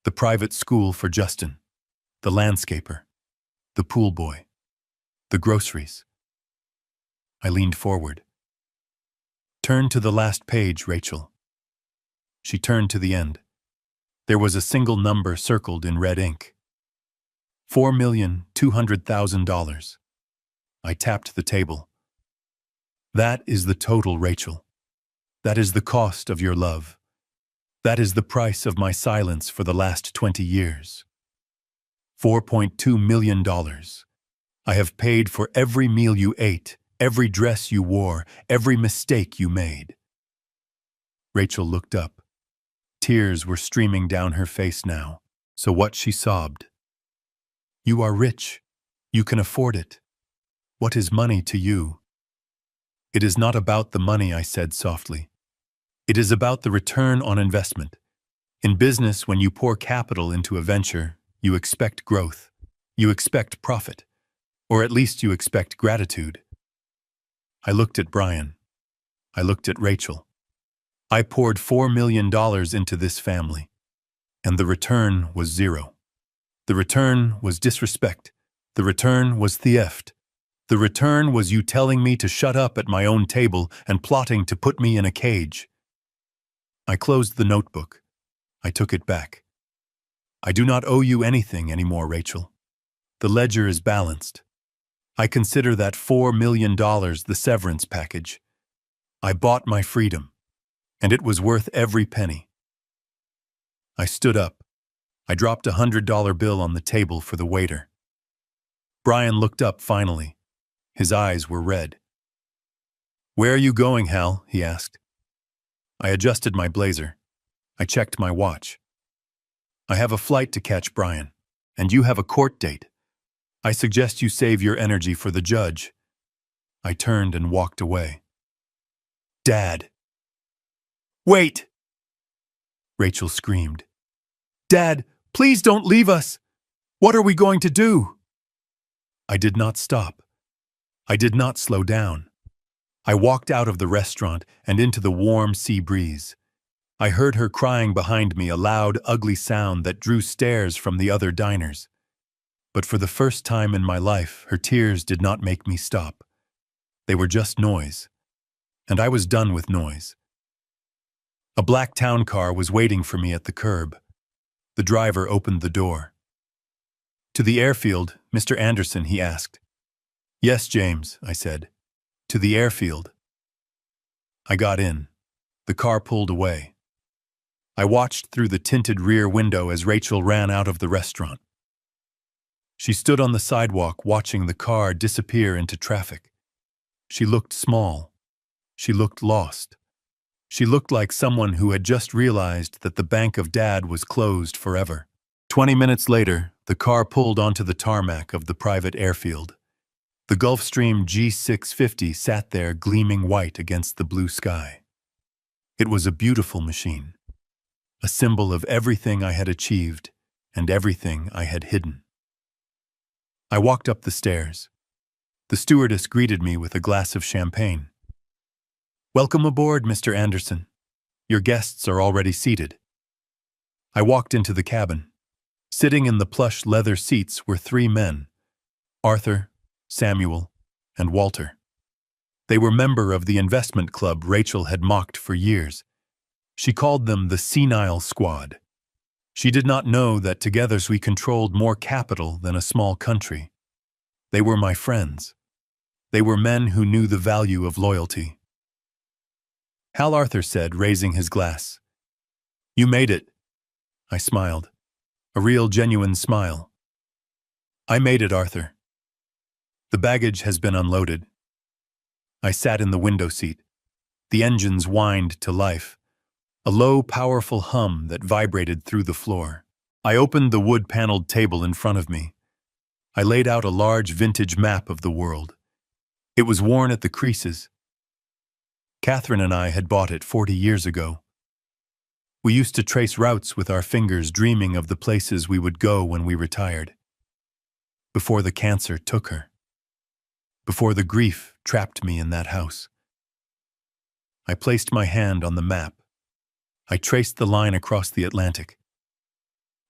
[SPEAKER 1] the private school for Justin, the landscaper, the pool boy, the groceries." I leaned forward. "Turn to the last page, Rachel." She turned to the end. There was a single number circled in red ink. $4,200,000. I tapped the table. "That is the total, Rachel. That is the cost of your love. That is the price of my silence for the last 20 years. $4.2 million. I have paid for every meal you ate, every dress you wore, every mistake you made." Rachel looked up. Tears were streaming down her face now, so what she sobbed. "You are rich. You can afford it. What is money to you?" "It is not about the money," I said softly. "It is about the return on investment. In business, when you pour capital into a venture, you expect growth. You expect profit. Or at least you expect gratitude." I looked at Brian. I looked at Rachel. I poured $4 million into this family, and the return was zero. The return was disrespect. The return was theft. The return was you telling me to shut up at my own table and plotting to put me in a cage. I closed the notebook. I took it back. "I do not owe you anything anymore, Rachel. The ledger is balanced. I consider that $4 million the severance package. I bought my freedom, and it was worth every penny." I stood up. I dropped a $100 bill on the table for the waiter. Brian looked up finally. His eyes were red. "Where are you going, Hal?" he asked. I adjusted my blazer. I checked my watch. "I have a flight to catch, Brian, and you have a court date. I suggest you save your energy for the judge." I turned and walked away. "Dad!" "Wait!" Rachel screamed. "Dad, please don't leave us! What are we going to do?" I did not stop. I did not slow down. I walked out of the restaurant and into the warm sea breeze. I heard her crying behind me, a loud, ugly sound that drew stares from the other diners. But for the first time in my life, her tears did not make me stop. They were just noise. And I was done with noise. A black town car was waiting for me at the curb. The driver opened the door. "To the airfield, Mr. Anderson?" he asked. "Yes, James," I said. "To the airfield." I got in. The car pulled away. I watched through the tinted rear window as Rachel ran out of the restaurant. She stood on the sidewalk watching the car disappear into traffic. She looked small. She looked lost. She looked like someone who had just realized that the bank of Dad was closed forever. 20 minutes later, The car pulled onto the tarmac of the private airfield. The Gulfstream G650 sat there gleaming white against the blue sky. It was a beautiful machine, a symbol of everything I had achieved and everything I had hidden. I walked up the stairs. The stewardess greeted me with a glass of champagne. "Welcome aboard, Mr. Anderson. Your guests are already seated." I walked into the cabin. Sitting in the plush leather seats were three men, Arthur, Samuel, and Walter. They were members of the investment club Rachel had mocked for years. She called them the Senile Squad. She did not know that together we controlled more capital than a small country. They were my friends. They were men who knew the value of loyalty. Hal Arthur said, raising his glass. "You made it." I smiled. A real, genuine smile. "I made it, Arthur. The baggage has been unloaded." I sat in the window seat. The engines whined to life, a low, powerful hum that vibrated through the floor. I opened the wood-paneled table in front of me. I laid out a large vintage map of the world. It was worn at the creases. Catherine and I had bought it 40 years ago. We used to trace routes with our fingers, dreaming of the places we would go when we retired. Before the cancer took her. Before the grief trapped me in that house. I placed my hand on the map. I traced the line across the Atlantic.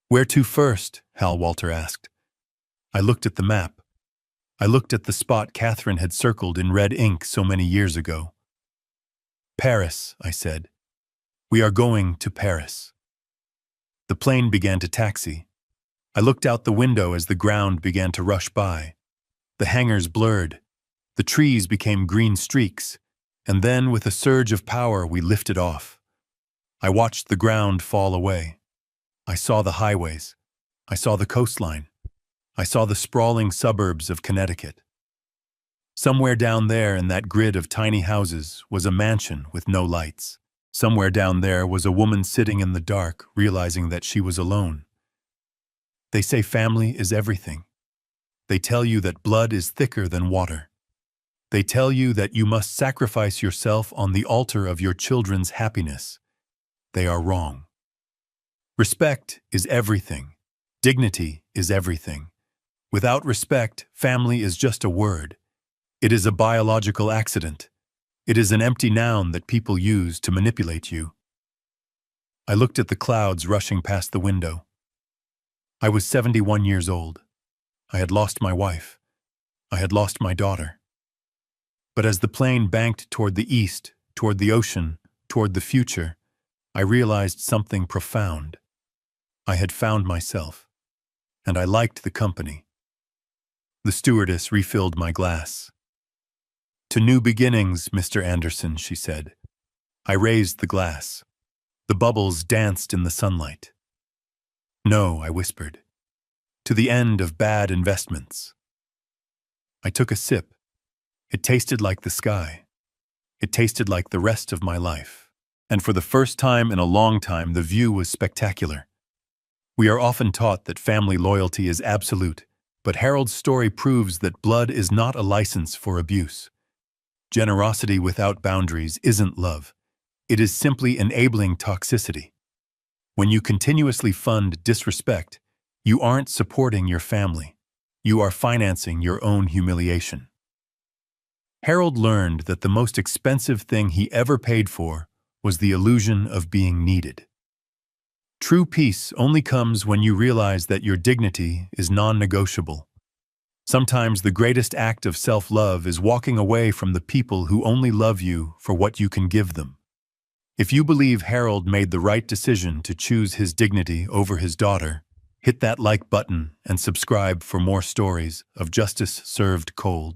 [SPEAKER 1] "Where to first?" Hal Walter asked. I looked at the map. I looked at the spot Catherine had circled in red ink so many years ago. "Paris," I said. "We are going to Paris." The plane began to taxi. I looked out the window as the ground began to rush by. The hangars blurred. The trees became green streaks. And then, with a surge of power, we lifted off. I watched the ground fall away. I saw the highways. I saw the coastline. I saw the sprawling suburbs of Connecticut. Somewhere down there in that grid of tiny houses was a mansion with no lights. Somewhere down there was a woman sitting in the dark, realizing that she was alone. They say family is everything. They tell you that blood is thicker than water. They tell you that you must sacrifice yourself on the altar of your children's happiness. They are wrong. Respect is everything. Dignity is everything. Without respect, family is just a word. It is a biological accident. It is an empty noun that people use to manipulate you. I looked at the clouds rushing past the window. I was 71 years old. I had lost my wife. I had lost my daughter. But as the plane banked toward the east, toward the ocean, toward the future, I realized something profound. I had found myself, and I liked the company. The stewardess refilled my glass. "To new beginnings, Mr. Anderson," she said. I raised the glass. The bubbles danced in the sunlight. "No," I whispered. "To the end of bad investments." I took a sip. It tasted like the sky. It tasted like the rest of my life. And for the first time in a long time, the view was spectacular. We are often taught that family loyalty is absolute, but Harold's story proves that blood is not a license for abuse. Generosity without boundaries isn't love. It is simply enabling toxicity. When you continuously fund disrespect, you aren't supporting your family. You are financing your own humiliation. Harold learned that the most expensive thing he ever paid for was the illusion of being needed. True peace only comes when you realize that your dignity is non-negotiable. Sometimes the greatest act of self-love is walking away from the people who only love you for what you can give them. If you believe Harold made the right decision to choose his dignity over his daughter, hit that like button and subscribe for more stories of justice served cold.